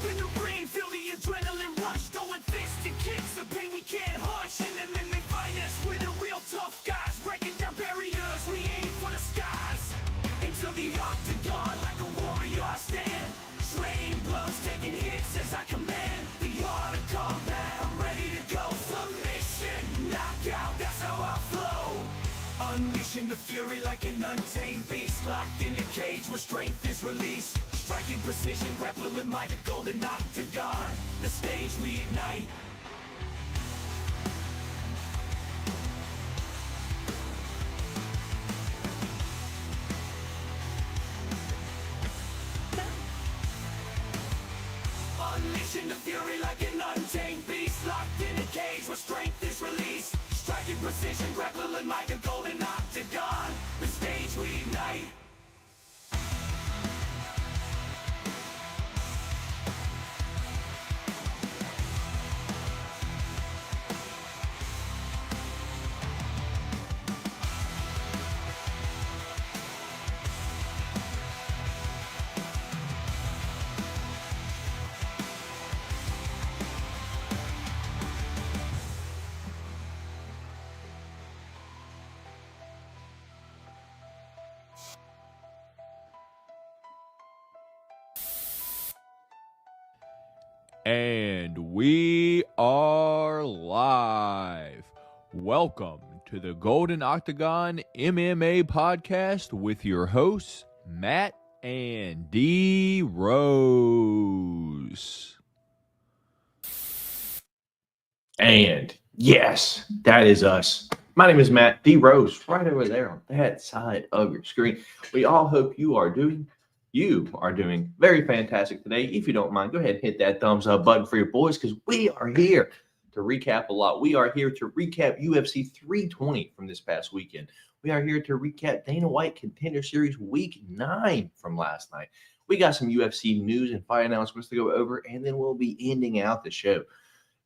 in the ring, feel the adrenaline rush, throwing fists and kicks, the pain we can't hush. And then they fight us, we're the real tough guys, breaking down barriers, we aim for the skies. Into the octagon, like a warrior I stand, trading blows, taking hits as I command. The art of combat, I'm ready to go. Submission, knockout, that's how I flow. Unleashing the fury like an untamed beast, locked in a cage where strength is released. Striking precision, grappling like a golden octagon. The stage we ignite. Unleashing the fury like an untamed beast, locked in a cage where strength is released. Striking precision, grappling like a golden octagon. The stage we ignite. And we are live. Welcome to the Golden Octagon MMA Podcast with your hosts, Matt and D Rose. And yes, that is us. My name is Matt D Rose, right over there on that side of your screen. We all hope you are doing very fantastic today. If you don't mind, go ahead and hit that thumbs up button for your boys, because we are here to recap a lot. We are here to recap UFC 320 from this past weekend. We are here to recap Dana White Contender Series Week 9 from last night. We got some UFC news and fight announcements to go over, and then we'll be ending out the show,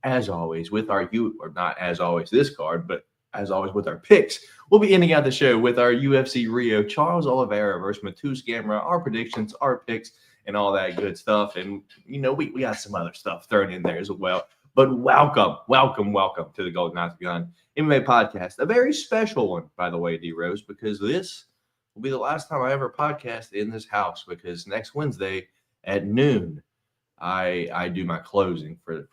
as always, with our not as always this card, but as always with our picks. We'll be ending out the show with our UFC Rio Charles Oliveira versus Vs Gamrot, our predictions, our picks, and all that good stuff. And, you know, we got some other stuff thrown in there as well. But welcome to the Golden Octagon MMA Podcast. A very special one, by the way, D Rose, because this will be the last time I ever podcast in this house, because next Wednesday at noon, I do my closing for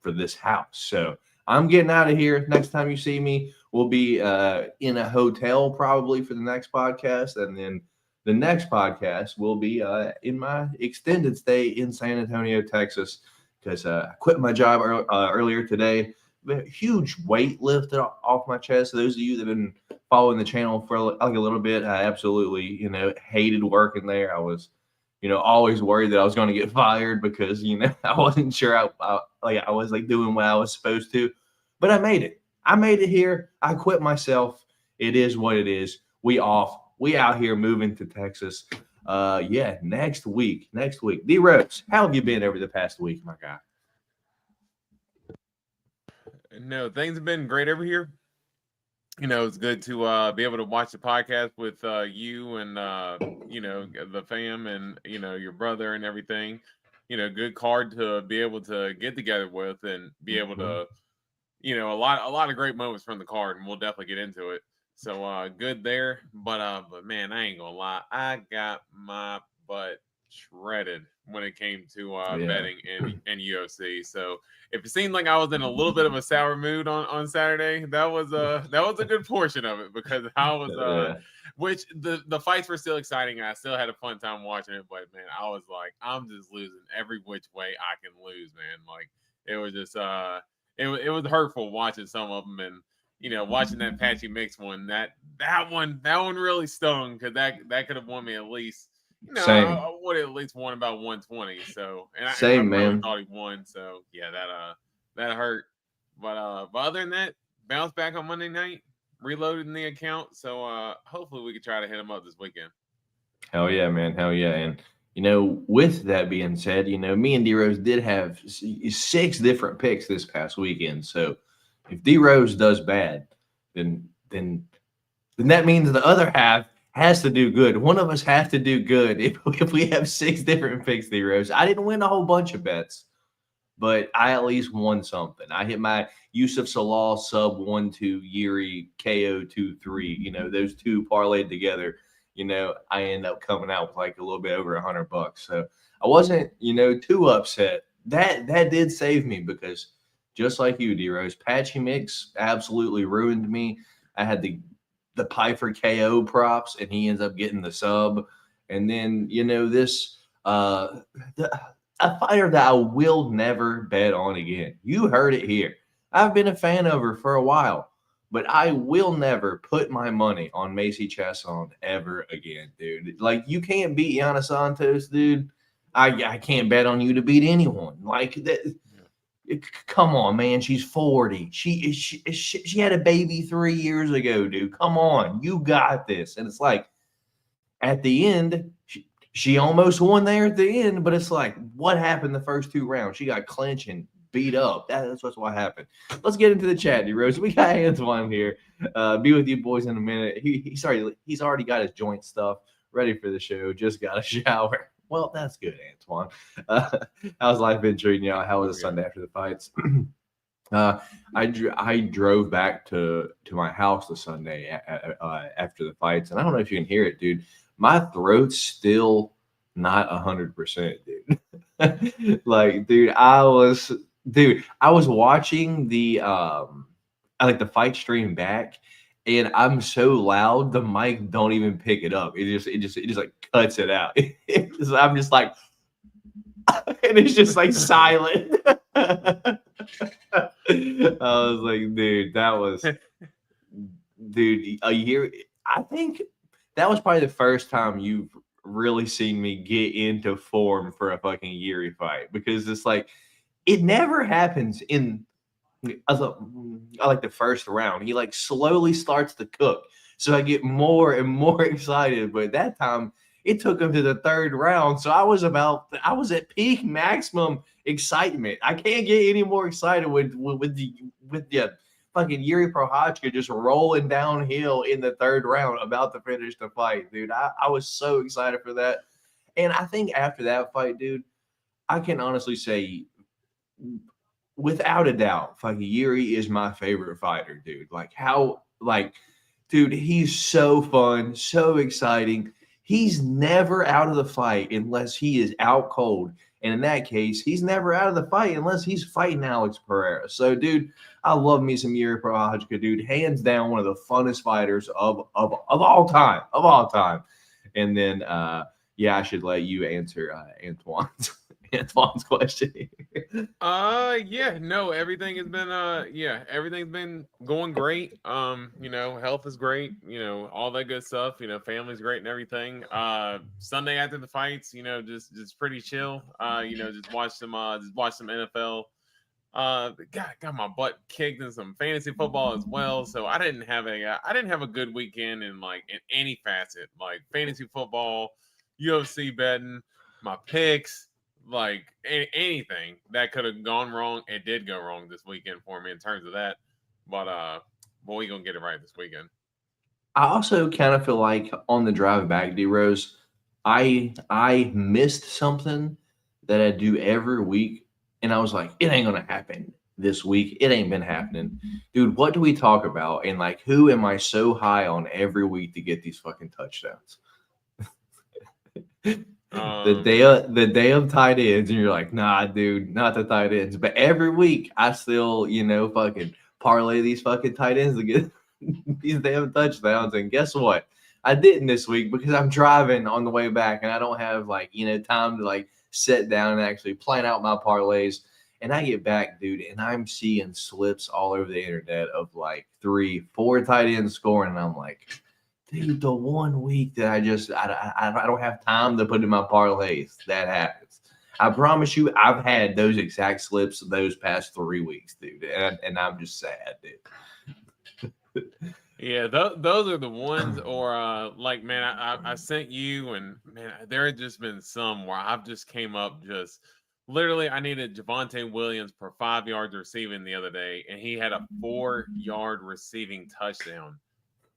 this house. So I'm getting out of here. Next time you see me, we'll be in a hotel probably for the next podcast. And then the next podcast will be in my extended stay in San Antonio, Texas, because I quit my job earlier today. Huge weight lifted off my chest. Those of you that have been following the channel for like a little bit, I absolutely, hated working there. I was, always worried that I was going to get fired because, I wasn't sure I was doing what I was supposed to. But I made it. I made it here. I quit myself. It is what it is. We off. We out here moving to Texas. Next week. D Rose, how have you been over the past week, my guy? No, things have been great over here. It's good to be able to watch the podcast with you and the fam and your brother and everything. Good card to be able to get together with and be able to, a lot of great moments from the card, and we'll definitely get into it. So good there, but man, I ain't gonna lie, I got my butt shredded when it came to betting in UFC. So if it seemed like I was in a little bit of a sour mood on Saturday, that was a good portion of it, because I was which the fights were still exciting, and I still had a fun time watching it, but man, I was like, I'm just losing every which way I can lose, man. Like, it was just it was hurtful watching some of them, and watching that Patchy Mix one, that one really stung, because that could have won me at least. I would have at least won about 120. So, and I really thought he won. So yeah, that hurt. But other than that, bounced back on Monday night, reloaded in the account. So hopefully we can try to hit him up this weekend. Hell yeah, man. Hell yeah. And with that being said, me and D Rose did have 6 different picks this past weekend. So if D Rose does bad, then that means the other half has to do good. One of us has to do good if we have 6 different picks, D-Rose. I didn't win a whole bunch of bets, but I at least won something. I hit my Yusuf Salah sub 1-2, Yuri KO 2-3. You know, those two parlayed together. You know, I end up coming out with like a little bit over $100. So I wasn't, you know, too upset. That did save me because just like you, D-Rose, Patchy Mix absolutely ruined me. I had the Piper KO props, and he ends up getting the sub. And then, you know, this a fighter that I will never bet on again. You heard it here. I've been a fan of her for a while, but I will never put my money on Macy Chiasson ever again, dude. Like, you can't beat Yana Santos, dude. I can't bet on you to beat anyone. Like that. Come on, man. She's 40. She had a baby 3 years ago, dude. Come on. You got this. And it's like, at the end, she almost won there at the end, but it's like, what happened the first 2 rounds? She got clinched and beat up. That's what happened. Let's get into the chat, D-Rose. We got Antoine here. Be with you boys in a minute. He's already got his joint stuff ready for the show. Just got a shower. Well, that's good, Antoine. How's life been treating y'all? How was the Sunday after the fights? I drove back to my house the Sunday after the fights, and I don't know if you can hear it, dude. My throat's still not 100%, dude. Like, dude, I was watching the the fight stream back, and I'm so loud the mic don't even pick it up. It just like cuts it out. I'm just like, and it's just like silent. I was like, dude, a year. I think that was probably the first time you've really seen me get into form for a fucking Yuri fight, because it's like, it never happens in like the first round. He like slowly starts to cook, so I get more and more excited. But that time it took him to the 3rd round, so I was at peak maximum excitement. I can't get any more excited with the fucking Yuri Prochazka just rolling downhill in the 3rd round, about to finish the fight, dude. I was so excited for that. And I think after that fight, dude, I can honestly say, without a doubt, fucking Yuri is my favorite fighter, dude. Dude, he's so fun, so exciting. He's never out of the fight unless he is out cold. And in that case, he's never out of the fight unless he's fighting Alex Pereira. So, dude, I love me some Yuri Prochazka, dude. Hands down, one of the funnest fighters of all time. Of all time. And then, I should let you answer Antoine's question. Everything has been everything's been going great. Health is great, all that good stuff, family's great and everything. Sunday after the fights, just pretty chill. Just watch some NFL. Got my butt kicked in some fantasy football as well. So I didn't have a good weekend in any facet, like fantasy football, UFC betting, my picks, like anything that could have gone wrong. It did go wrong this weekend for me in terms of that. But we gonna get it right this weekend. I also kind of feel like on the drive back, D-Rose, I missed something that I do every week, and I was like, it ain't gonna happen this week. It ain't been happening. Dude, what do we talk about? And who am I so high on every week to get these fucking touchdowns? The day of tight ends, and you're like, nah, dude, not the tight ends. But every week I still, fucking parlay these fucking tight ends to get these damn touchdowns. And guess what? I didn't this week because I'm driving on the way back, and I don't have time to sit down and actually plan out my parlays. And I get back, dude, and I'm seeing slips all over the internet of 3-4 tight ends scoring, and I'm like, dude, the 1 week that I don't have time to put in my parlays, that happens. I promise you, I've had those exact slips those past 3 weeks, dude, and I'm just sad, dude. Yeah, those are the ones. Or man, I sent you, and man, there have just been some where I've just came up just literally. I needed Javonte Williams for 5 yards receiving the other day, and he had a 4-yard receiving touchdown.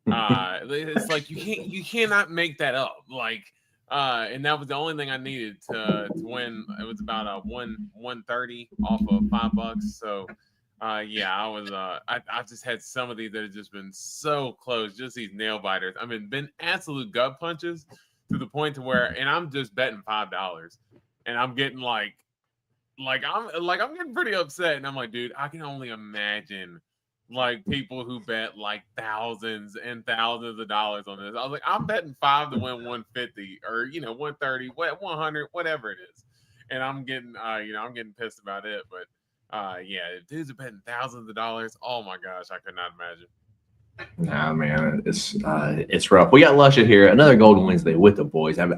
It's like you cannot make that up. Like, and that was the only thing I needed to win. It was about a 130 off of $5. So, yeah, I was. I've just had some of these that have just been so close. Just these nail biters. I mean, been absolute gut punches to the point to where, and I'm just betting $5, and I'm getting I'm getting pretty upset, and I'm like, dude, I can only imagine like people who bet like thousands and thousands of dollars on this. I was like, I'm betting 5 to win 150 or 130, 100, whatever it is, and I'm getting I'm getting pissed about it. But yeah, if dudes are betting thousands of dollars, oh my gosh, I could not imagine. Nah, man, it's rough. We got Luscious here, another Golden Wednesday with the boys. I've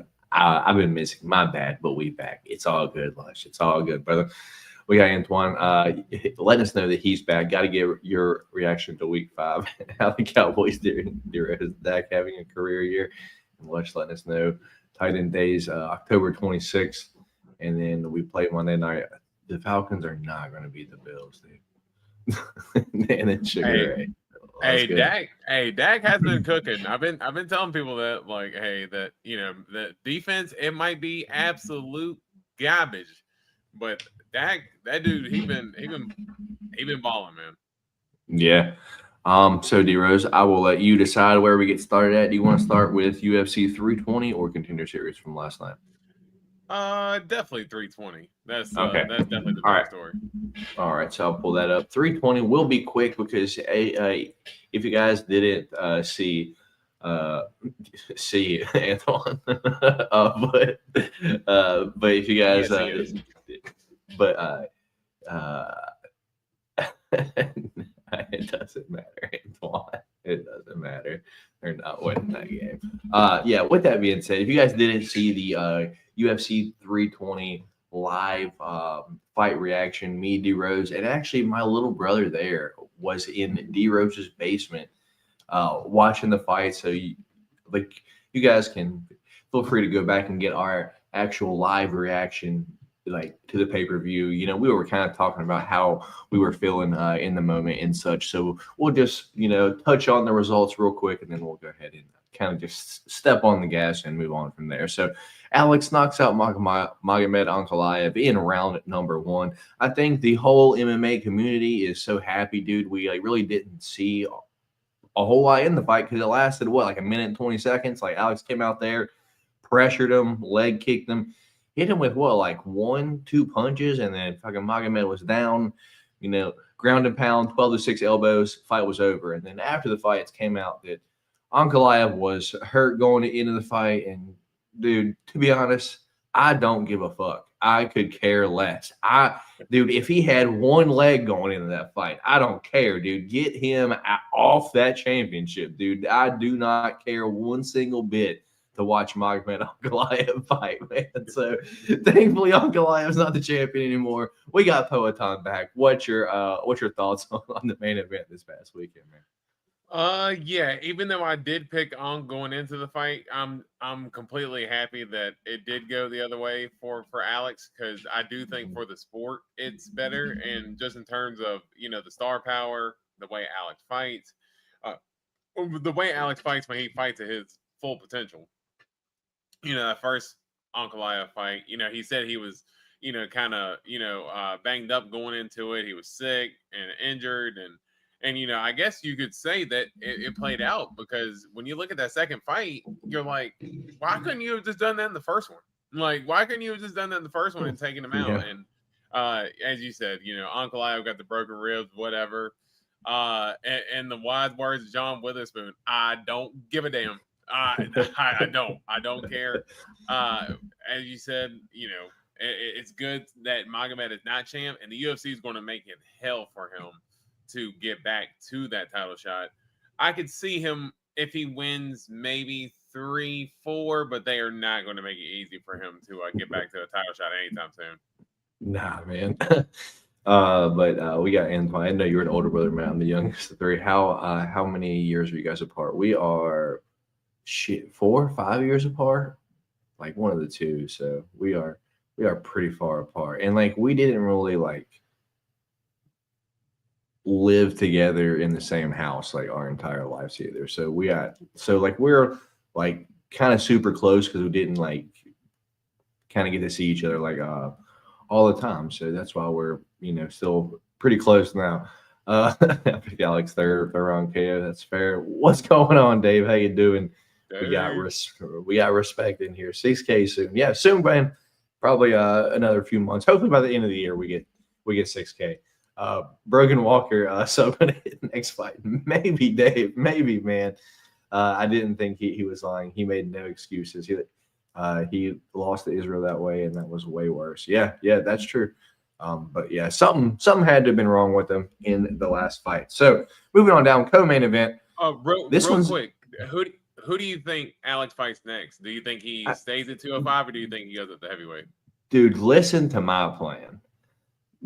been missing. My bad, but we back. It's all good, Lush. It's all good, brother. We got Antoine. Let us know that he's back. Got to get your reaction to Week 5. How the Cowboys doing? Is Dak having a career year? And Lush letting us know. Tight end days, October 26th, and then we play Monday night. The Falcons are not going to beat the Bills, dude. And then Sugar Ray. Dak has been cooking. I've been telling people that, like, hey, that that defense, it might be absolute garbage, but Dak, that dude, he been balling, man. Yeah. So D Rose, I will let you decide where we get started at. Do you want to start with UFC 320 or Contender Series from last night? Definitely 320. That's okay. That's definitely the best story. All right, so I'll pull that up. 320 will be quick because if you guys didn't see Antoine, but if you guys it doesn't matter, Antoine. It doesn't matter. They're not winning that game. Yeah. With that being said, if you guys didn't see the UFC 320 live fight reaction, me, D Rose, and actually my little brother there was in D Rose's basement watching the fight. So you guys can feel free to go back and get our actual live reaction to the pay-per-view. We were kind of talking about how we were feeling in the moment and such. So we'll just, touch on the results real quick, and then we'll go ahead and kind of just step on the gas and move on from there. So Alex knocks out Magomed Ankalaev in round number 1. I think the whole MMA community is so happy, dude. We really didn't see a whole lot in the fight because it lasted, like a minute and 20 seconds. Like Alex came out there, pressured him, leg kicked him, hit him with 1-2 punches, and then fucking Magomed was down, ground and pound, 12-6 elbows, fight was over. And then after the fight, it came out that Ankalaev was hurt going into the fight. And dude, to be honest, I don't give a fuck. I could care less. Dude, if he had one leg going into that fight, I don't care, dude. Get him off that championship, dude. I do not care one single bit to watch Magomed Ankalaev fight, man. So thankfully Ankalaev's not the champion anymore. We got Poatan back. What's your thoughts on the main event this past weekend, man? Yeah, even though I did pick on going into the fight, I'm completely happy that it did go the other way for Alex, because I do think for the sport it's better, and just in terms of the star power, the way Alex fights, the way Alex fights when he fights at his full potential. That first Ankalaev fight, he said he was kind of banged up going into it. He was sick and injured, and I guess you could say that it played out, because when you look at that second fight, you're like, why couldn't you have just done that in the first one? Like, why couldn't you have just done that in the first one and taken him out? Yeah. And as you said, Ankalaev got the broken ribs, whatever. And the wise words of John Witherspoon, I don't give a damn. I don't care. As you said, it's good that Magomed is not champ, and the UFC is going to make it hell for him to get back to that title shot. I could see him, if he wins, maybe 3-4, but they are not going to make it easy for him to get back to a title shot anytime soon. Nah, man. But we got Antoine. I know you're an older brother, man. I'm the youngest of 3. How many years are you guys apart? We are 4 or 5 years apart, like one of the two. So we are pretty far apart, and we didn't really lived together in the same house like our entire lives either. So we're like kind of super close because we didn't like kind of get to see each other like all the time. So that's why we're still pretty close now. I picked Alex third round KO. That's fair. What's going on, Dave? How you doing? We got respect in here. 6K soon. Yeah, soon, man. Probably another few months. Hopefully by the end of the year we get 6K. Brogan Walker subbing next fight. Maybe Dave. Maybe, man. I didn't think he was lying. He made no excuses. He lost to Israel that way, and that was way worse. Yeah, that's true. But yeah, something had to have been wrong with him in the last fight. So moving on down, co-main event. Real quick. Who do you think Alex fights next? Do you think he stays at 205 or do you think he goes up to heavyweight? Dude, listen to my plan.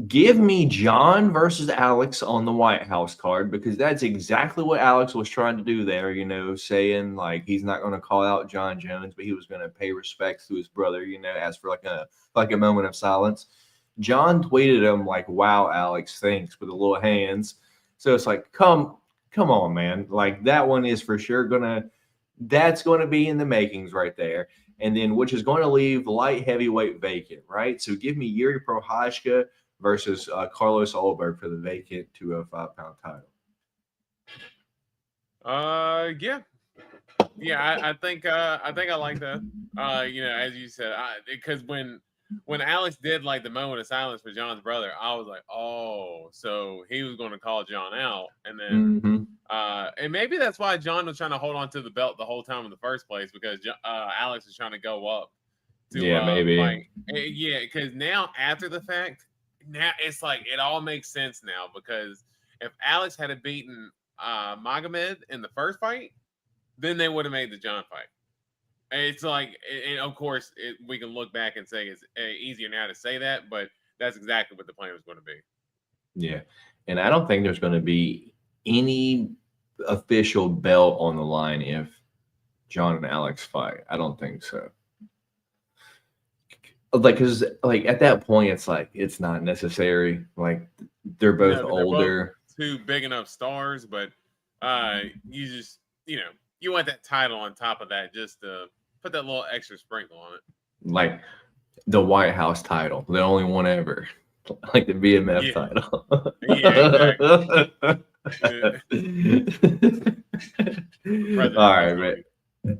Give me John versus Alex on the White House card because that's exactly what Alex was trying to do there, saying like he's not going to call out John Jones, but he was going to pay respects to his brother, as for like a moment of silence. John tweeted him like, "Wow, Alex, thanks," with the little hands. So it's like, come on, man. Like that one is for sure that's going to be in the makings right there. And then which is going to leave light heavyweight vacant, right? So give me Yuri Prochazka versus Carlos Ulberg for the vacant 205-pound title. I think I like that. As you said, because when Alex did like the moment of silence for John's brother, I was like, oh, so he was going to call John out, and then and maybe that's why John was trying to hold on to the belt the whole time in the first place because Alex was trying to go up. Maybe. Because now after the fact, now it's like it all makes sense now because if Alex had beaten Magomed in the first fight, then they would have made the John fight. It's like, and of course, we can look back and say it's easier now to say that, but that's exactly what the plan was going to be. Yeah, and I don't think there's going to be any official belt on the line if John and Alex fight. I don't think so. Like, because like at that point, it's like it's not necessary. Like they're both older, both two big enough stars, but you just you want that title on top of that just to put that little extra sprinkle on it. Like the White House title, the only one ever, like the BMF title. Exactly. All right, man.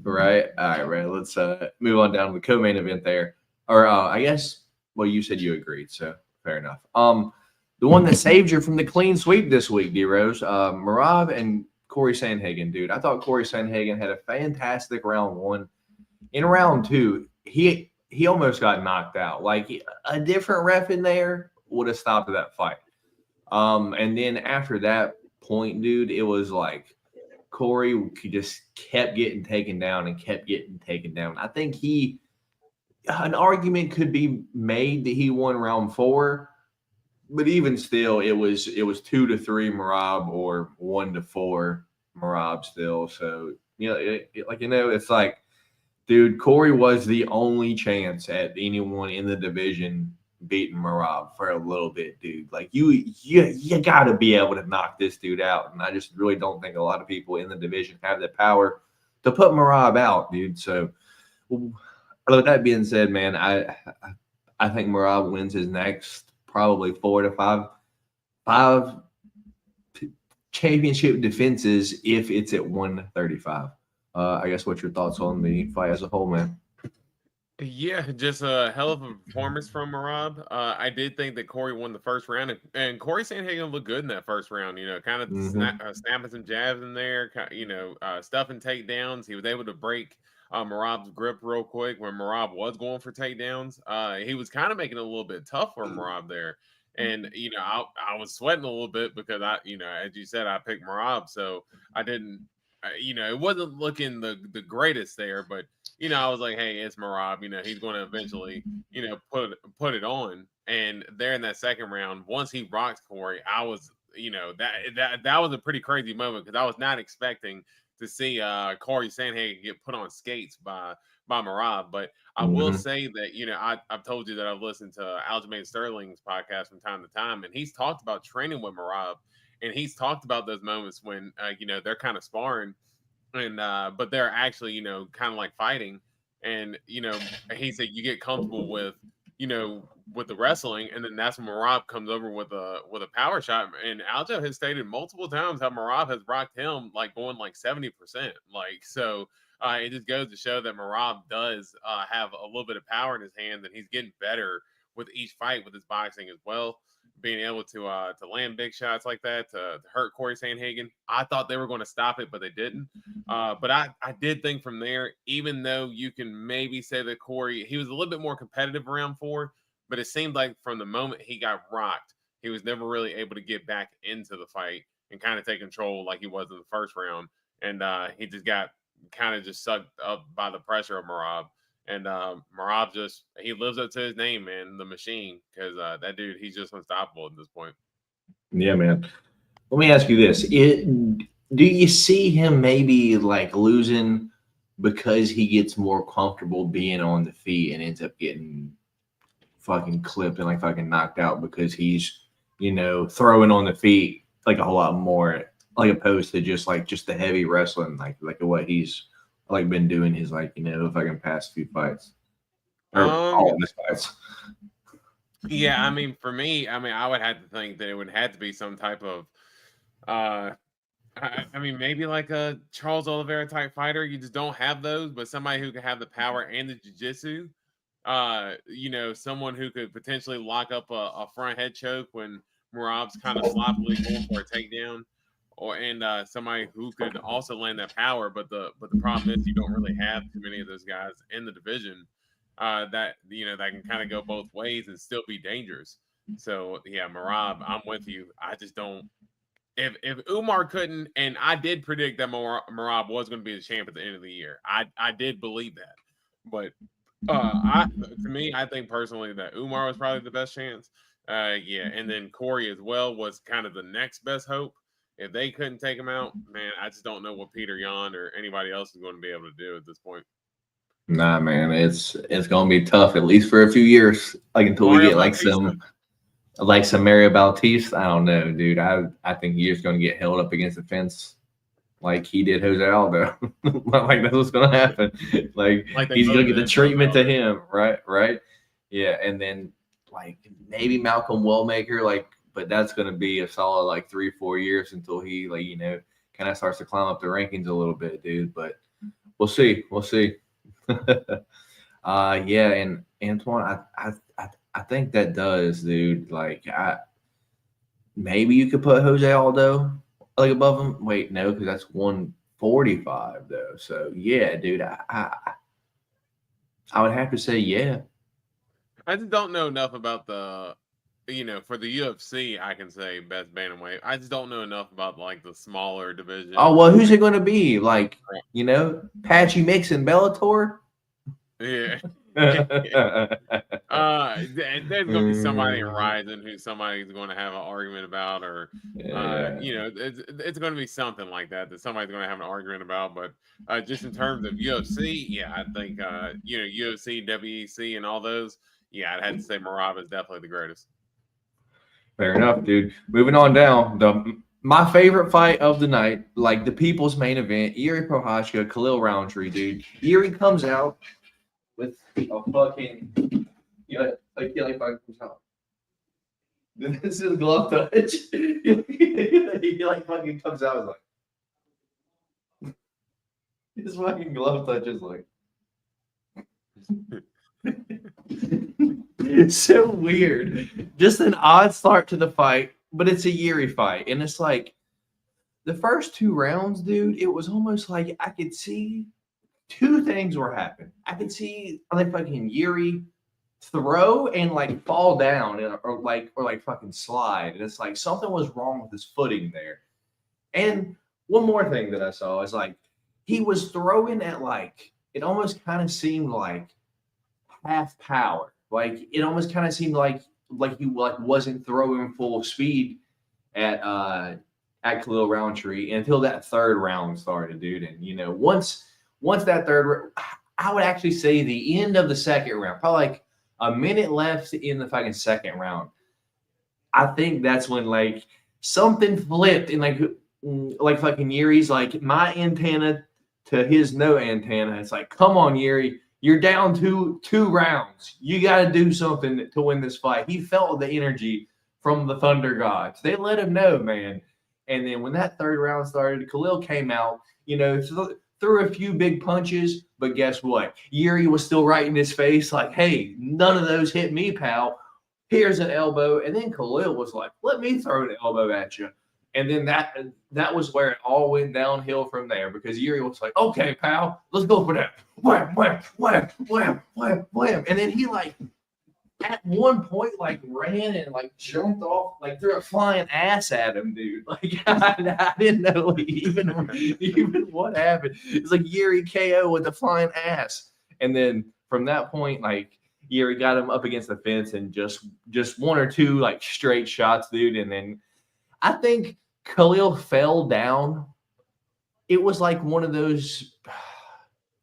Right. All right, man. Let's move on down to the co-main event there. Or I guess, well, you said you agreed, so fair enough. The one that saved you from the clean sweep this week, D-Rose, Merab and Corey Sandhagen, dude. I thought Corey Sandhagen had a fantastic round one. In round two, he almost got knocked out. Like a different ref in there would have stopped that fight. And then after that point, dude, it was like Corey just kept getting taken down and kept getting taken down. I think an argument could be made that he won round four, but even still, it was 2-3 Merab or 1-4 Merab still. So it's like, dude, Corey was the only chance at anyone in the division beating Merab for a little bit, dude. Like you got to be able to knock this dude out, and I just really don't think a lot of people in the division have the power to put Merab out, dude. So. With that being said, man, I think Merab wins his next probably 4 to 5 championship defenses if it's at 135. I guess what's your thoughts on the fight as a whole, man? Yeah, just a hell of a performance from Merab. I did think that Corey won the first round, and Corey Sandhagen looked good in that first round. Kind of snapping some jabs in there, stuffing takedowns. He was able to break Merab's grip real quick when Merab was going for takedowns. He was kind of making it a little bit tough for Merab there. And, I was sweating a little bit because as you said, I picked Merab. So I didn't, it wasn't looking the greatest there, but, I was like, hey, it's Merab, he's going to eventually, put it on. And there in that second round, once he rocked Corey, I was, that was a pretty crazy moment because I was not expecting to see Corey Sandhagen get put on skates by Merab. But I will say that, I've told you that I've listened to Aljamain Sterling's podcast from time to time, and he's talked about training with Merab. And he's talked about those moments when, they're kind of sparring and, but they're actually, kind of like fighting. And, he said you get comfortable with, with the wrestling. And then that's when Marab comes over with a power shot. And Aljo has stated multiple times how Marab has rocked him like going like 70%. Like, so it just goes to show that Marab does have a little bit of power in his hands, and he's getting better with each fight with his boxing as well. Being able to land big shots like that to hurt Corey Sandhagen. I thought they were going to stop it, but they didn't. But I did think from there, even though you can maybe say that Corey, he was a little bit more competitive around 4, but it seemed like from the moment he got rocked, he was never really able to get back into the fight and kind of take control like he was in the first round. And he just got kind of just sucked up by the pressure of Marab. And Marab he lives up to his name, man, the machine, because that dude, he's just unstoppable at this point. Yeah, man. Let me ask you this. Do you see him maybe like losing because he gets more comfortable being on the feet and ends up getting fucking clipped and like fucking knocked out because he's, throwing on the feet like a whole lot more, like opposed to just the heavy wrestling, like what he's like been doing his fucking past few fights or all of his fights. Yeah, I mean, for me, I would have to think that it would have to be some type of maybe like a Charles Oliveira type fighter. You just don't have those, but somebody who can have the power and the jiu-jitsu. Someone who could potentially lock up a front head choke when Marab's kind of sloppily going for a takedown. And somebody who could also land that power, but the problem is you don't really have too many of those guys in the division that can kind of go both ways and still be dangerous. So yeah, Marab, I'm with you. I just don't. If Umar couldn't, and I did predict that Marab was going to be the champ at the end of the year. I did believe that, but to me, I think personally that Umar was probably the best chance. And then Corey as well was kind of the next best hope. If they couldn't take him out, man, I just don't know what Peter Yan or anybody else is going to be able to do at this point. Nah, man, it's going to be tough at least for a few years, like until we get like some Mario Bautista. I don't know, dude. I think he's just going to get held up against the fence like he did Jose Aldo. Like that's what's going to happen. Like he's going to get the treatment to him, right? Yeah, and then like maybe Malcolm Wellmaker, but that's going to be a solid 3-4 years until he kind of starts to climb up the rankings a little bit, dude. But we'll see. Yeah, and Antoine, I think that does, dude. Maybe you could put Jose Aldo above him. Wait, no, because that's 145 though. So yeah, dude, I would have to say yeah. I just don't know enough about the. For the UFC, I can say best bantamweight. I just don't know enough about the smaller division. Oh well, who's it going to be? Patchy Mix and Bellator? Yeah. There's going to be somebody in Ryzen who somebody's going to have an argument about, or it's going to be something like that somebody's going to have an argument about. But just in terms of UFC, yeah, I think UFC, WEC, and all those. Yeah, I'd have to say Marab is definitely the greatest. Fair enough, dude. Moving on down. My favorite fight of the night, the people's main event, Jiri Prochazka, Khalil Roundtree, dude. Jiri comes out with a fucking comes out. This is glove touch. He fucking comes out his fucking glove touch is It's so weird. Just an odd start to the fight, but it's a Jiri fight. And it's the first 2 rounds, dude, it was almost like I could see 2 things were happening. I could see fucking Jiri throw and fall down or fucking slide. And it's something was wrong with his footing there. And one more thing that I saw is he was throwing at it almost kind of seemed like half power. It almost kind of seemed like he wasn't throwing full speed at Khalil Roundtree until that 3rd round started, dude. And once that 3rd, I would actually say the end of the 2nd round, probably a minute left in the fucking 2nd round. I think that's when something flipped and like fucking Yuri's like my antenna to his no antenna. It's like, come on, Yuri, you're down two rounds. You got to do something to win this fight. He felt the energy from the Thunder Gods. They let him know, man. And then when that third round started, Khalil came out, threw a few big punches, but guess what? Yuri was still right in his face, like, hey, none of those hit me, pal. Here's an elbow. And then Khalil was like, let me throw an elbow at you. And then that was where it all went downhill from there, because Yuri was like, okay, pal, let's go for that. Wham, wham, wham, wham, wham, wham. And then he at one point ran and jumped off, threw a flying ass at him, dude. I didn't know even what happened. It's like Yuri KO with the flying ass. And then from that point, Yuri got him up against the fence and just one or two straight shots, dude. And then I think Khalil fell down. It was like one of those,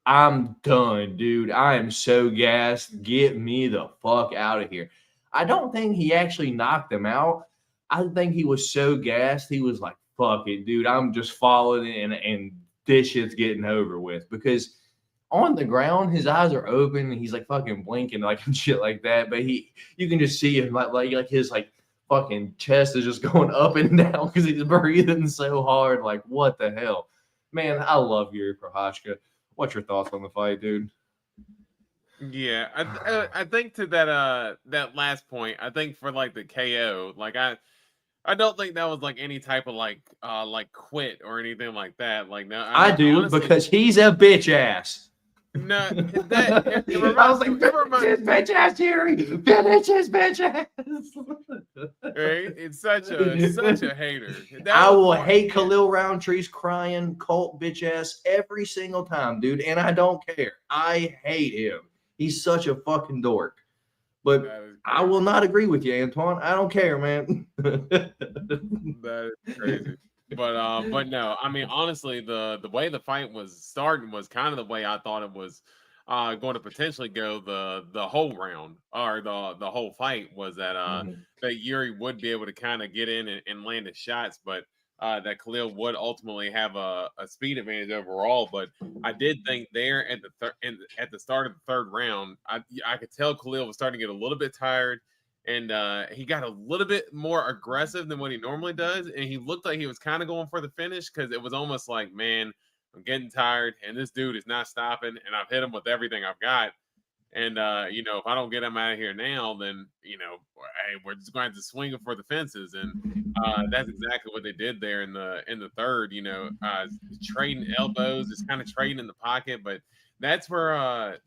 I'm done, dude. I am so gassed. Get me the fuck out of here. I don't think he actually knocked him out. I think he was so gassed. He was like, fuck it, dude. I'm just following and this shit's getting over with. Because on the ground, his eyes are open and he's fucking blinking and shit like that. But you can just see him his fucking chest is just going up and down because he's breathing so hard. What the hell? Man, I love Yuri Prochazka. What's your thoughts on the fight, dude? Yeah, I think to that last point, I think for the KO, I don't think that was any type of quit or anything like that. No, I do, honestly, because he's a bitch ass. No, I was like, bitch ass, Yuri, bitch ass. Right? It's such a hater. I will hate Khalil Roundtree's crying cult bitch ass every single time, dude, and I don't care. I hate him. He's such a fucking dork. But I will not agree with you, Antoine. I don't care, man. That is crazy. But no, I mean, honestly, the way the fight was starting was kind of the way I thought it was going to potentially go the whole round, or the whole fight, was that that Yuri would be able to kind of get in and land his shots, but that Khalil would ultimately have a speed advantage overall. But I did think there at the start of the third round, I could tell Khalil was starting to get a little bit tired. And he got a little bit more aggressive than what he normally does. And he looked like he was kind of going for the finish, because it was almost like, man, I'm getting tired and this dude is not stopping. And I've hit him with everything I've got. And, if I don't get him out of here now, then, hey, we're just going to swing him for the fences. And that's exactly what they did there in the third, trading elbows, just kind of trading in the pocket. But that's where,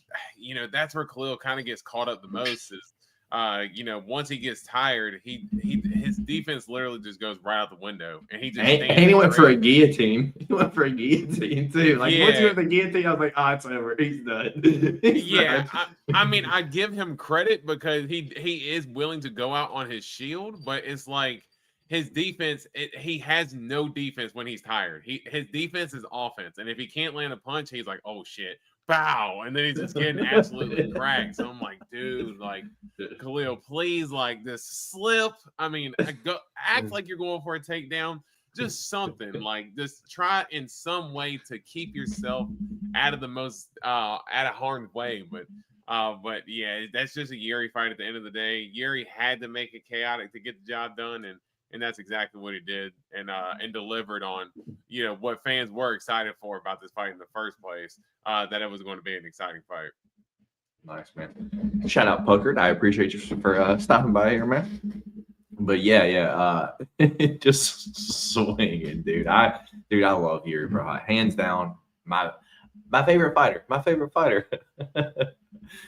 that's where Khalil kind of gets caught up the most, is, once he gets tired, his defense literally just goes right out the window, and he just he went for a guillotine. He went for a guillotine too. Once he went for the guillotine, I was like, it's over. He's done. I mean, I give him credit because he is willing to go out on his shield, but it's like his defense. He has no defense when he's tired. His defense is offense, and if he can't land a punch, he's like, oh shit. Bow, and then he's just getting absolutely cracked. So I'm like, dude, Khalil, please, this slip. I mean, act like you're going for a takedown. Just something, just try in some way to keep yourself out of the most out of harm's way. But yeah, that's just a Yuri fight at the end of the day. Yuri had to make it chaotic to get the job done, and that's exactly what he did, and delivered on, what fans were excited for about this fight in the first place, that it was going to be an exciting fight. Nice, man. Shout out Puckard. I appreciate you for stopping by here, man. But yeah, just swinging, dude. I love Yuri, bro. Hands down, my favorite fighter. My favorite fighter.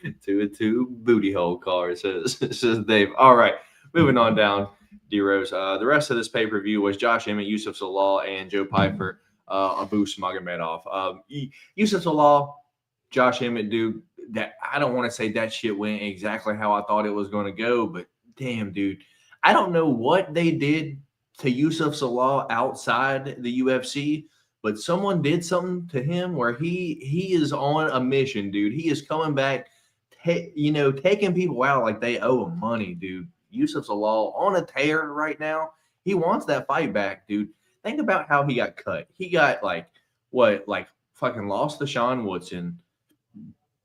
2-2 booty hole car, says Dave. All right, moving on down. D-Rose. The rest of this pay-per-view was Josh Emmett, Yusuf Zalal, and Joe Piper, Abu Magomedov. Yusuf Zalal, Josh Emmett, dude, that I don't want to say that shit went exactly how I thought it was going to go, but damn, dude. I don't know what they did to Yusuf Zalal outside the UFC, but someone did something to him where he is on a mission, dude. He is coming back, taking people out like they owe him money, dude. Yusuf Zalal on a tear right now, He wants that fight back, dude. Think about how he got cut. He got fucking lost to Sean Woodson.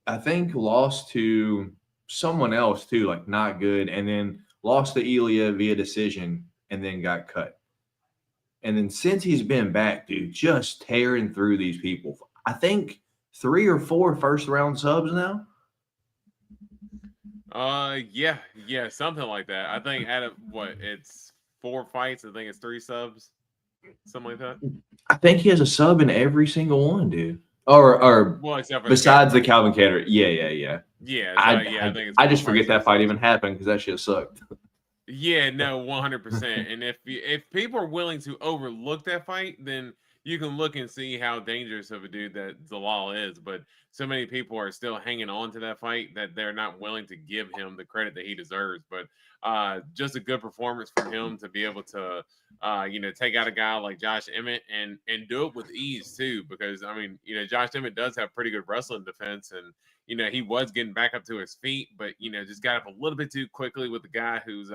I think lost to someone else too, like not good, and then lost to Elia via decision, and then got cut. And then since he's been back, dude, just tearing through these people. I think 3 or 4 first round subs now. Yeah, something like that. I think out of it's 4 fights. I think it's 3 subs, something like that. I think he has a sub in every single one, dude. Or well, except for besides the Calvin Kattar. Yeah. Yeah, I think I just forget that fight even happened because that shit sucked. Yeah, no, 100%. And if people are willing to overlook that fight, then you can look and see how dangerous of a dude that Zalal is. But so many people are still hanging on to that fight that they're not willing to give him the credit that he deserves. But just a good performance for him to be able to, take out a guy like Josh Emmett and do it with ease too. Because I mean, Josh Emmett does have pretty good wrestling defense, and he was getting back up to his feet, but just got up a little bit too quickly with the guy who's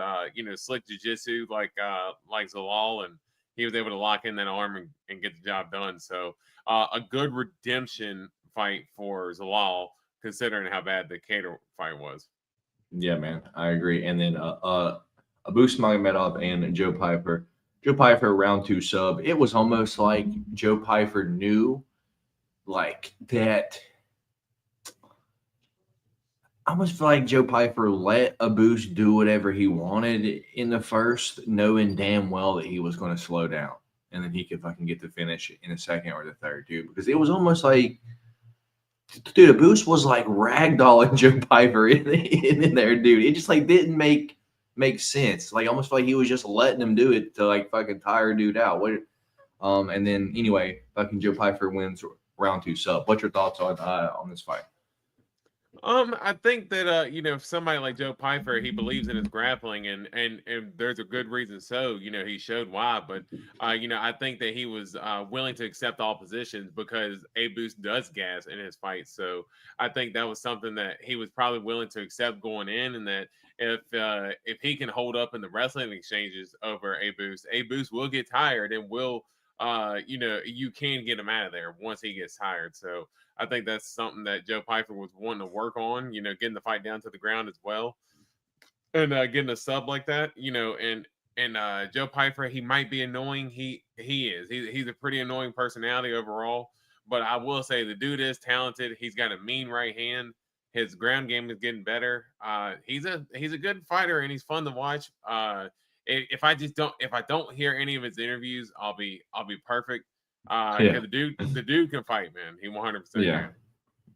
slick jiu-jitsu like Zalal, and he was able to lock in that arm and get the job done. So a good redemption fight for Zalal, considering how bad the Kattar fight was. Yeah, man, I agree. And then Abus Magomedov and Joe Pyfer. Joe Pyfer round 2 sub. It was almost like Joe Pyfer knew like that. I almost feel like Joe Pyfer let Abus do whatever he wanted in the first, knowing damn well that he was going to slow down, and then he could fucking get the finish in the second or the third, dude. Because it was almost like, dude, Abus was like ragdolling Joe Pyfer in there, dude. It just like didn't make sense. Like almost like he was just letting him do it to like fucking tire dude out. And then anyway, fucking Joe Pyfer wins round 2 sub. What's your thoughts on this fight? I think that if somebody like Joe Pyfer, he believes in his grappling, and there's a good reason. So he showed why. But I think that he was willing to accept all positions because Abus does gas in his fights. So I think that was something that he was probably willing to accept going in, and that if he can hold up in the wrestling exchanges over Abus will get tired and will you can get him out of there once he gets tired. So I think that's something that Joe Pyfer was wanting to work on, getting the fight down to the ground as well. And getting a sub like that, and Joe Pyfer, he might be annoying. He is. He's a pretty annoying personality overall. But I will say the dude is talented. He's got a mean right hand. His ground game is getting better. He's a good fighter, and he's fun to watch. If I don't hear any of his interviews, I'll be perfect. The dude can fight, man. He 100% can.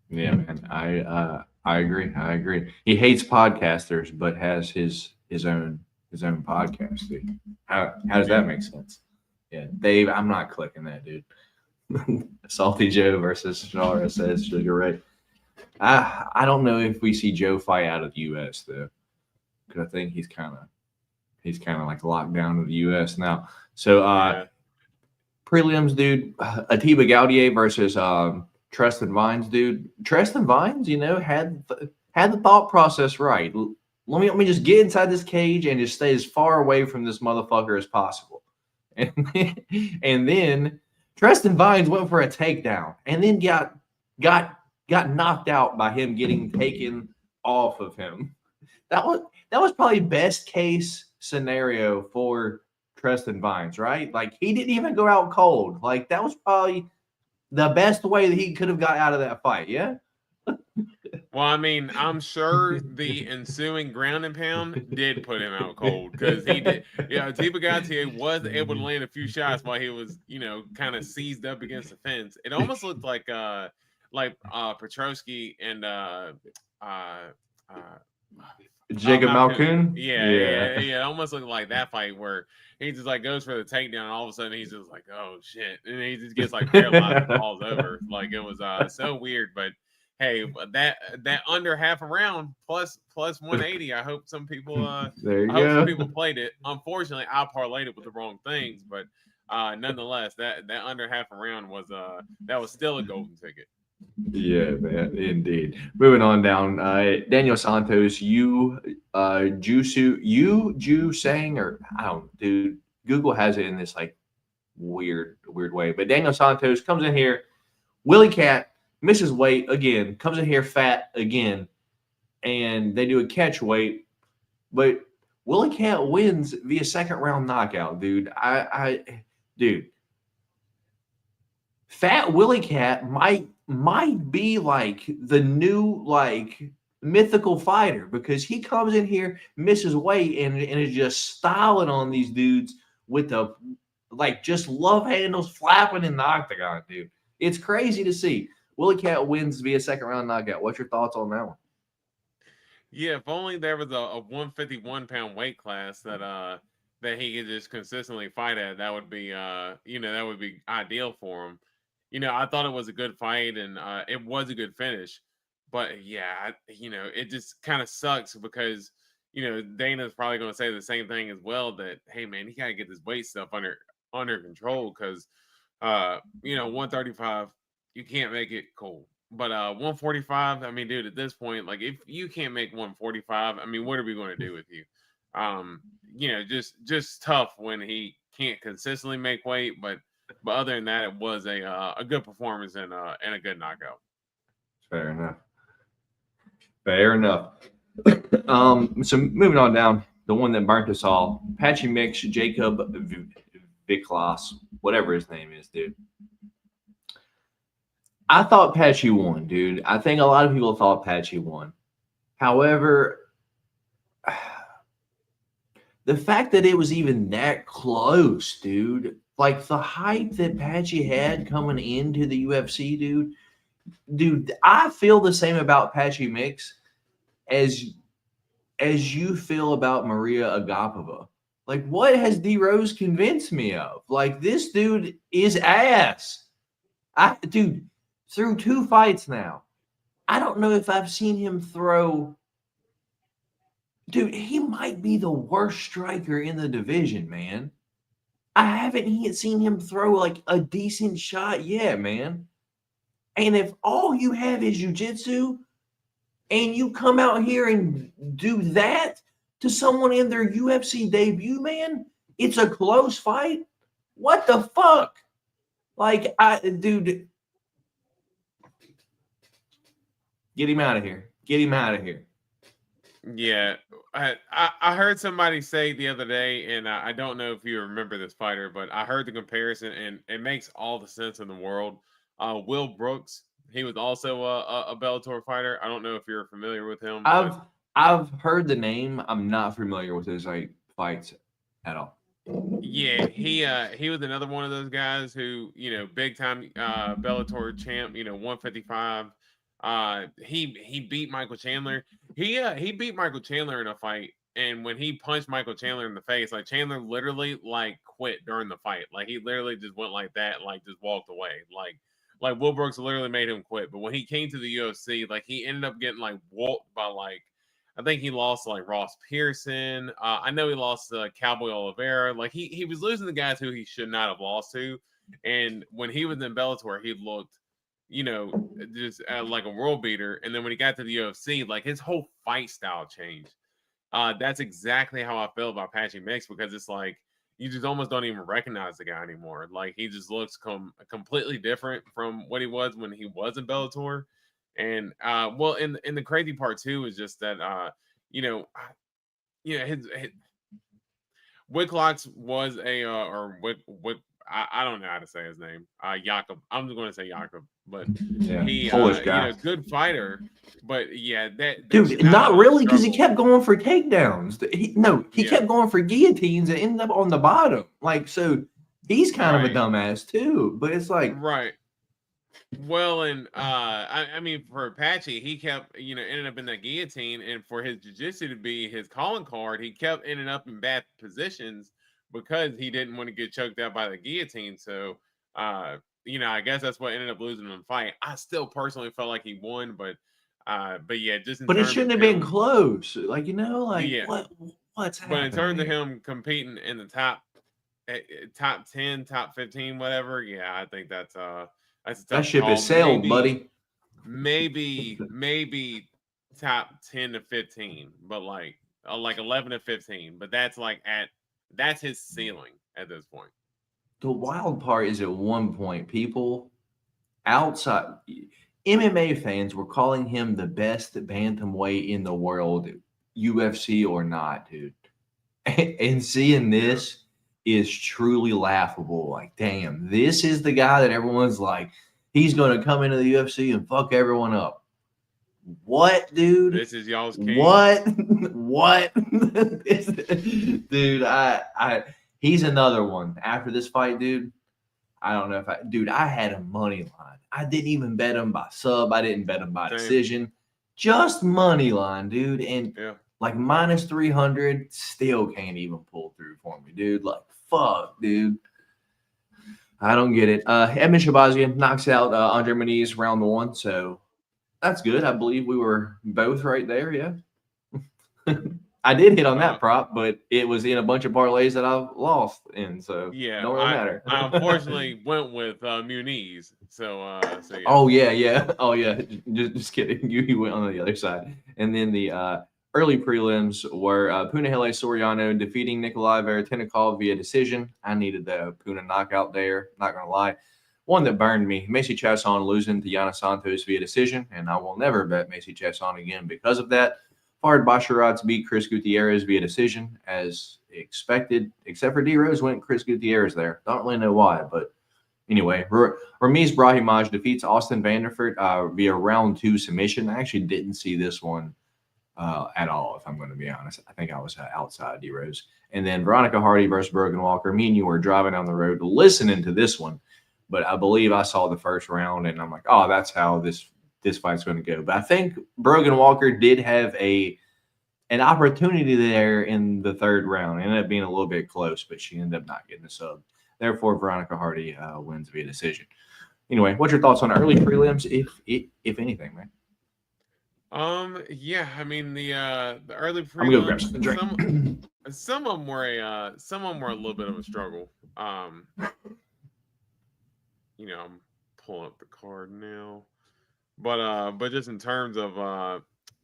Yeah, man. I agree. He hates podcasters, but has his own podcast. Dude. How does that make sense? Yeah, Dave, I'm not clicking that, dude. Salty Joe versus Shara says Sugar Ray. I don't know if we see Joe fight out of the U.S. though, because I think he's kind of like locked down to the U.S. now. So prelims, dude. Atiba Gaudier versus Tristan Vines, dude. Tristan Vines, had the thought process right. Let me just get inside this cage and just stay as far away from this motherfucker as possible. And then Tristan Vines went for a takedown and then got knocked out by him getting taken off of him. That was probably best case scenario for Tristan Vines, right? Like he didn't even go out cold. Like that was probably the best way that he could have got out of that fight. Yeah. Well, I mean, I'm sure the ensuing ground and pound did put him out cold because he did. Yeah, Atiba Gaudier was able to land a few shots while he was, kind of seized up against the fence. It almost looked like Petrosky and Jacob Malkoun. Yeah. Almost looked like that fight where he just like goes for the takedown, and all of a sudden he's just like, oh shit, and he just gets like paralyzed and falls over. Like it was so weird, but. Hey, that under half a round plus 180. I hope some people some people played it. Unfortunately, I parlayed it with the wrong things, but nonetheless, that under half a round was still a golden ticket. Yeah, man, indeed. Moving on down, Daniel Santos, Ju Sang, or I don't, dude. Google has it in this like weird way. But Daniel Santos comes in here, Willie Cat misses weight again, comes in here fat again, and they do a catch weight, but Willie Cat wins via second round knockout, dude. Dude, Fat Willie Cat might be like the new like mythical fighter because he comes in here, misses weight, and is just styling on these dudes with the like just love handles flapping in the octagon, dude. It's crazy to see. Willie Cat wins via second round knockout. What's your thoughts on that one? Yeah, if only there was a 151-pound weight class that he could just consistently fight at, that would be that would be ideal for him. I thought it was a good fight and it was a good finish. But yeah, it just kind of sucks because Dana's probably going to say the same thing as well, that hey man, he got to get this weight stuff under control because 135 you can't make it, cool. But 145, I mean, dude, at this point, like if you can't make 145, I mean, what are we going to do with you? Just tough when he can't consistently make weight. But other than that, it was a good performance and a good knockout. Fair enough. So moving on down, the one that burnt us all, Patchy Mix, Jacob Viklas, whatever his name is, dude. I thought Patchy won, dude. I think a lot of people thought Patchy won. However, the fact that it was even that close, dude, like the hype that Patchy had coming into the UFC, dude, I feel the same about Patchy Mix as you feel about Maria Agapova. Like, what has D Rose convinced me of? Like, this dude is ass. Dude, through 2 fights now, I don't know if I've seen him throw. Dude, he might be the worst striker in the division, man. I haven't seen him throw like a decent shot yet, man. And if all you have is jiu-jitsu and you come out here and do that to someone in their UFC debut, man, it's a close fight. What the fuck? Like, dude, get him out of here. Get him out of here. Yeah, I heard somebody say the other day, and I don't know if you remember this fighter, but I heard the comparison, and it makes all the sense in the world. Will Brooks, he was also a Bellator fighter. I don't know if you're familiar with him. I've heard the name. I'm not familiar with his like fights at all. Yeah, he was another one of those guys who, big time Bellator champ, 155. He beat Michael Chandler. He beat Michael Chandler in a fight, and when he punched Michael Chandler in the face, like Chandler literally like quit during the fight. Like he literally just went like that, like just walked away. Like Will Brooks literally made him quit. But when he came to the UFC, like he ended up getting like walked by like, I think he lost to like Ross Pearson. I know he lost to Cowboy Oliveira. Like he was losing to guys who he should not have lost to. And when he was in Bellator, he looked, just like a world beater. And then when he got to the UFC, like his whole fight style changed. That's exactly how I feel about Patchy Mix, because it's like you just almost don't even recognize the guy anymore. Like he just looks completely different from what he was when he was in Bellator. And well, and the crazy part too is just that his Wicklocks was a or Wick I don't know how to say his name. Jakob. I'm just going to say Jakob, but Yeah, he Polish guy. good fighter. But yeah, that Dude, not really, because he kept going for takedowns. He kept going for guillotines and ended up on the bottom. Like, so he's kind of a dumbass too. But it's like, right. Well, and I mean, for Apache, he kept, ended up in that guillotine, and for his jiu-jitsu to be his calling card, he kept ending up in bad positions because he didn't want to get choked out by the guillotine. So, I guess that's what ended up losing him the fight. I still personally felt like he won, but yeah, just. But it shouldn't have been close. Like, what's happening? But in terms of him competing in the top 10, top 15, whatever, yeah, I think that's that ship is sailed, buddy. Maybe top 10 to 15, but like 11 to 15. But that's his ceiling. at this point. The wild part is at one point, people outside MMA fans were calling him the best bantamweight in the world, UFC or not, dude. And seeing this is truly laughable. Like, damn, this is the guy that everyone's like, he's going to come into the UFC and fuck everyone up. What, dude? This is y'all's king. What? Dude, he's another one. After this fight, dude, I don't know if I had a money line. I didn't even bet him by sub. I didn't bet him by decision. Just money line, dude. And like minus 300, still can't even pull through for me, dude. Like, fuck, dude. I don't get it. Edmund Shabazian knocks out Andre Muniz round 1, so that's good. I believe we were both right there, yeah. I did hit on that prop, but it was in a bunch of parlays that I lost in, so don't really matter. I unfortunately went with Muniz, so yeah. Oh yeah. Just kidding. You went on the other side, and then the early prelims were Punahele Soriano defeating Nikolai Veretennikov via decision. I needed the Puna knockout there. Not gonna lie. One that burned me, Macy Chiasson losing to Yana Santos via decision, and I will never bet Macy Chiasson again because of that. Farid Basharatz beat Chris Gutierrez via decision as expected, except for D Rose went Chris Gutierrez there. Don't really know why, but anyway, Ramiz Brahimaj defeats Austin Vanderford via round 2 submission. I actually didn't see this one at all, if I'm going to be honest. I think I was outside D Rose. And then Veronica Hardy versus Brogan Walker. Me and you were driving down the road listening to this one, but I believe I saw the first round, and I'm like, oh, that's how this fight's going to go. But I think Brogan Walker did have an opportunity there in the third round. It ended up being a little bit close, but she ended up not getting a sub. Therefore, Veronica Hardy wins via decision. Anyway, what's your thoughts on early prelims, if anything, man? Yeah, I mean the early prelims. I'm gonna go grab some drink. Some of them were a little bit of a struggle. I'm pulling up the card now. But just in terms of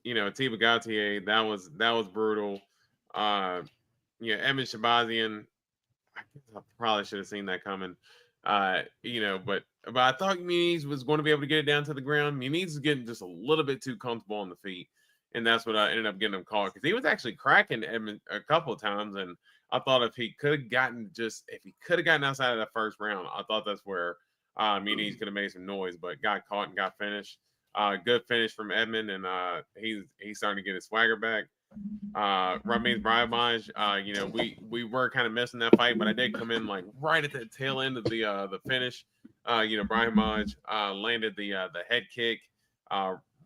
Tiba Gautier, that was brutal. Edmund Shabazian, I probably should have seen that coming. But I thought Muniz was going to be able to get it down to the ground. Muniz is getting just a little bit too comfortable on the feet, and that's what I ended up getting him called, because he was actually cracking Edmund a couple of times, and I thought if he could have gotten outside of that first round, I thought that's where Muniz could have made some noise, but got caught and got finished. Good finish from Edmund, and he's starting to get his swagger back. Ramiz Brahimaj, we were kind of missing that fight, but I did come in like right at the tail end of the finish. Brahimaj landed the head kick,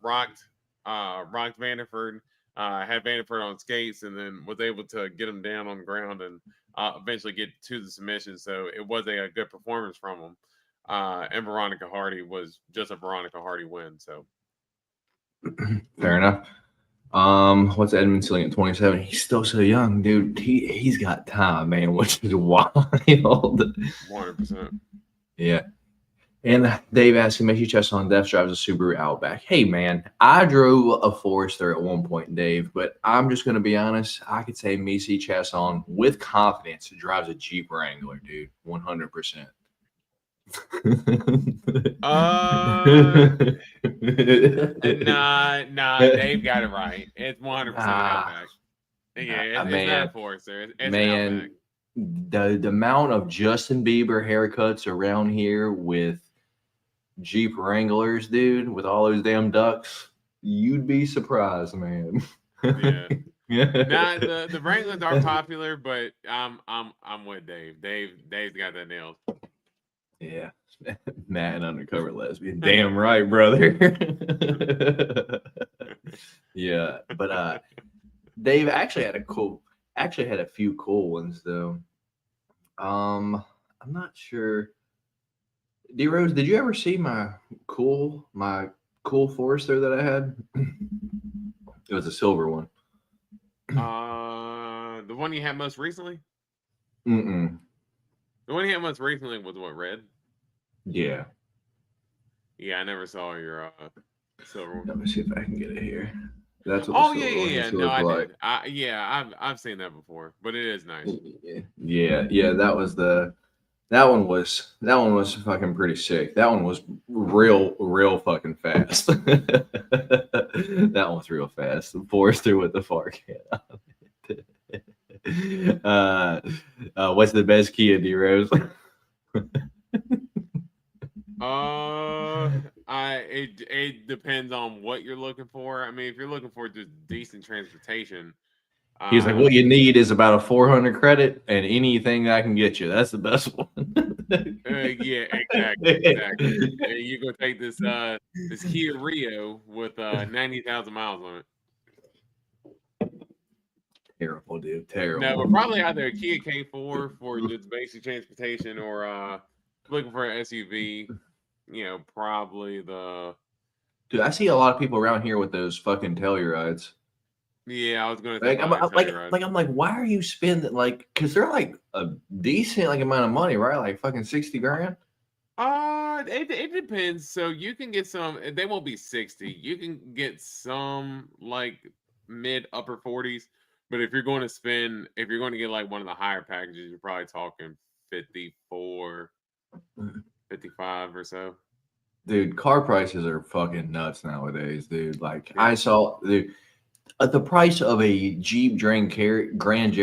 rocked Vanderford, had Vanderford on skates, and then was able to get him down on the ground and eventually get to the submission. So it was a good performance from him. And Veronica Hardy was just a Veronica Hardy win. So fair enough. What's Edmund Silling at 27? He's still so young, dude. He's got time, man, which is wild. 100%. Yeah. And Dave asking, Macy Chiasson Death drives a Subaru Outback. Hey, man, I drove a Forester at one point, Dave, but I'm just going to be honest. I could say Macy Chiasson with confidence drives a Jeep Wrangler, dude. 100%. Nah, Dave got it right. It's 100% Outback. Yeah, it's not a Forester. It's man, the amount of Justin Bieber haircuts around here with Jeep Wranglers, dude, with all those damn ducks, you'd be surprised, man. Yeah. Nah, the Wranglers are popular, but I'm with Dave. Dave's got that nailed. Yeah, Matt and undercover lesbian. Damn right, brother. Yeah, but Dave actually had a few cool ones though. I'm not sure. D Rose, did you ever see my cool Forester that I had? It was a silver one. The one you had most recently? Mm-mm. The one you had most recently was what, red? Yeah. Yeah, I never saw your silver one. Let me see if I can get it here. That's what Oh the yeah, silver yeah, yeah. ones No, look I like. did. I've seen that before, but it is nice. Yeah. That one was fucking pretty sick. That one was real fucking fast. That one was real fast. Forrest through with the far can. What's the best Kia, D Rose? It depends on what you're looking for. I mean, if you're looking for just decent transportation, He's like, what you need is about a 400 credit and anything I can get you. That's the best one. yeah, exactly. You go take this Kia Rio with 90,000 miles on it. Terrible, dude. No, Terrible. but probably either a Kia K4 for just basic transportation, or looking for an SUV. Probably the. Dude, I see a lot of people around here with those fucking Tellurides. Yeah, I was gonna Like, say I'm like, why are you spending because they're like a decent amount of money, right? Like fucking 60 grand. It depends. So you can get some. They won't be 60. You can get some like mid upper 40s. But if you're going to get like one of the higher packages, you're probably talking 54, 55 or so. Dude, car prices are fucking nuts nowadays, dude. Like I saw the price of a Jeep Grand Cherokee, Grand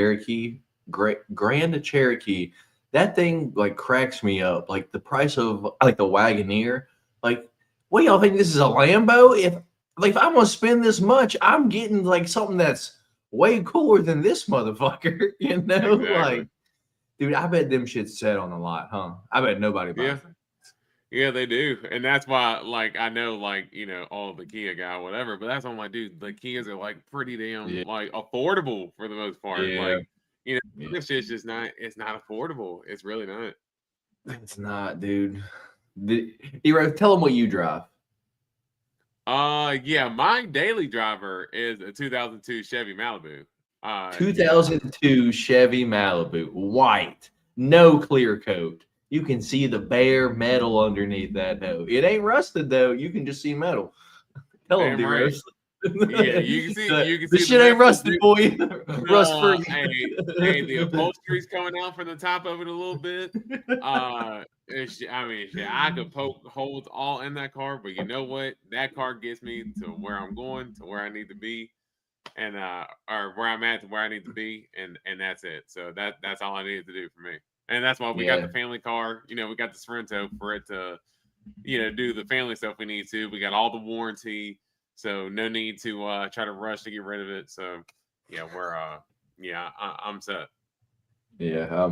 Cherokee. That thing like cracks me up. Like the price of like the Wagoneer. Like, what do y'all think? This is a Lambo? If I'm gonna spend this much, I'm getting like something that's way cooler than this motherfucker. Exactly. Like, dude, I bet them shit's set on the lot, huh? I bet nobody buys them. Yeah, they do. And that's why, I know, all the Kia guy, whatever, but that's why I'm like, dude, the Kias are, pretty damn, affordable for the most part. Yeah. This shit's just not, it's not affordable. It's really not. It's not, dude. Tell them what you drive. Yeah, my daily driver is a 2002 Chevy Malibu. 2002 Chevy Malibu, white, no clear coat. You can see the bare metal underneath that though. It ain't rusted though. You can just see metal. Tell them, right. Yeah, you can see. The shit ain't rusted, boy. Rust free. Hey, the upholstery's coming out from the top of it a little bit. I could poke holes all in that car, but you know what? That car gets me to where I'm going, to where I need to be, and or where I'm at to where I need to be, and that's it. So that's all I needed to do for me. And that's why we got the family car. We got the Sorrento for it to, do the family stuff we need to. We got all the warranty, so no need to try to rush to get rid of it. So yeah, I'm set. Yeah,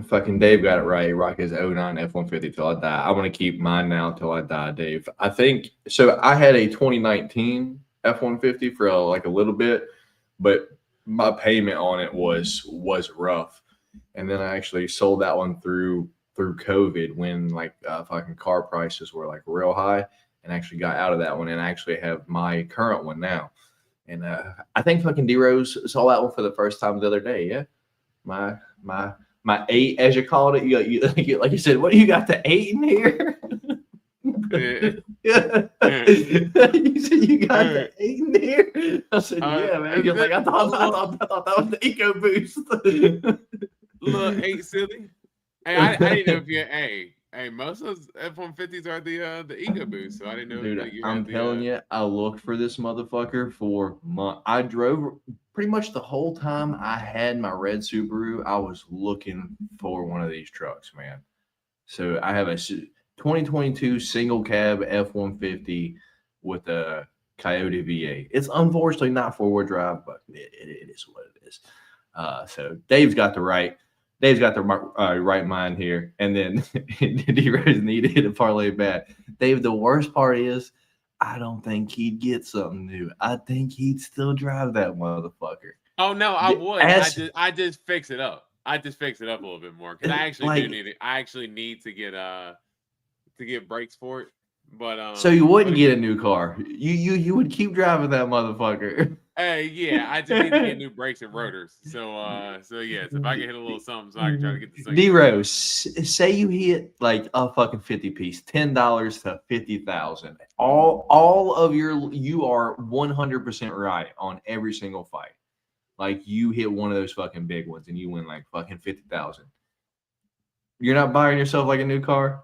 fucking Dave got it right. Rock his 09 F-150 till I die. I want to keep mine now till I die, Dave. I think so. I had a 2019 F-150 for a little bit, but my payment on it was rough. And then I actually sold that one through COVID when fucking car prices were real high, and actually got out of that one and I actually have my current one now. And I think fucking D Rose saw that one for the first time the other day. Yeah, my 8, as you called it. You like you said, what do you got, the 8 in here? Yeah. You said you got the 8 in here. I said, yeah, man. You're like, I thought that was the EcoBoost. Look, 8 silly. Hey, I didn't know if you. Hey, most of those F-150s are the EcoBoost, so I didn't know. Dude, that you I'm telling you, I looked for this motherfucker for months. I drove pretty much the whole time I had my red Subaru. I was looking for one of these trucks, man. So I have a 2022 single cab F-150 with a Coyote V8. It's unfortunately not 4-wheel drive, but it is what it is. So Dave's got the right mind here, and then D Rose needed a parlay bet. Dave, the worst part is, I don't think he'd get something new. I think he'd still drive that motherfucker. Oh no, I would. I just fix it up. I just fix it up a little bit more because I actually do need it. I actually need to get brakes for it. But so you wouldn't get a new car. You would keep driving that motherfucker. Hey, yeah, I just need to get new brakes and rotors. So yes, if I can hit a little something, so I can try to get this thing. D-Rose, say you hit like a fucking 50 piece, $10 to 50,000. All of you are 100% right on every single fight. Like you hit one of those fucking big ones and you win like fucking 50,000. You're not buying yourself like a new car?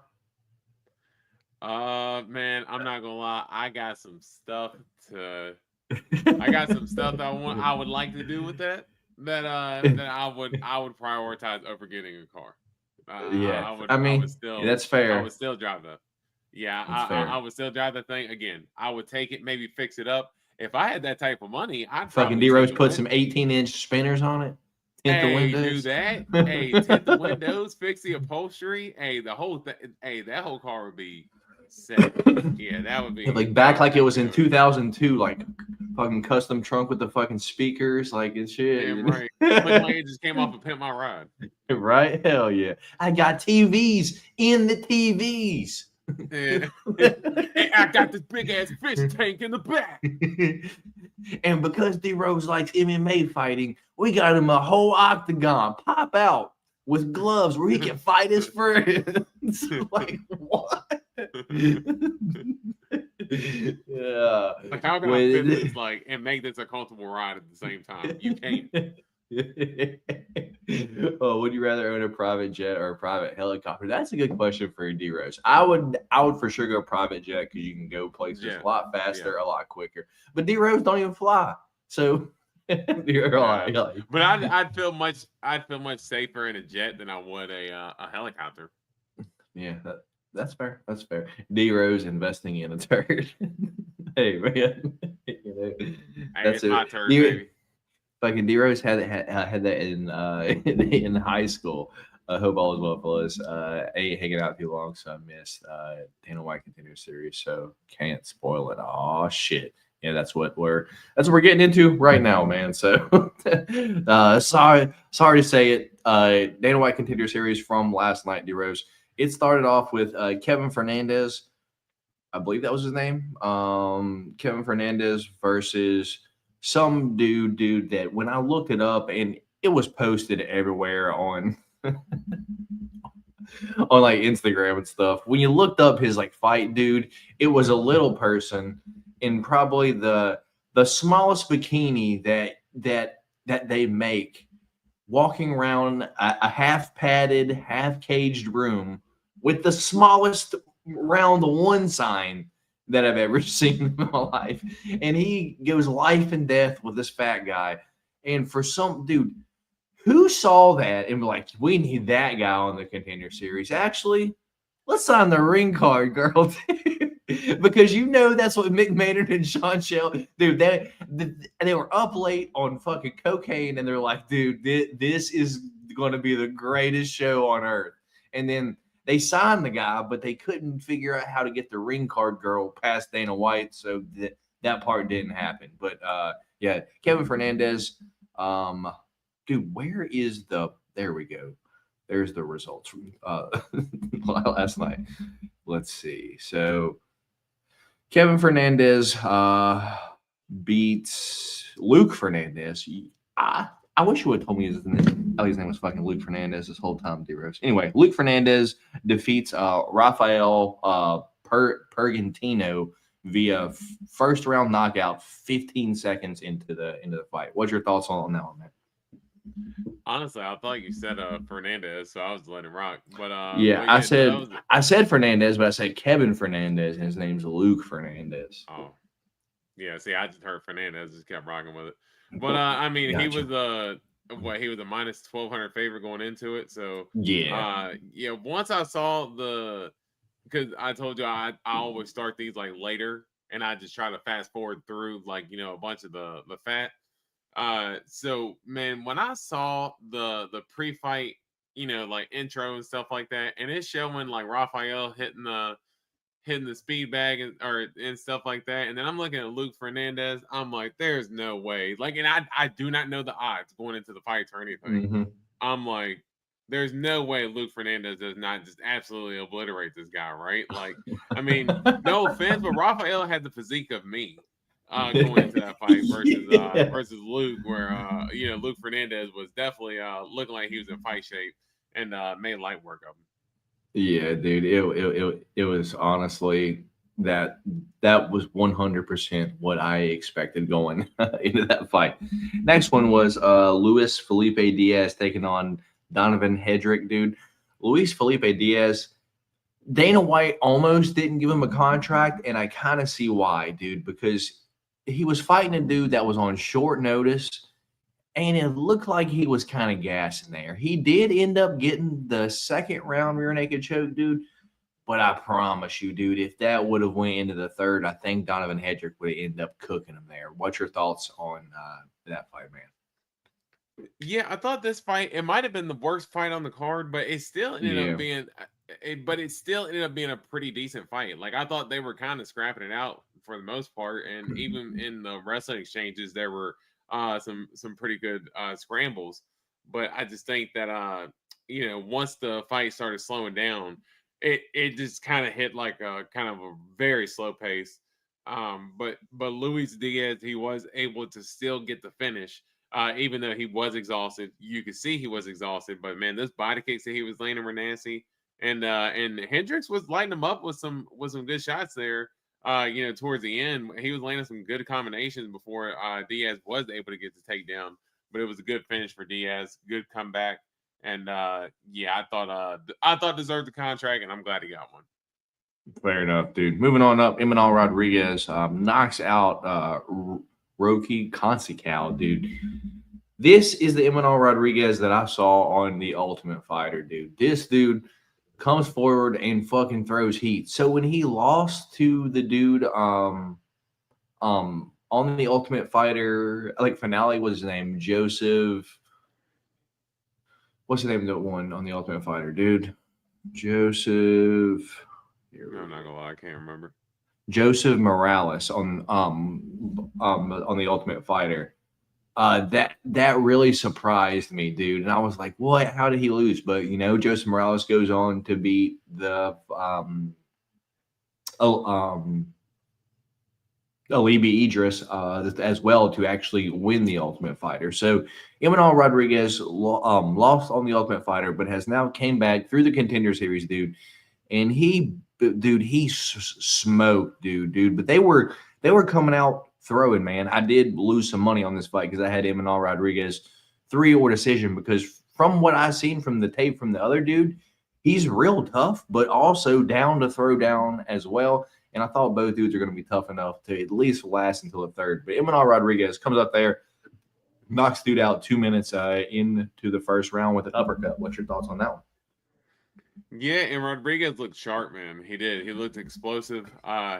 Man, I'm not gonna lie. I got some stuff that I would like to do with that I would prioritize over getting a car. Yeah, I would still, that's fair. I would still drive that. Yeah, I would still drive the thing. Again, I would take it, maybe fix it up. If I had that type of money, I'd fucking D-Rose put some 18-inch spinners on it. Tint the windows. Do that. Hey, tint the windows, fix the upholstery. Hey, the whole thing. Hey, that whole car would be set. Yeah, that would be like back like it was in 2002, like fucking custom trunk with the fucking speakers, like and shit. Damn right. Like it just came off of Pimp My Ride. Right? Hell yeah. I got TVs in the TVs. Yeah. Hey, I got this big ass fish tank in the back. And because D-Rose likes MMA fighting, we got him a whole octagon pop out with gloves where he can fight his friends. Like what? Yeah. Like how can I fit this and make this a comfortable ride at the same time? You can't. Oh, would you rather own a private jet or a private helicopter? That's a good question for D-Rose. I would for sure go private jet because you can go places a lot faster, a lot quicker. But D-Rose don't even fly, so you're like, but I'd feel much safer in a jet than I would a helicopter. Yeah, that's fair. That's fair. D-Rose investing in a turd. Hey man, that's my turd, baby. Fucking D-Rose had that in high school. I hope all is well, fellas. I ain't hanging out too long, so I missed Dana White Continuous Series, so can't spoil it. Oh shit. Yeah, that's what we're getting into right now, man. So sorry to say it. Dana White Continuous Series from last night, D-Rose. It started off with Kevin Fernandez. I believe that was his name. Kevin Fernandez versus some dude that when I looked it up and it was posted everywhere on on like Instagram and stuff. When you looked up his like fight, dude, it was a little person in probably the smallest bikini that they make, walking around a half padded, half caged room with the smallest round one sign that I've ever seen in my life. And he goes life and death with this fat guy. And for some dude, who saw that and be like, we need that guy on the Contender Series. Actually, let's sign the ring card, girl. Because you know that's what Mick Maynard and Sean Shell, dude, they were up late on fucking cocaine and they're like, dude, this is going to be the greatest show on earth. And then they signed the guy, but they couldn't figure out how to get the ring card girl past Dana White, so that part didn't happen. But yeah, Kevin Fernandez, dude, where is there we go. There's the results from last night. Let's see. So Kevin Fernandez beats Luke Fernandez. I wish you would have told me his name was fucking Luke Fernandez this whole time, D-Rose. Anyway, Luke Fernandez defeats Rafael Pergentino via first round knockout 15 seconds into the fight. What's your thoughts on that one, man? Honestly, I thought you said Fernandez, so I was letting it rock. But I said Fernandez, but I said Kevin Fernandez, and his name's Luke Fernandez. Oh, yeah. See, I just heard Fernandez, just kept rocking with it. But I mean, gotcha. He was a minus 1,200 favorite going into it. So yeah. Once I saw because I told you I always start these like later, and I just try to fast forward through like a bunch of the fat. So man, when I saw the pre-fight, like intro and stuff like that, and it's showing like Rafael hitting the speed bag and stuff like that, and then I'm looking at Luke Fernandez, I'm like, there's no way. Like, and I do not know the odds going into the fights or anything. Mm-hmm. I'm like, there's no way Luke Fernandez does not just absolutely obliterate this guy, right? Like, I mean, no offense, but Rafael had the physique of me. going into that fight versus Yeah. versus Luke, where Luke Fernandez was definitely looking like he was in fight shape and made light work of him. Yeah, dude, it was honestly that was 100% what I expected going into that fight. Next one was Luis Felipe Diaz taking on Donovan Hedrick, dude. Luis Felipe Diaz, Dana White almost didn't give him a contract, and I kind of see why, dude, because he was fighting a dude that was on short notice. And it looked like he was kind of gassing there. He did end up getting the second round rear naked choke, dude. But I promise you, dude, if that would have went into the third, I think Donovan Hedrick would have ended up cooking him there. What's your thoughts on that fight, man? Yeah, I thought this fight, it might have been the worst fight on the card, but it still ended up being a pretty decent fight. Like, I thought they were kind of scrapping it out for the most part, and even in the wrestling exchanges, there were some pretty good scrambles. But I just think that once the fight started slowing down, it just kind of hit like a kind of a very slow pace. But Luis Diaz, he was able to still get the finish. Even though he was exhausted, you could see he was exhausted. But man, those body kicks that he was landing were nasty, and Hendricks was lighting him up with some good shots there. Towards the end, he was landing some good combinations before Diaz was able to get the takedown. But it was a good finish for Diaz, good comeback, and I thought deserved the contract, and I'm glad he got one. Fair enough, dude. Moving on up, Emmanuel Rodriguez knocks out Roki Konsekow, dude. This is the Emmanuel Rodriguez that I saw on The Ultimate Fighter, dude. This dude comes forward and fucking throws heat. So when he lost to the dude on The Ultimate Fighter, like finale, was his name? Joseph. What's the name of the one on The Ultimate Fighter, dude? Joseph. I'm not gonna lie, I can't remember. Joseph Morales on The Ultimate Fighter. That really surprised me, dude. And I was like, what? How did he lose? But Joseph Morales goes on to beat the Alibi Idris as well to actually win The Ultimate Fighter. So Emmanuel Rodriguez lost on The Ultimate Fighter, but has now came back through the Contender Series, dude. And he smoked, dude. But they were coming out throwing, man. I did lose some money on this fight because I had Emmanuel Rodriguez 3-or decision, because from what I've seen from the tape from the other dude, he's real tough, but also down to throw down as well. And I thought both dudes are going to be tough enough to at least last until the third. But Emmanuel Rodriguez comes up there, knocks dude out 2 minutes into the first round with an uppercut. What's your thoughts on that one? Yeah, and Rodriguez looked sharp, man. He did. He looked explosive.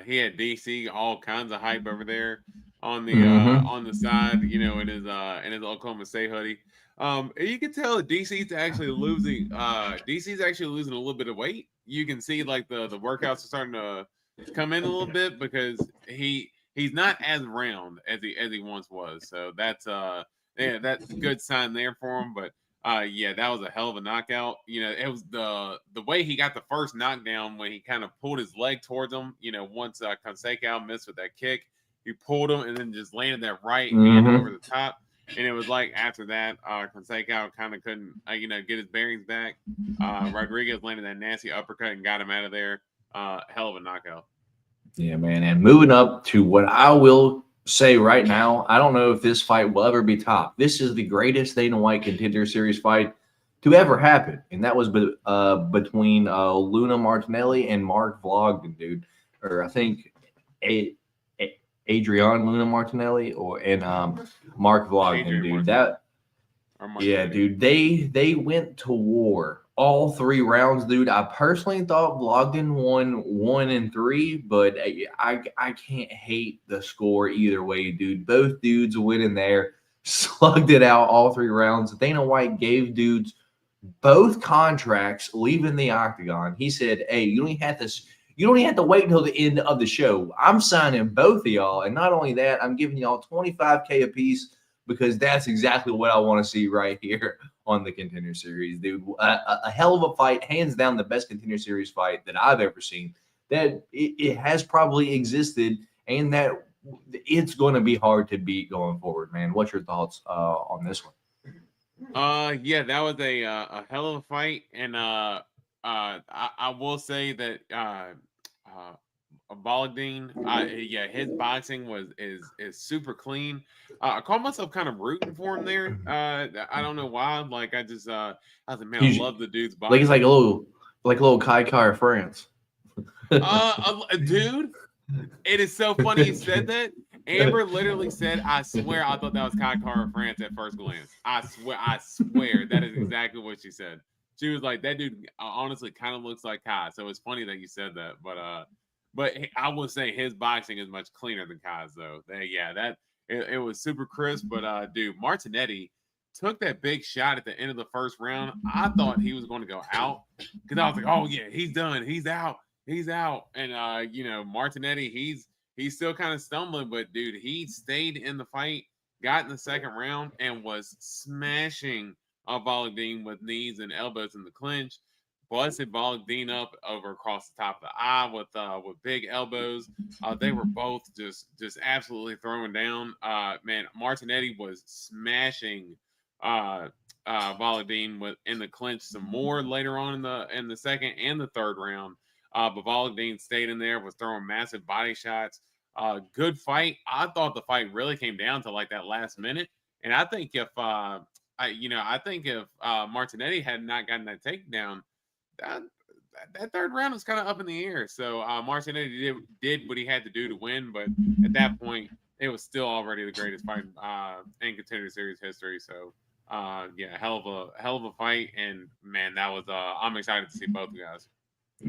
He had DC all kinds of hype over there on the side, in his Oklahoma State hoodie. You can tell DC's actually losing. DC's actually losing a little bit of weight. You can see like the workouts are starting to come in a little bit, because he's not as round as he once was. So that's that's a good sign there for him. But that was a hell of a knockout. It was the way he got the first knockdown when he kind of pulled his leg towards him. Once Konsekow missed with that kick, he pulled him and then just landed that right hand over the top. And it was like after that, Konsekow kind of couldn't, get his bearings back. Rodriguez landed that nasty uppercut and got him out of there. Hell of a knockout. Yeah, man. And moving up to what I will say right now, I don't know if this fight will ever be topped. This is the greatest Dana White Contender Series fight to ever happen, and that was between Luna Martinelli and Mark Vlogden, dude. Or I think Adrian Luna Martinelli and Mark Vlogden, dude. Dude, they went to war all 3 rounds, dude. I personally thought Vlogden won 1 and 3, but I can't hate the score either way, dude. Both dudes went in there, slugged it out all 3 rounds. Dana White gave dudes both contracts leaving the octagon. He said, hey, you don't even have to wait until the end of the show. I'm signing both of y'all. And not only that, I'm giving y'all $25K a piece, because that's exactly what I want to see right here on the Contender Series, dude. A hell of a fight, hands down the best Contender Series fight that I've ever seen. That it has probably existed, and that it's going to be hard to beat going forward, man. What's your thoughts on this one? Yeah, that was a hell of a fight, and I will say that Volodine, yeah, his boxing is super clean. I call myself kind of rooting for him there. I don't know why. Like I was like, man, I love the dude's boxing. Like it's like a little Kai Car France. Dude, it is so funny you said that. Amber literally said, "I swear, I thought that was Kai Car France at first glance. I swear, that is exactly what she said. She was like, that dude honestly kind of looks like Kai. So it's funny that you said that, but I would say his boxing is much cleaner than Kai's though. It was super crisp. But dude, Martinetti took that big shot at the end of the first round. I thought he was going to go out because I was like, oh yeah, he's done, he's out. And Martinetti, he's still kind of stumbling, but dude, he stayed in the fight, got in the second round, and was smashing Volodine with knees and elbows in the clinch. Busted Volodine up over across the top of the eye with big elbows. They were both just absolutely throwing down. Man, Martinetti was smashing Volodine in the clinch some more later on in the second and the third round. But Volodine stayed in there, was throwing massive body shots. Good fight. I thought the fight really came down to like that last minute, and I think if Martinetti had not gotten that takedown, that third round was kind of up in the air. So Martinetti did what he had to do to win, but at that point, it was still already the greatest fight in Contender Series history. So yeah, hell of a fight, and man, that was I'm excited to see both guys.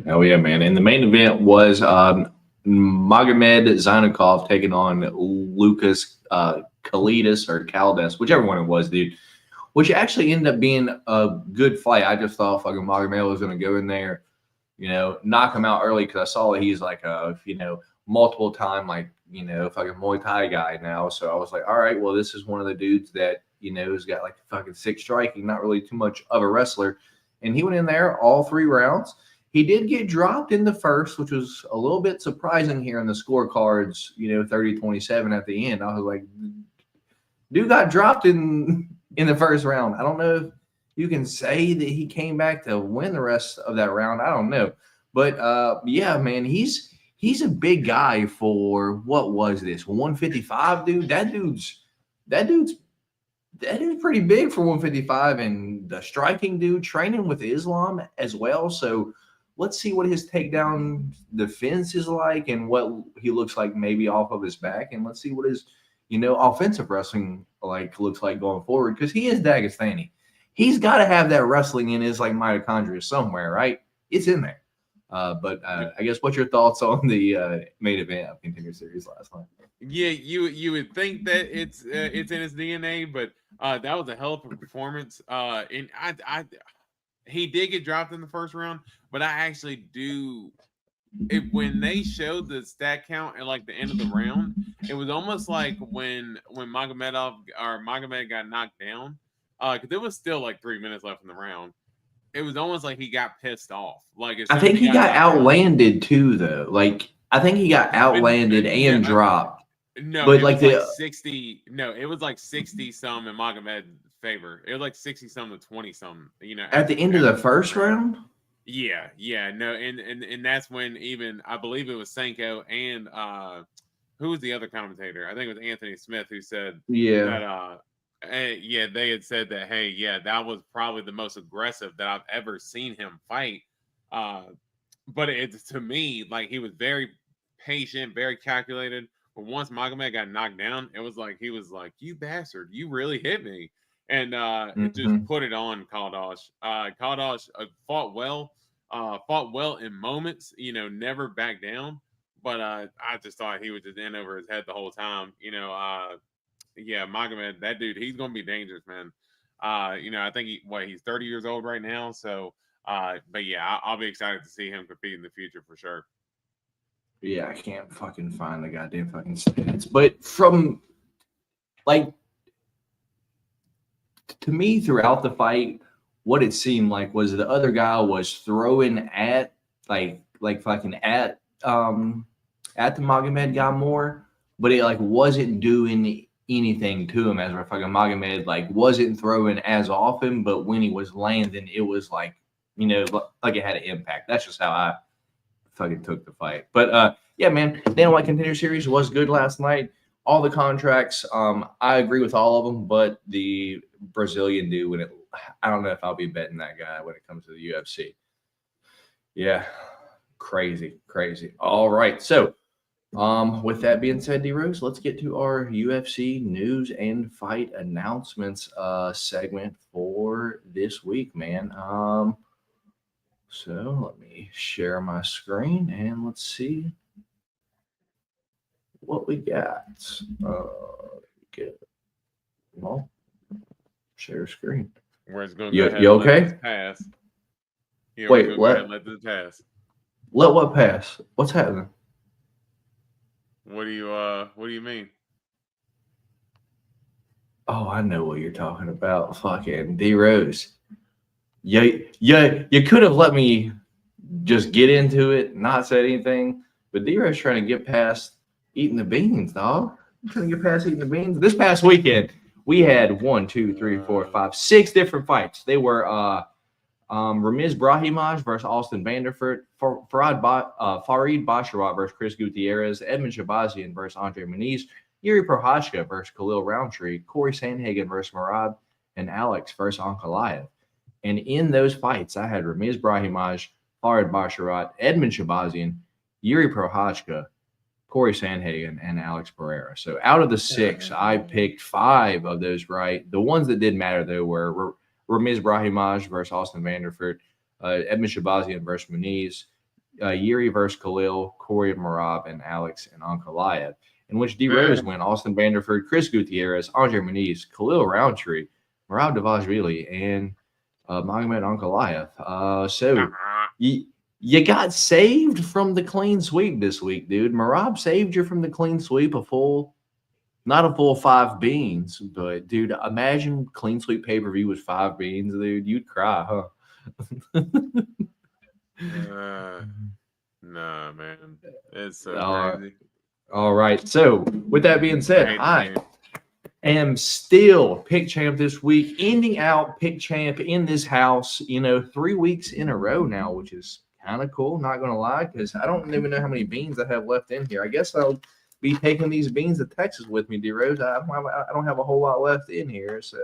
Oh yeah, man! And the main event was Magomed Zainakov taking on Lucas Kalidas or Caldas, whichever one it was, dude. Which actually ended up being a good fight. I just thought fucking Magomed was going to go in there, knock him out early because I saw that he's like a multiple time fucking Muay Thai guy now. So I was like, all right, well, this is one of the dudes that has got like fucking sick striking, not really too much of a wrestler, and he went in there all 3 rounds. He did get dropped in the first, which was a little bit surprising here in the scorecards, 30-27 at the end. I was like, dude got dropped in the first round. I don't know if you can say that he came back to win the rest of that round. I don't know. But, yeah, man, he's a big guy for, what was this, 155, dude? That dude's pretty big for 155, and the striking dude training with Islam as well. So, let's see what his takedown defense is like and what he looks like maybe off of his back. And let's see what his, offensive wrestling looks like going forward. Because he is Dagestani. He's got to have that wrestling in his mitochondria somewhere, right? It's in there. But I guess what's your thoughts on the main event of Contender Series last night? Yeah, you would think that it's in his DNA, but that was a hell of a performance. And he did get dropped in the first round, but I actually do. When they showed the stat count at the end of the round, it was almost like when Magomed got knocked down, because there was still 3 minutes left in the round. It was almost like he got pissed off. I think he got outlanded too, though. I think he got outlanded and dropped. No, but it was 60. No, it was 60 some in Magomed's favor. It was 60 some to 20 some. At the end of the first round. Yeah, no, and that's when even I believe it was Sanko and who was the other commentator? I think it was Anthony Smith who said that they had said that that was probably the most aggressive that I've ever seen him fight. But to me, he was very patient, very calculated. But once Magomed got knocked down, it was he was like, "You bastard, you really hit me." And it just put it on Caldas. Caldas fought well in moments, never backed down. But I just thought he was just in over his head the whole time. Magomed, that dude, he's gonna be dangerous, man. I think he's 30 years old right now. So, but yeah, I'll be excited to see him compete in the future for sure. Yeah, I can't fucking find the goddamn fucking stats. But from to me, throughout the fight, what it seemed like was the other guy was throwing at fucking at the Magomed guy more, but it like wasn't doing anything to him. As a fucking Magomed like wasn't throwing as often, but when he was landing, it was like, you know, like it had an impact. That's just how I fucking took the fight. But yeah, man, Dana White Contender Series was good last night. All the contracts, I agree with all of them, but the Brazilian dude, I don't know if I'll be betting that guy when it comes to the UFC. Yeah, crazy. All right, so with that being said, D-Rose, let's get to our UFC news and fight announcements segment for this week, man. So let me share my screen and let's see what we got. Well, share screen. Where it's going You to go ahead and okay? let this pass. Yeah, Wait, go what? ahead and let this pass. Let what pass? What's happening? What do you mean? Oh, I know what you're talking about. Fucking D-Rose. You could have let me just get into it, not say anything. But D-Rose trying to get past eating the beans, dog. I'm trying to get past eating the beans. This past weekend, we had 6 different fights. They were Ramiz Brahimaj versus Austin Vanderford, Farid Basharat versus Chris Gutierrez, Edmund Shabazian versus Andre Muniz, Yuri Prochazka versus Khalil Roundtree, Corey Sandhagen versus Merab, and Alex versus Ankalaev. And in those fights, I had Ramiz Brahimaj, Farid Basharat, Edmund Shabazian, Yuri Prochazka, Corey Sandhagen, and Alex Pereira. So out of the 6, I picked 5 of those right. The ones that did matter, though, were Ramiz Brahimaj versus Austin Vanderford, Edmund Shabazian versus Muniz, Yuri versus Khalil, Corey Merab, and Alex and Ankalaev. In which D-Rose went Austin Vanderford, Chris Gutierrez, Andre Muniz, Khalil Roundtree, Merab Dvalishvili, and Magomed Ankalaev. So you got saved from the clean sweep this week, dude. Merab saved you from the clean sweep, not a full 5 beans, but dude, imagine clean sweep pay-per-view was 5 beans, dude. You'd cry, huh? Nah, man. It's so crazy. All right. So with that being said, I am still pick champ this week, ending out pick champ in this house, 3 weeks in a row now, which is kind of cool. Not going to lie, because I don't even know how many beans I have left in here. I guess I'll be taking these beans to Texas with me, D-Rose. I don't have a whole lot left in here, so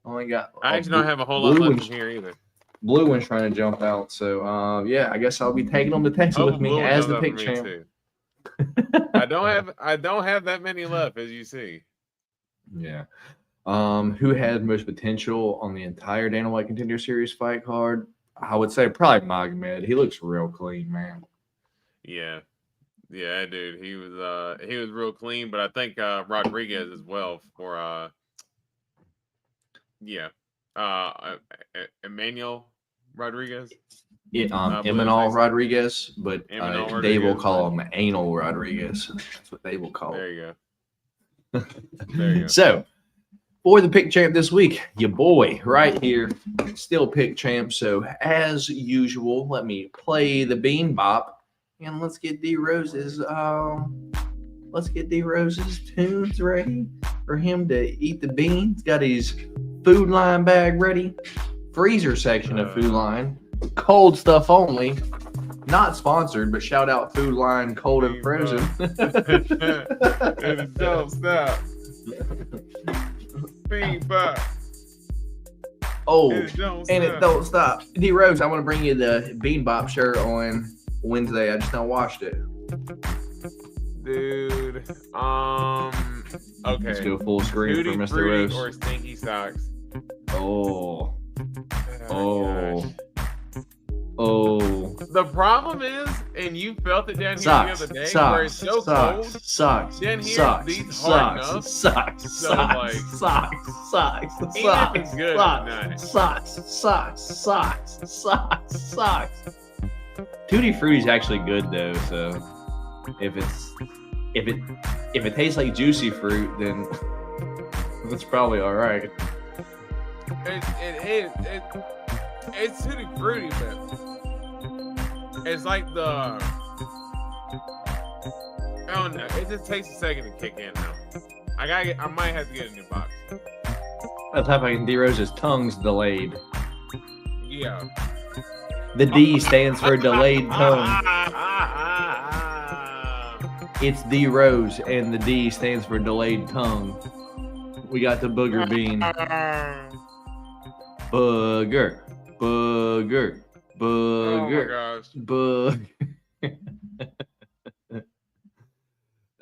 only got. I actually don't have a whole lot left in here either. Blue one's trying to jump out, so yeah, I guess I'll be taking them to Texas with me as the pick champ. I don't have that many left, as you see. Yeah. Who had most potential on the entire Dana White Contender Series fight card? I would say probably Magomed. He looks real clean, man. Yeah, dude. He was real clean, but I think Rodriguez as well for Emmanuel Rodriguez. Emanol Rodriguez, but they will call him Anal Rodriguez. That's what they will call him. There you go. There you go. So, for the pick champ this week, your boy right here, still pick champ. So, as usual, let me play the bean bop, and let's get D-Rose's tunes ready for him to eat the beans. Got his Food Line bag ready, freezer section of Food Line. Cold stuff only. Not sponsored, but shout out Food Line Cold and Frozen. It don't stop. Bean bop. Oh, it don't stop. D-Rose, I want to bring you the Bean Bop shirt on Wednesday. I just now washed it. Dude. Okay. Let's do a full screen Duty for Mr. Fruity Rose. or stinky socks. Oh. Gosh. Oh. The problem is, and you felt it down here the other day, where it's so cold. Sucks. Down here, these hard enough. Sucks. Even if it's good at night. Sucks. Tutti Fruiti's actually good though, so if it tastes like juicy fruit, then that's probably all right. It's Tutti Fruity, but it's like the don't know. It just takes a second to kick in now. I might have to get a new box. That's happening. D Rose's tongue's delayed. Yeah. The D stands for delayed tongue. It's D Rose, and the D stands for delayed tongue. We got the booger bean. Booger. Booger. Booger. Oh my gosh.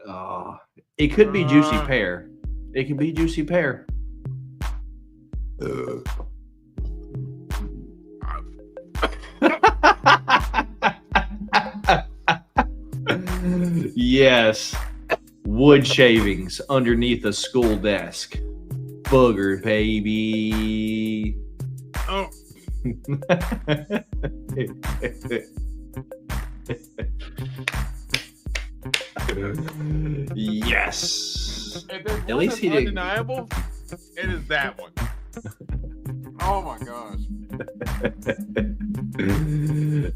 Oh, it could be juicy pear. It could be juicy pear. Yes. Wood shavings underneath a school desk. Booger, baby. Oh. Yes. At least he didn't. Undeniable. It is that one. Oh my gosh.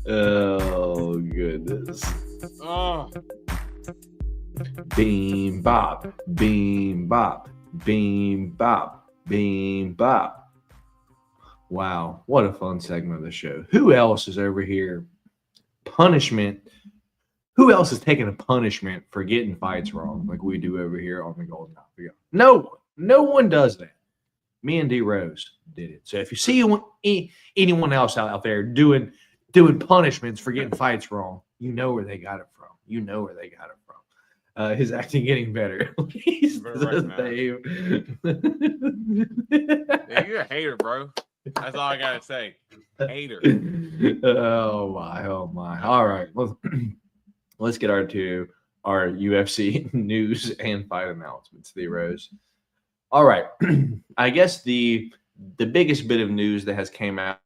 Oh goodness. Oh. Beam bop, beam bop, beam bop, beam bop. Wow, what a fun segment of the show. Who else is over here? Punishment. Who else is taking a punishment for getting fights wrong like we do over here on the Golden Octagon? No one does that. Me and D Rose did it. So if you see anyone else out there doing punishments for getting fights wrong, you know where they got it from. His acting getting better. He's the same. Yeah, you're a hater, bro. That's all I gotta say. Hater. Oh my. All right. Let's get to our UFC news and fight announcements, D Rose. All right. I guess the biggest bit of news that has came out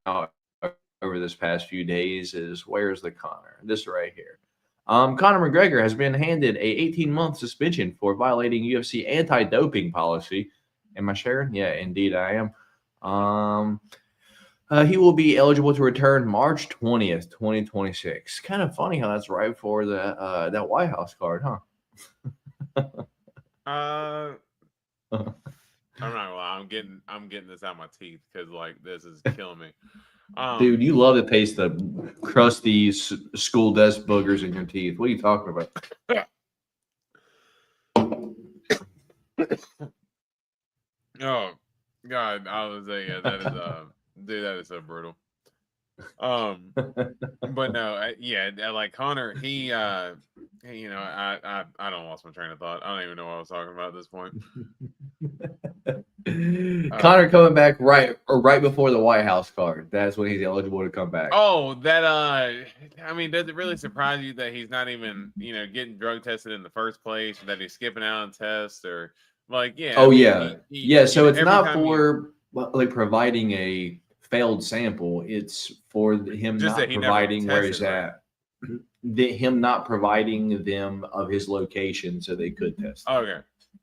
over this past few days is where's the Conor? This right here. Conor McGregor has been handed a 18-month suspension for violating UFC anti-doping policy. Am I sharing? Yeah, indeed I am. He will be eligible to return March 20th, 2026. Kind of funny how that's right for the that White House card, huh? I'm not gonna lie. I'm getting this out of my teeth because like this is killing me. Dude, you love to taste the crusty school desk boogers in your teeth. What are you talking about? Oh God, I was saying that is dude, that is so brutal. But no, like Conor, he I don't lost my train of thought. I don't even know what I was talking about at this point. Conor coming back right before the White House card. That's when he's eligible to come back. Oh, that I mean, does it really surprise you that he's not even getting drug tested in the first place, or that he's skipping out on tests, or like So it's not for like providing a failed sample. It's for him just not providing where he's at. Him not providing them of his location so they could test.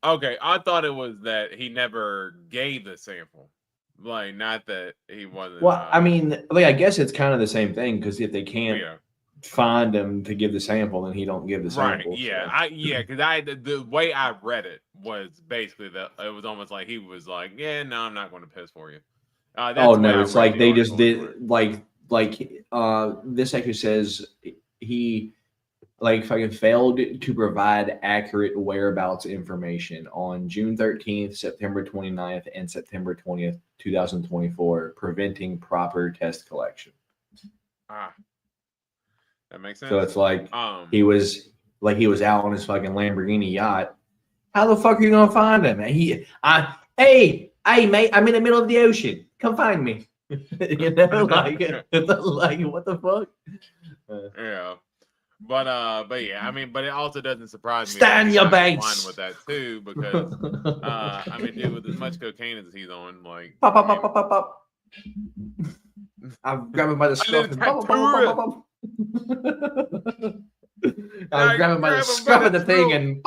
Okay. I thought it was that he never gave the sample. Like, not that he wasn't. Well, I mean, I guess it's kind of the same thing because if they can't find him to give the sample, then he don't give the sample. Right? Yeah, because the way I read it was basically that it was almost like he was like, "Yeah, no, I'm not going to piss for you." It's like they just did this actually says he fucking failed to provide accurate whereabouts information on June 13th, September 29th, and September 20th, 2024, preventing proper test collection. That makes sense. So it's like he was out on his fucking Lamborghini yacht. How the fuck are you gonna find him? Hey mate, I'm in the middle of the ocean. Come find me. Like what the fuck? Yeah. But yeah, I mean, but it also doesn't surprise me. Stand your banks with that too, because I mean, dude, with as much cocaine as he's on, like pop. I'm grabbing by the scruff and I'm grabbing by the scruff of the thing and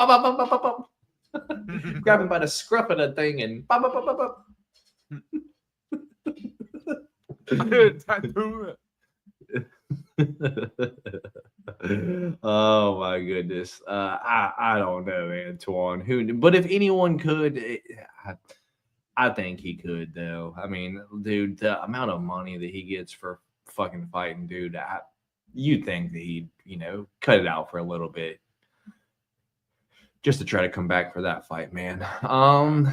grabbing by the scruff of the thing and Oh my goodness. I don't know, Antoine. But if anyone could, I think he could though. I mean, dude, the amount of money that he gets for fucking fighting, dude, you'd think that he'd, cut it out for a little bit just to try to come back for that fight, man.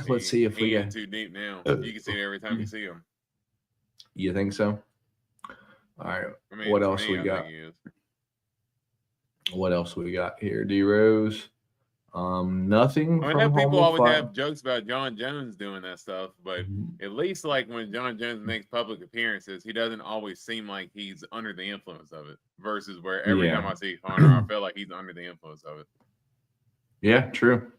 Let's see if we get get too deep now. You can see it every time you see him. You think so? All right. I mean, What else we got? What else we got here? D Rose. Nothing. I know people always have jokes about John Jones doing that stuff, but at least like when John Jones makes public appearances, he doesn't always seem like he's under the influence of it. Versus where every time I see Conor, I feel like he's under the influence of it. Yeah, true.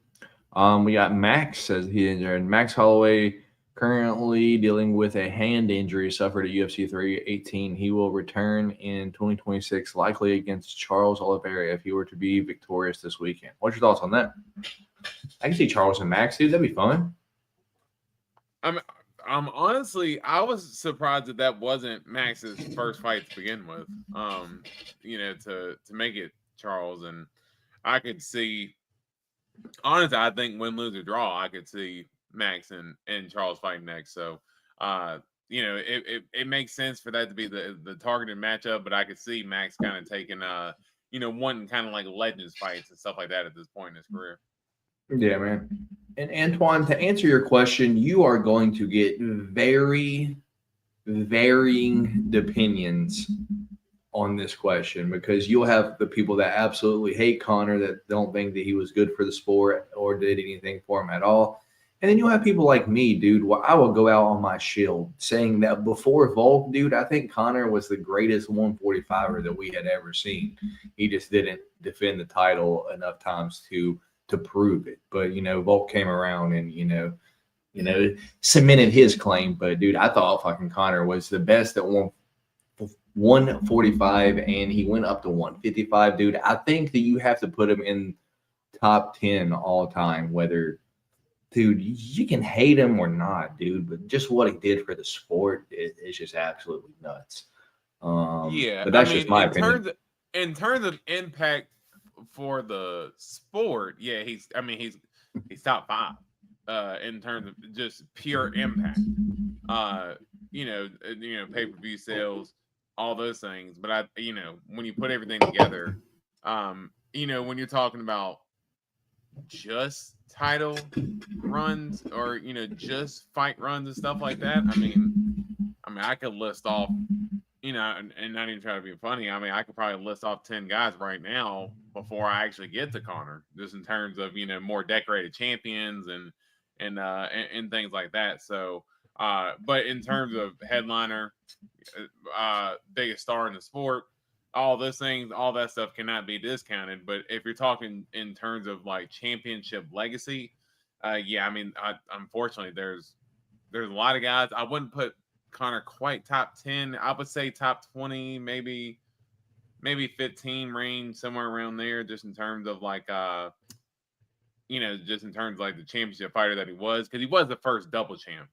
We got Max says he injured. Max Holloway currently dealing with a hand injury suffered at UFC 318. He will return in 2026, likely against Charles Oliveira if he were to be victorious this weekend. What's your thoughts on that? I can see Charles and Max, dude. That'd be fun. I'm honestly, I was surprised that wasn't Max's first fight to begin with. To make it Charles, and I could see. Honestly, I think win, lose, or draw, I could see Max and Charles fighting next. So, it makes sense for that to be the targeted matchup, but I could see Max kind of taking, wanting kind of like legends fights and stuff like that at this point in his career. Yeah, man. And Antoine, to answer your question, you are going to get very varying opinions on this question because you'll have the people that absolutely hate Conor, that don't think that he was good for the sport or did anything for him at all. And then you'll have people like me, dude. Well, I will go out on my shield saying that before Volk, dude, I think Conor was the greatest 145er that we had ever seen. He just didn't defend the title enough times to prove it. But, Volk came around and, cemented his claim. But, dude, I thought fucking Conor was the best at 145, and he went up to 155, dude. I think that you have to put him in top 10 all time, whether, dude, you can hate him or not, dude, but just what he did for the sport is just absolutely nuts. But that's just my opinion. In terms of impact for the sport, yeah, he's top 5 in terms of just pure impact. Pay-per-view sales, all those things. But when you put everything together, when you're talking about just title runs or just fight runs and stuff like that, I mean I could list off, and not even try to be funny. I mean, I could probably list off 10 guys right now before I actually get to Conor, just in terms of more decorated champions and things like that. So but in terms of headliner, biggest star in the sport, all those things, all that stuff cannot be discounted. But if you're talking in terms of like championship legacy, unfortunately, there's a lot of guys. I wouldn't put Conor quite top 10. I would say top 20, maybe 15 range, somewhere around there, just in terms of like just in terms of like the championship fighter that he was, because he was the first double champ.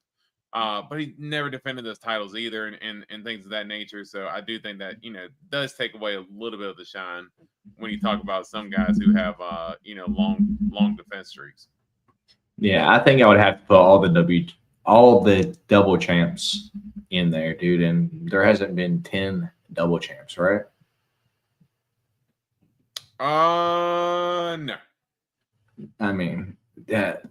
But he never defended those titles either, and things of that nature. So I do think that does take away a little bit of the shine when you talk about some guys who have long defense streaks. Yeah, I think I would have to put all the double champs in there, dude. And there hasn't been 10 double champs, right? No. I mean that.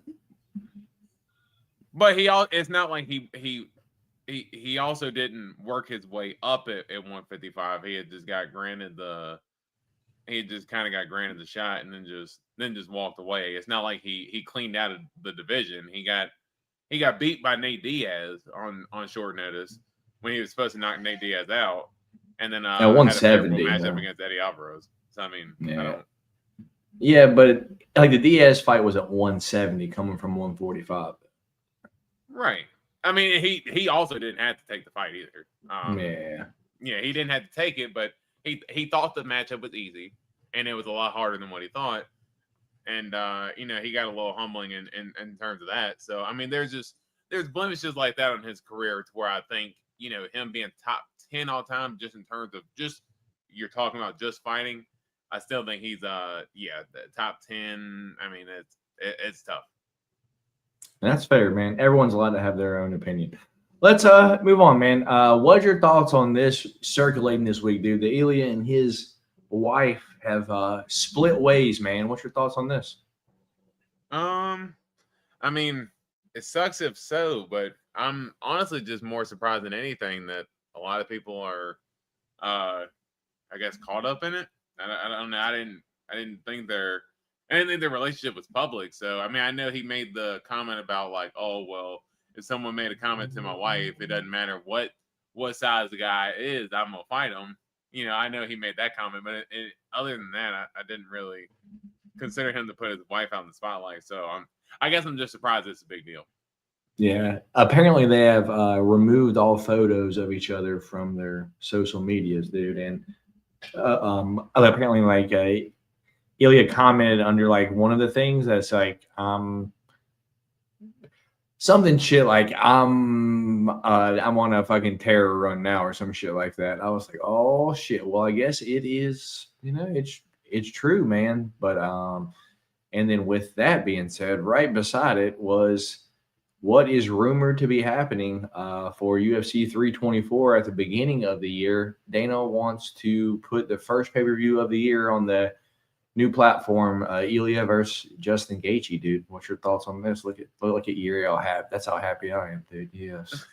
But it's not like he also didn't work his way up at 155. He just kind of got granted the shot and then just walked away. It's not like he cleaned out of the division. He got beat by Nate Diaz on short notice when he was supposed to knock Nate Diaz out, and then at 170 had a matchup against Eddie Alvarez. So I mean, yeah, but like the Diaz fight was at 170, coming from 145. Right. I mean, he also didn't have to take the fight either. Yeah, he didn't have to take it, but he thought the matchup was easy, and it was a lot harder than what he thought. And he got a little humbling in terms of that. So I mean, there's blemishes like that on his career to where I think him being top 10 all time, just in terms of just you're talking about just fighting. I still think he's the top 10. I mean, it's tough. That's fair, man. Everyone's allowed to have their own opinion. Let's move on, man. What's your thoughts on this circulating this week, dude? The Ilya and his wife have split ways, man. What's your thoughts on this? I mean, it sucks if so, but I'm honestly just more surprised than anything that a lot of people are, I guess, caught up in it. I don't know. I didn't think their relationship was public. So I mean, I know he made the comment about like, oh well, if someone made a comment to my wife, it doesn't matter what size the guy is, I'm gonna fight him. You know, I know he made that comment, but other than that, I didn't really consider him to put his wife out in the spotlight. So I guess I'm just surprised it's a big deal. Yeah, apparently they have removed all photos of each other from their social medias, dude. And apparently, like Ilya commented under like one of the things that's like something shit like I'm on a fucking terror run now or some shit like that. I was like, oh shit. Well, I guess it is. You know, it's true, man. But and then with that being said, right beside it was what is rumored to be happening for UFC 324 at the beginning of the year. Dana wants to put the first pay-per-view of the year on the new platform, Ilya versus Justin Gaethje, dude. What's your thoughts on this? Look at Uriel. That's how happy I am, dude. Yes.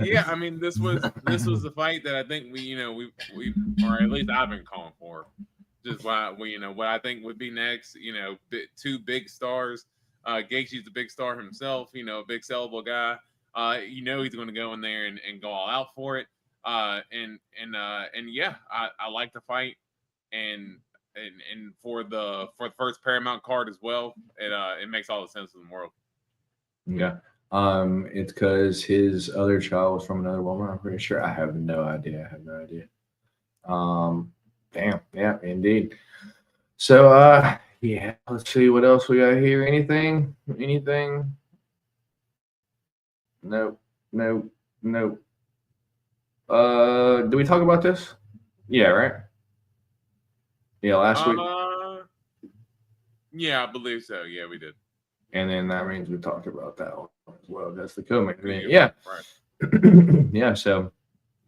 Yeah, I mean, this was the fight that I think we or at least I've been calling for. Just what I think would be next. You know, two big stars. Gaethje's a big star himself. You know, a big sellable guy. He's going to go in there and go all out for it. And yeah, I like the fight. And for the first Paramount card as well, it makes all the sense in the world. Yeah. It's because his other child was from another woman. I'm pretty sure. I have no idea. Damn. Yeah, indeed. So, yeah. Let's see what else we got here. Anything? Nope. Do we talk about this? Yeah. Right. Yeah, last week. Yeah, I believe so. Yeah, we did. And then that means we talked about that one as well. That's the co-main event. Yeah. Right. Yeah, so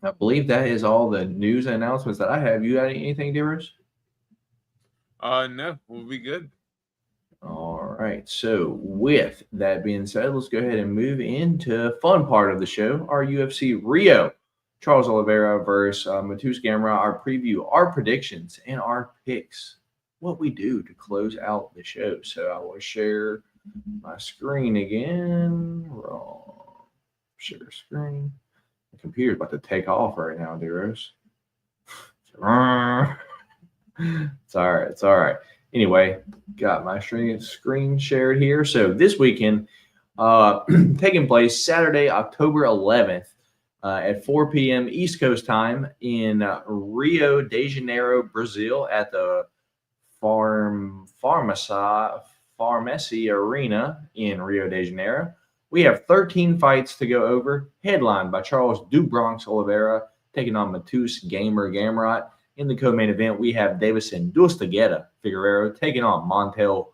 I believe that is all the news and announcements that I have. You got anything, Dearest? No, we'll be good. All right. So with that being said, let's go ahead and move into the fun part of the show, our UFC Rio. Charles Oliveira versus Vs Gamrot, our preview, our predictions, and our picks. What we do to close out the show. So I will share my screen again. Wrong. Share screen. The computer's about to take off right now, Deros. It's all right. Anyway, got my screen shared here. So this weekend, taking place Saturday, October 11th. At 4 p.m. East Coast time in Rio de Janeiro, Brazil, at the Pharmacy Arena in Rio de Janeiro. We have 13 fights to go over, headlined by Charles "Do Bronx" Oliveira taking on Vs Gamrot. In the co-main event, we have Davison "Dustageta" Figueroa taking on Montel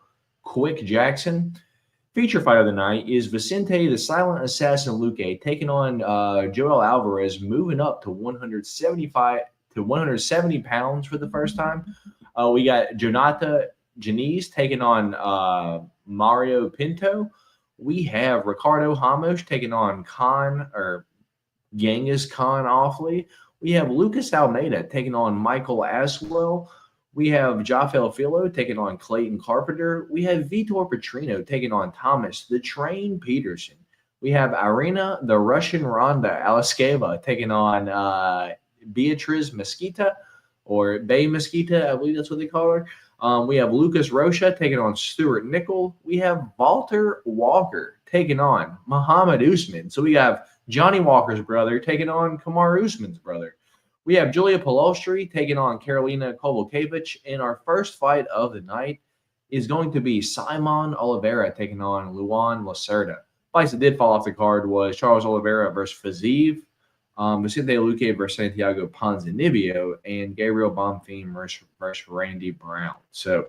"Quick" Jackson. Feature fight of the night is Vicente the Silent Assassin Luque taking on Joel Alvarez, moving up to 170 pounds for the first time. We got Jonathan Janice taking on Mario Pinto. We have Ricardo Ramos taking on Genghis Khan Offley. We have Lucas Almeida taking on Michael Aswell. We have Jafel Filo taking on Clayton Carpenter. We have Vitor Petrino taking on Thomas the Train Peterson. We have Irina the Russian Ronda Aliskeva taking on Beatriz Mesquita, or Bay Mesquita, I believe that's what they call her. We have Lucas Rocha taking on Stuart Nickel. We have Walter Walker taking on Muhammad Usman. So we have Johnny Walker's brother taking on Kamaru Usman's brother. We have Julia Palostri taking on Karolina Kowalkiewicz. And our first fight of the night is going to be Simon Oliveira taking on Luan Lacerda. Fights that did fall off the card was Charles Oliveira versus Fiziev. Vicente Luque versus Santiago Ponzinibbio, and Gabriel Bonfim versus Randy Brown. So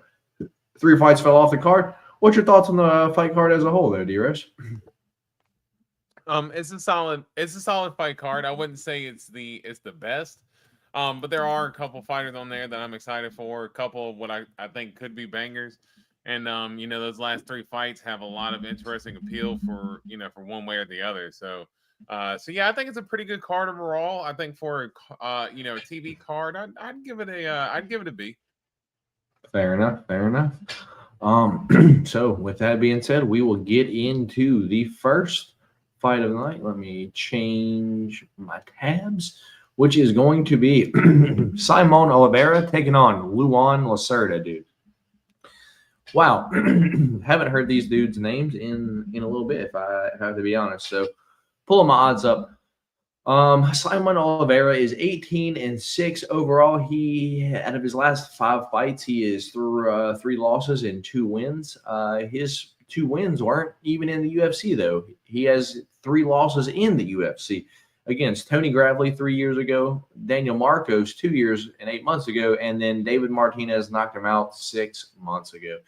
3 fights fell off the card. What's your thoughts on the fight card as a whole, there, D-Rose? It's a solid fight card. I wouldn't say it's the best. But there are a couple fighters on there that I'm excited for. A couple of what I think could be bangers. And those last 3 fights have a lot of interesting appeal for one way or the other. So yeah, I think it's a pretty good card overall. I think for a TV card, I'd give it a B. Fair enough. So with that being said, we will get into the first fight of the night. Let me change my tabs, which is going to be Simon Oliveira taking on Luan Lacerda, dude. Wow. Haven't heard these dudes' names in a little bit, if I have to be honest. So pulling my odds up. Simon Oliveira is 18-6 overall. He, out of his last 5 fights, he is through 3 losses and 2 wins. His 2 wins weren't even in the UFC, though. He has 3 losses in the UFC against Tony Gravely 3 years ago, Daniel Marcos 2 years and 8 months ago, and then David Martinez knocked him out 6 months ago.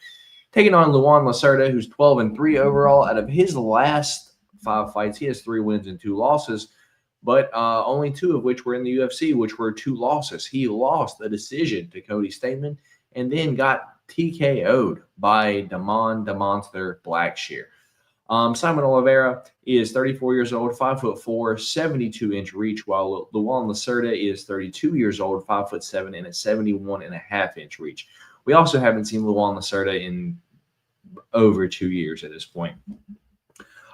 Taking on Luan Lacerda, who's 12-3 overall. Out of his last 5 fights, he has 3 wins and 2 losses, but only 2 of which were in the UFC, which were 2 losses. He lost a decision to Cody Stateman and then got TKO'd by Damon DeMonster Blackshear. Simon Oliveira is 34 years old, 5'4", 72-inch reach, while Luan Lacerda is 32 years old, 5'7", and a 71.5-inch reach. We also haven't seen Luan Lacerda in over 2 years at this point.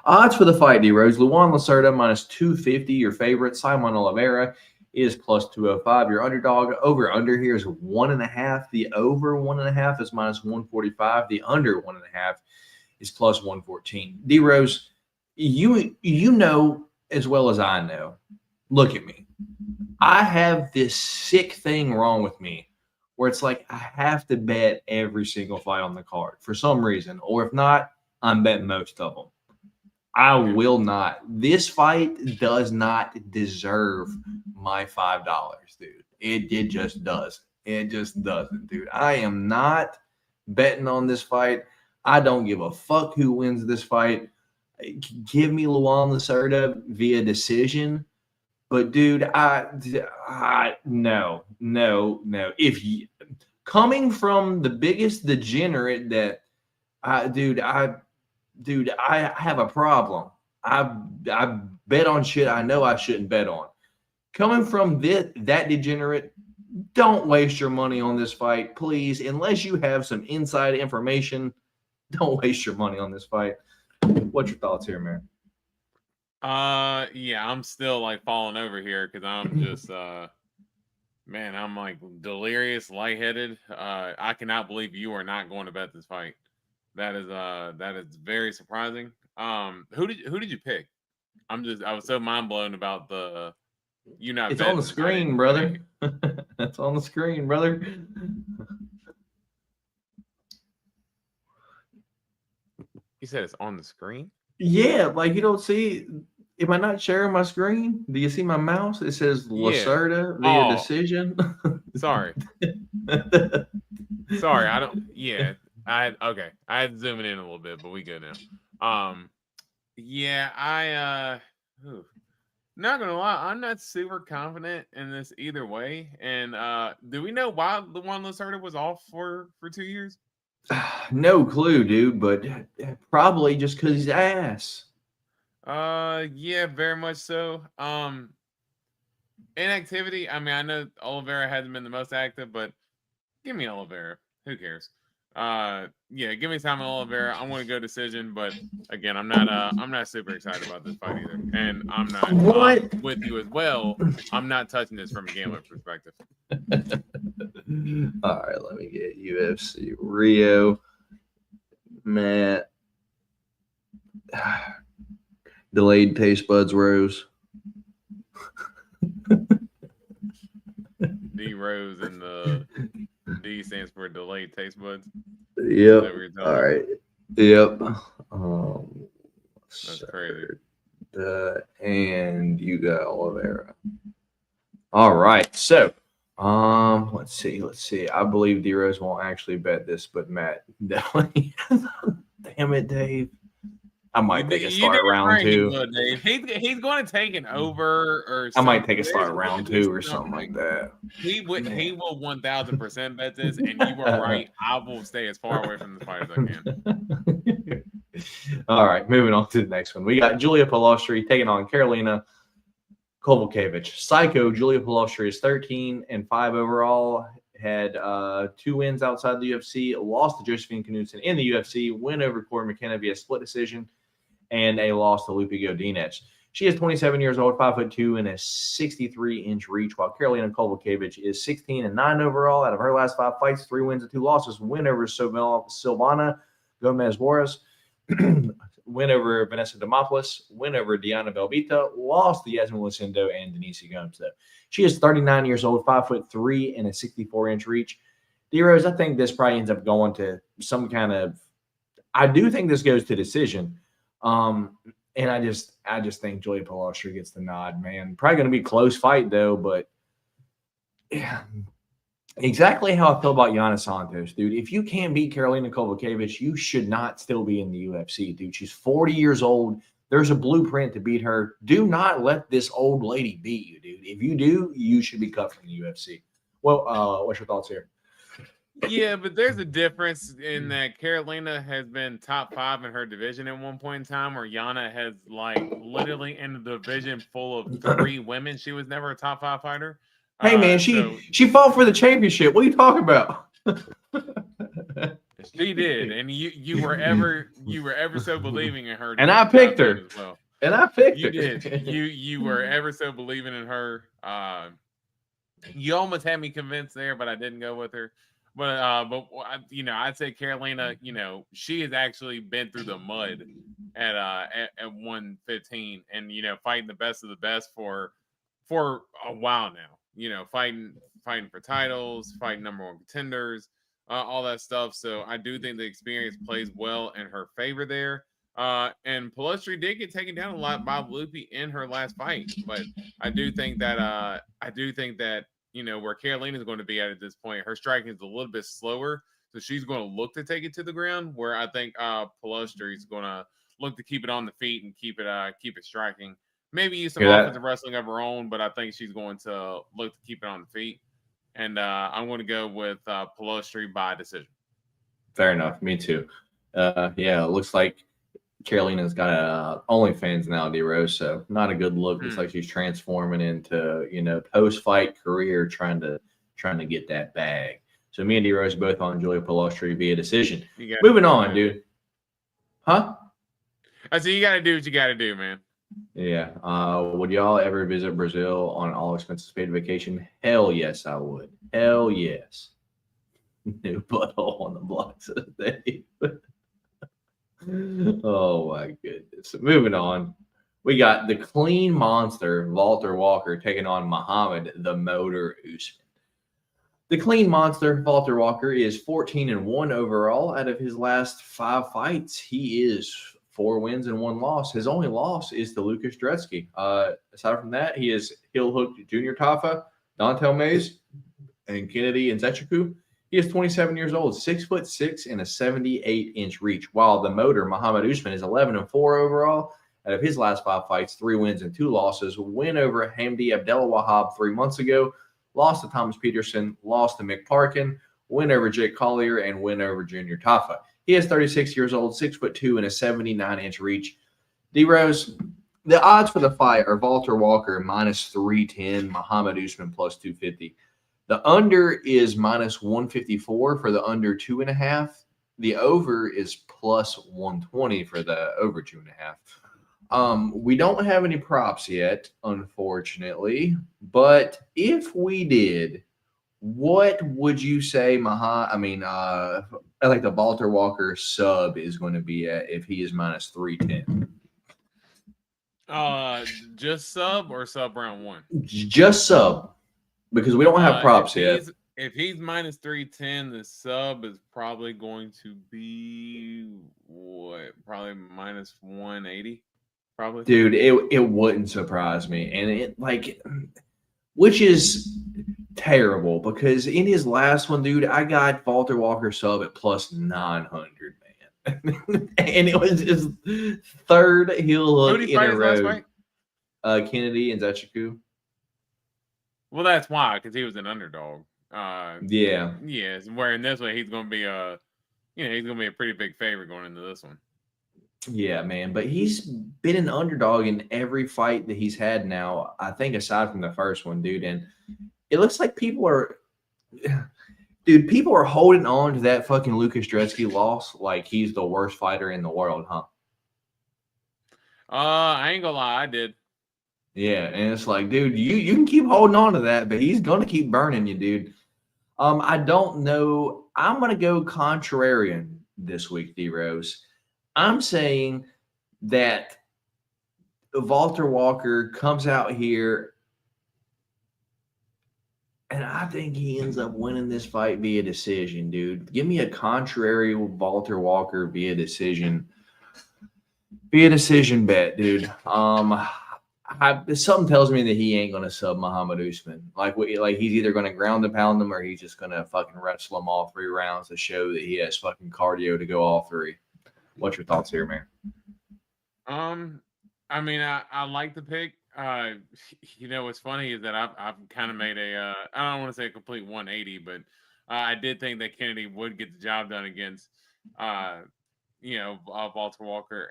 Odds for the fight, D-Rose. Luan Lacerda minus 250, your favorite. Simon Oliveira is plus 205, your underdog. Over-under here is 1.5. The over 1.5 is minus 145. The under 1.5 is plus 114. D-Rose, you know as well as I know. Look at me. I have this sick thing wrong with me where it's like I have to bet every single fight on the card for some reason. Or if not, I'm betting most of them. I will not. This fight does not deserve my $5, dude. It just doesn't. It just doesn't, dude. I am not betting on this fight. I don't give a fuck who wins this fight. Give me Luan Lacerda via decision. But, dude, no. If you, coming from the biggest degenerate that, Dude, I have a problem. I bet on shit I know I shouldn't bet on. Coming from that degenerate, don't waste your money on this fight, please. Unless you have some inside information, don't waste your money on this fight. What's your thoughts here, man? Yeah, I'm still like falling over here because I'm just man, I'm like delirious, lightheaded. I cannot believe you are not going to bet this fight. That is very surprising. Who did you pick? I was so mind blown about the you not. It's on the screen, brother. That's on the screen, brother. You said it's on the screen? Yeah, like you don't see. Am I not sharing my screen? Do you see my mouse? It says Lacerda via decision. Sorry. Sorry, I don't. Yeah. I had to zoom it in a little bit, but we good now. Yeah, not gonna lie, I'm not super confident in this either way. And do we know why Luan Lacerda was off for 2 years? No clue, dude, but probably just because he's ass. Yeah, very much so. Inactivity. I mean, I know Oliveira hasn't been the most active, but give me Oliveira. Who cares? Yeah, give me Simon Oliveira. I want to go decision, but again, I'm not super excited about this fight either, and I'm not with you as well. I'm not touching this from a gambler perspective. All right, let me get UFC Rio. Matt, delayed taste buds rose. D Rose and the D stands for delayed taste buds. Yep. All right. Yep. That's crazy. And you got Oliveira. All right. So, let's see. I believe D-Rose won't actually bet this, but Matt definitely. Damn it, Dave. I might take a start round 2. He's going to take an over or I something. might take a start round 2 or something like that. He will 1000% bet this, and you are right. I will stay as far away from the fight as I can. All right, moving on to the next one. We got Julia Pilastri taking on Karolina Kowalkiewicz. Psycho Julia Pilastri is 13-5 overall. Had 2 wins outside the UFC. Lost to Josephine Knudsen in the UFC. Win over Corey McKenna via split decision, and a loss to Lupe Godinez. She is 27 years old, 5'2", and a 63-inch reach, while Karolina Kowalkiewicz is 16-9 overall. Out of her last 5 fights, 3 wins and 2 losses. Win over Silvana Gomez-Juarez, win over Vanessa Demopoulos, win over Diana Belvita, lost to Yasmin Lucindo and Denise Gomes, though. She is 39 years old, 5'3", and a 64-inch reach. D-Rose, I think this probably ends up going to some kind of – I do think this goes to decision. And I just think Julia Pilastri gets the nod, man. Probably going to be a close fight, though, but yeah, exactly how I feel about Yana Santos, dude. If you can't beat Karolina Kowalkiewicz, you should not still be in the UFC, dude. She's 40 years old. There's a blueprint to beat her. Do not let this old lady beat you, dude. If you do, you should be cut from the UFC. Well, what's your thoughts here? Yeah, but there's a difference in that Karolina has been top 5 in her division at one point in time, where Yana has literally in the division full of 3 women. She was never a top 5 fighter. Hey man, she fought for the championship. What are you talking about? She did, and you were ever so believing in her. And I picked her as well. And I picked her. You did. You were ever so believing in her. You almost had me convinced there, but I didn't go with her. But I'd say Karolina, she has actually been through the mud at 115 and, fighting the best of the best for a while now, fighting for titles, fighting number 1 contenders, all that stuff. So I do think the experience plays well in her favor there. And Pilastri did get taken down a lot by Lupe in her last fight, but I do think that where Karolina is going to be at this point, her striking is a little bit slower, so she's going to look to take it to the ground. Where I think Pilastri is going to look to keep it on the feet and keep it striking. Maybe use some offensive wrestling of her own, but I think she's going to look to keep it on the feet. And I'm going to go with Pilastri by decision. Fair enough. Me too. It looks like Karolina's got a OnlyFans now, D-Rose, so not a good look. Looks like she's transforming into, post-fight career, trying to get that bag. So me and D-Rose both on Julia Pilastri via decision. Moving on, dude. Huh? I said you got to do what you got to do, man. Yeah. Would y'all ever visit Brazil on an all-expenses paid vacation? Hell yes, I would. Hell yes. New butthole on the blocks of the day. Oh my goodness. Moving on. We got the clean monster, Walter Walker, taking on Muhammad the Motor Usman. The clean monster, Walter Walker, is 14-1 overall. Out of his last 5 fights, he is 4 wins and 1 loss. His only loss is to Lucas Dretsky. Aside from that, he is heel hooked Junior Tafa, Dontel Mays, and Kennedy and Zechiku. He is 27 years old, 6'6", and a 78-inch reach. While the motor, Muhammad Usman, is 11-4 overall. Out of his last 5 fights, 3 wins and 2 losses. Win over Hamdi Abdelwahab 3 months ago. Lost to Thomas Peterson. Lost to Mick Parkin. Win over Jake Collier and win over Junior Tafa. He is 36 years old, 6'2", and a 79-inch reach. D-Rose, the odds for the fight are Walter Walker -310, Muhammad Usman +250. The under is -154 for the under 2.5. The over is +120 for the over 2.5. We don't have any props yet, unfortunately. But if we did, what would you say I like the Walter Walker sub is going to be at if he is -310? Just sub or sub round 1? Just sub. Because we don't have props yet. If he's -310, the sub is probably going to be what? Probably -180. Probably. Dude, it wouldn't surprise me. And it like, which is terrible because in his last one, dude, I got Walter Walker sub at plus 900, man. And it was his third heel hook Who did he in fight a his last row. fight? Kennedy and Zachiku. Well, that's why, because he was an underdog. Yeah. Yes, where in this way he's going to be he's going to be a pretty big favorite going into this one. Yeah, man. But he's been an underdog in every fight that he's had now, I think, aside from the first one, dude. And it looks like people are holding on to that fucking Lucas Dretsky loss like he's the worst fighter in the world, huh? I ain't gonna lie, I did. Yeah, and it's like, dude, you can keep holding on to that, but he's gonna keep burning you, dude. I don't know. I'm gonna go contrarian this week, D Rose. I'm saying that Walter Walker comes out here, and I think he ends up winning this fight via decision, dude. Give me a contrary Walter Walker via decision bet, dude. Something tells me that he ain't gonna sub Muhammad Usman. Like he's either gonna ground and pound him or he's just gonna fucking wrestle him all 3 rounds to show that he has fucking cardio to go all 3. What's your thoughts here, man? I mean, I like the pick. What's funny is that I've kind of made I don't want to say a complete 180, but I did think that Kennedy would get the job done against Walter Walker,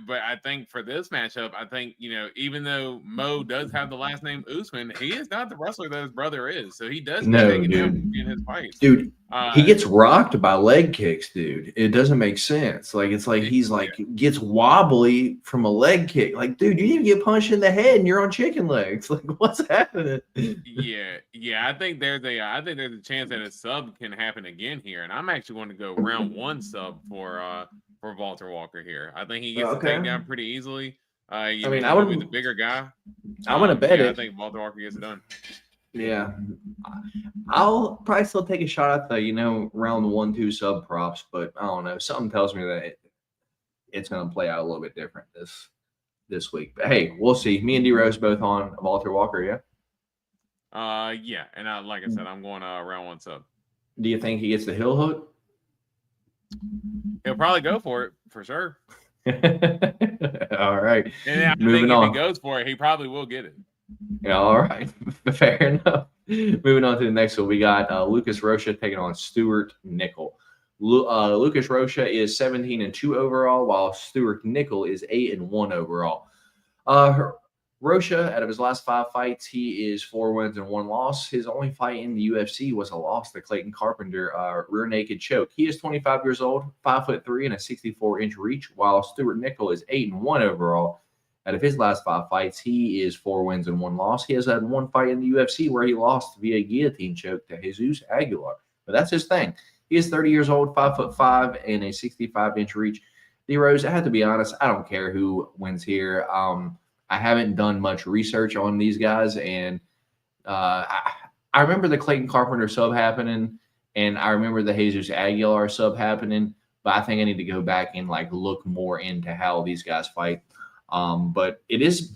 but I think for this matchup, I think even though Mo does have the last name Usman, he is not the wrestler that his brother is, so he does take it down in his fights. Dude, he gets rocked by leg kicks, dude. It doesn't make sense. Like it's like he's like gets wobbly from a leg kick. Like, dude, you didn't get punched in the head and you're on chicken legs. Like, what's happening? Yeah. I think there's a chance that a sub can happen again here, and I'm actually going to go round 1 sub for Walter Walker here. I think he gets the takedown pretty easily. I would be the bigger guy. I'm gonna bet it. I think Walter Walker gets it done. Yeah, I'll probably still take a shot at the round 1-2 sub props, but I don't know. Something tells me that it's gonna play out a little bit different this week. But hey, we'll see. Me and D Rose both on Walter Walker, yeah. Yeah, and like I said, I'm going round 1 sub. Do you think he gets the heel hook? He'll probably go for it for sure. All right. And I think if he goes for it, he probably will get it. Yeah, all right. Fair enough. Moving on to the next one, we got Lucas Rocha taking on Stuart Nickel. Lucas Rocha is 17-2 overall, while Stuart Nickel is 8-1 overall. Rocha, out of his last 5 fights, he is 4 wins and 1 loss. His only fight in the UFC was a loss to Clayton Carpenter, rear naked choke. He is 25 years old, 5'3", and a 64-inch reach, while Stuart Nickel is 8-1 overall. Out of his last 5 fights, he is 4 wins and 1 loss. He has had 1 fight in the UFC where he lost via guillotine choke to Jesus Aguilar. But that's his thing. He is 30 years old, 5'5", and a 65-inch reach. D-Rose, I have to be honest, I don't care who wins here. I haven't done much research on these guys, and I remember the Clayton Carpenter sub happening, and I remember the Jesus Aguilar sub happening, but I think I need to go back and look more into how these guys fight. But it is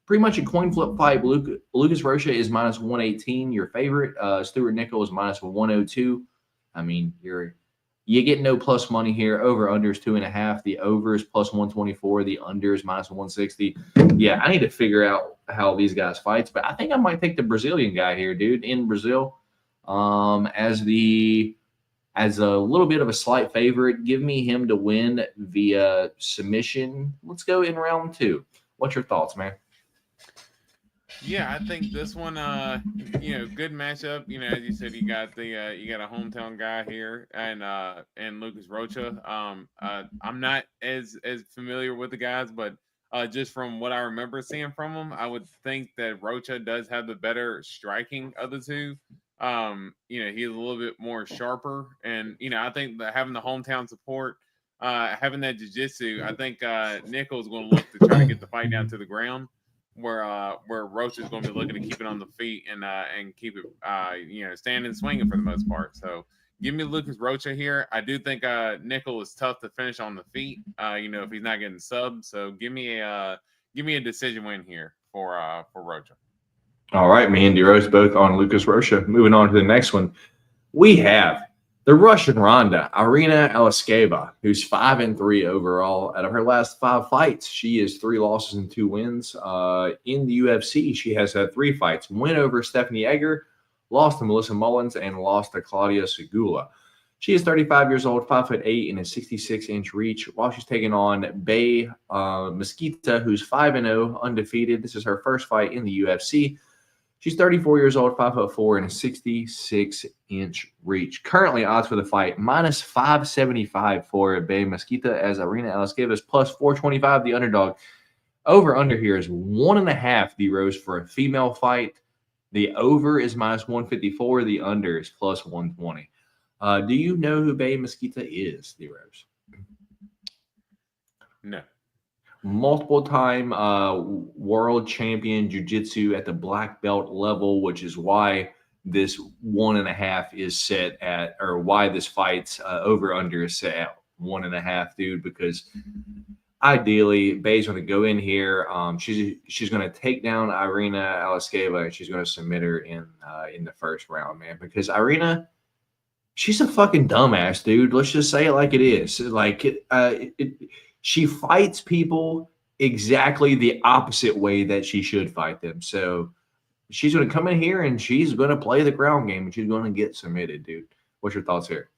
pretty much a coin flip fight. Lucas Rocha is minus 118, your favorite. Stuart Nickel is minus 102. I mean, you get no plus money here. Over under is 2.5. The over is plus 124. The under is minus 160. Yeah, I need to figure out how these guys fight, but I think I might take the Brazilian guy here, dude, in Brazil, as a little bit of a slight favorite. Give me him to win via submission. Let's go in round 2. What's your thoughts, man? Yeah, I think this one, good matchup. As you said, you got a hometown guy here, and Lucas Rocha. I'm not as familiar with the guys, but just from what I remember seeing from him, I would think that Rocha does have the better striking of the two. He's a little bit more sharper, and I think that having the hometown support, having that jiu-jitsu, I think Nickel's going to look to try to get the fight down to the ground, where Rocha is going to be looking to keep it on the feet and keep it standing, swinging for the most part. So Give me Lucas Rocha here. I do think Nickel is tough to finish on the feet. If he's not getting subbed. So give me a decision win here for Rocha. All right, me and DeRose both on Lucas Rocha. Moving on to the next one, we have the Russian Ronda, Irina Alekseeva, who's 5-3 overall. Out of her last 5 fights, she is 3 losses and 2 wins. In the UFC, she has had 3 fights: win over Stephanie Egger, lost to Melissa Mullins, and lost to Claudia Segula. She is 35 years old, 5'8", and a 66-inch reach, while she's taking on Bae Mesquita, who's 5-0, undefeated. This is her first fight in the UFC. She's 34 years old, 5'4", and a 66-inch reach. Currently, odds for the fight, minus 575 for Bae Mesquita, as Irina Alekseeva is plus 425, the underdog. Over-under here is 1.5, D-Rose, for a female fight. The over is minus 154. The under is plus 120. Do you know who Bae Mesquita is, D-Rose? No. Multiple-time world champion jiu-jitsu at the black belt level, which is why this 1.5 is set at, or why this fight's over-under is set at 1.5, dude, because ideally, Bae's going to go in here. She's going to take down Irina Alekseeva, and she's going to submit her in the first round, man. Because Irina, she's a fucking dumbass, dude. Let's just say it like it is. She fights people exactly the opposite way that she should fight them. So she's going to come in here and she's going to play the ground game and she's going to get submitted, dude. What's your thoughts here?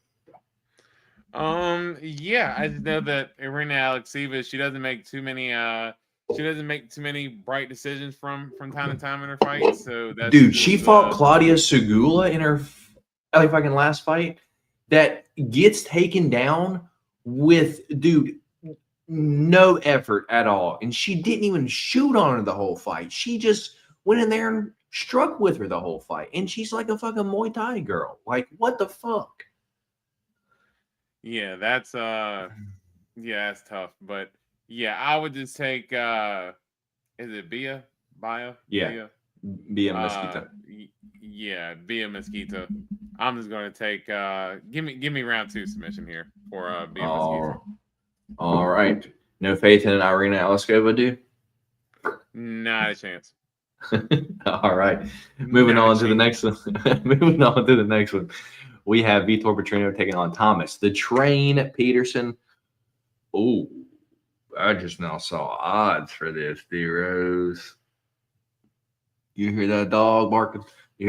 Yeah, I just know that Irina Alekseeva, she doesn't make too many bright decisions from time to time in her fights. So that's dude, she fought Claudia Segula in her fucking last fight that gets taken down with, dude, no effort at all. And she didn't even shoot on her the whole fight. She just went in there and struck with her the whole fight. And she's like a fucking Muay Thai girl. Like, what the fuck? Yeah, that's that's tough. But yeah, I would just take is it Bia? Yeah. Bia Mesquita. Yeah, Bia Mesquita. I'm just gonna take give me round 2 submission here for Bia Mesquita. All right. No faith in Irina Alekseeva, dude? Not a chance. All right. Moving on to the next one. We have Vitor Petrino taking on Thomas the Train Peterson. Oh, I just now saw odds for this, D-Rose. You hear that dog barking? We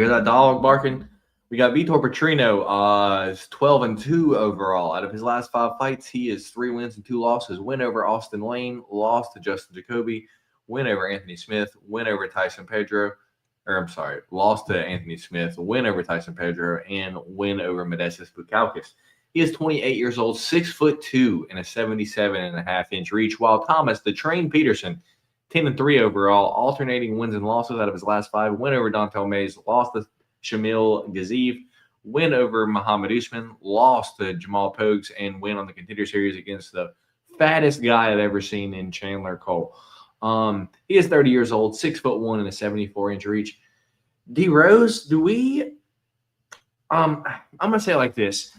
got Vitor Petrino, is 12-2 overall. Out of his last 5 fights, he is 3 wins and 2 losses. Win over Austin Lane, lost to Justin Jacoby, win over Anthony Smith, win over Tyson Pedro. Lost to Anthony Smith, win over Tyson Pedro, and win over Modestas Bukauskas. He is 28 years old, 6'2", and a 77.5-inch reach, while Thomas the Train Peterson, 10-3 overall, alternating wins and losses out of his last 5. Win over Dontel Mays, lost to Shamil Gaziev, win over Muhammad Usman, lost to Jamal Pogues, and win on the Contender Series against the fattest guy I've ever seen in Chandler Cole. He is 30 years old, 6'1", and a 74-inch reach. D Rose, do we? I'm gonna say it like this: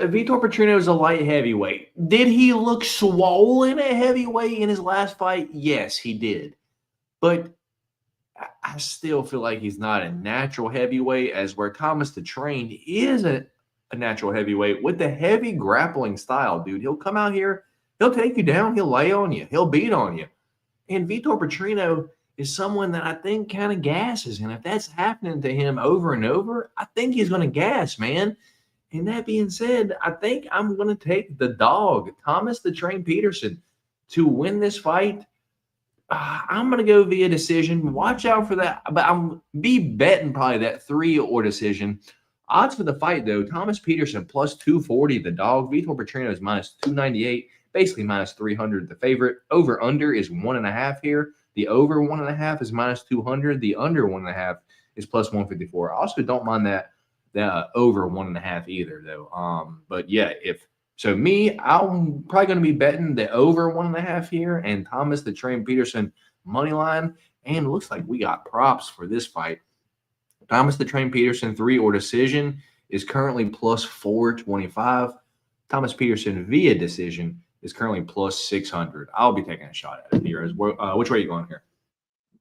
Vitor Petrino is a light heavyweight. Did he look swollen at heavyweight in his last fight? Yes, he did. But I still feel like he's not a natural heavyweight, as where Thomas the Train is a natural heavyweight with the heavy grappling style, dude. He'll come out here, he'll take you down, he'll lay on you, he'll beat on you. And Vitor Petrino is someone that I think kind of gasses. And if that's happening to him over and over, I think he's going to gas, man. And that being said, I think I'm going to take the dog, Thomas the Train Peterson, to win this fight. I'm going to go via decision. Watch out for that. But I'm be betting probably that 3 or decision. Odds for the fight, though, Thomas Peterson plus 240, the dog. Vitor Petrino is minus 298, basically minus 300, the favorite. Over-under is 1.5 here. The over 1.5 is minus 200. The under 1.5 is plus 154. I also don't mind that over 1.5 either, though. But yeah, I'm probably going to be betting the over 1.5 here, and Thomas the Train Peterson money line. And it looks like we got props for this fight. Thomas the Train Peterson 3 or decision is currently plus 425. Thomas Peterson via decision is currently plus 600. I'll be taking a shot at it. Heroes. Which way are you going here?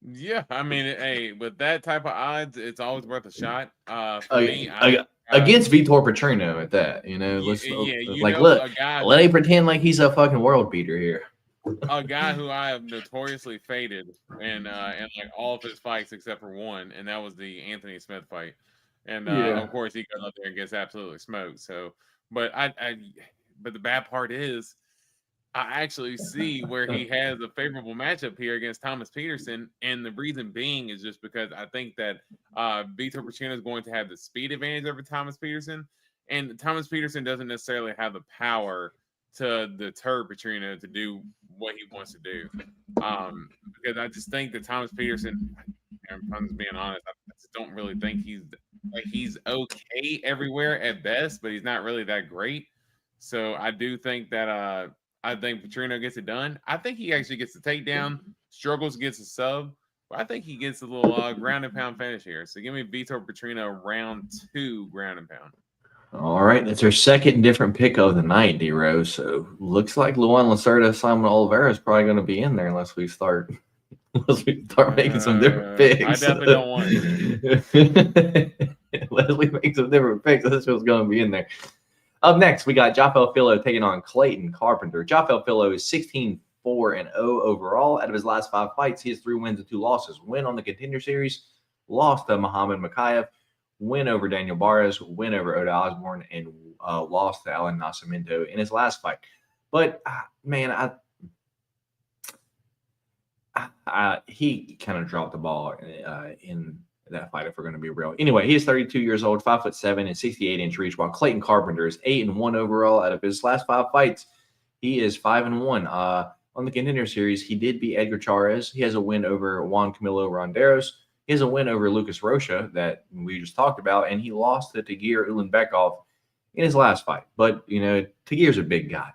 Yeah, I mean, hey, with that type of odds, it's always worth a shot. For me, against Vitor Petrino at that, a guy. Let me pretend like he's a fucking world beater here. A guy who I have notoriously faded in like all of his fights except for one, and that was the Anthony Smith fight. And of course, he goes up there and gets absolutely smoked. So, but but the bad part is, I actually see where he has a favorable matchup here against Thomas Peterson, and the reason being is just because I think that Vitor Petrino is going to have the speed advantage over Thomas Peterson, and Thomas Peterson doesn't necessarily have the power to deter Petrino to do what he wants to do. Because I just think that Thomas Peterson, I'm just being honest, I just don't really think he's okay everywhere at best, but he's not really that great. So I do think that I think Petrino gets it done. I think he actually gets the takedown, struggles, gets a sub, but I think he gets a little ground and pound finish here. So give me Vitor Petrino round 2 ground and pound. All right, that's our second different pick of the night, D-Rose. So looks like Luan Lacerda, Simon Oliveira is probably going to be in there unless we start making some different picks. I definitely don't want it. Unless we make some different picks, this was going to be in there. Up next, we got Jafel Filho taking on Clayton Carpenter. Jafel Filho is 16-4-0 overall. Out of his last 5 fights, he has 3 wins and 2 losses. Win on the Contender Series, lost to Muhammad Makayev, win over Daniel Barras, win over Oda Osborne, and lost to Alan Nascimento in his last fight. But, man, he kind of dropped the ball in that fight, if we're going to be real. Anyway, he is 32 years old, 5'7" and 68-inch reach, while Clayton Carpenter is 8-1 overall. Out of his last 5 fights, he is 5-1. On the Contender Series, he did beat Edgar Chairez. He has a win over Juan Camilo Ronderos. He has a win over Lucas Rocha that we just talked about, and he lost to Tagir Ulanbekov in his last fight. But, Tagir's a big guy.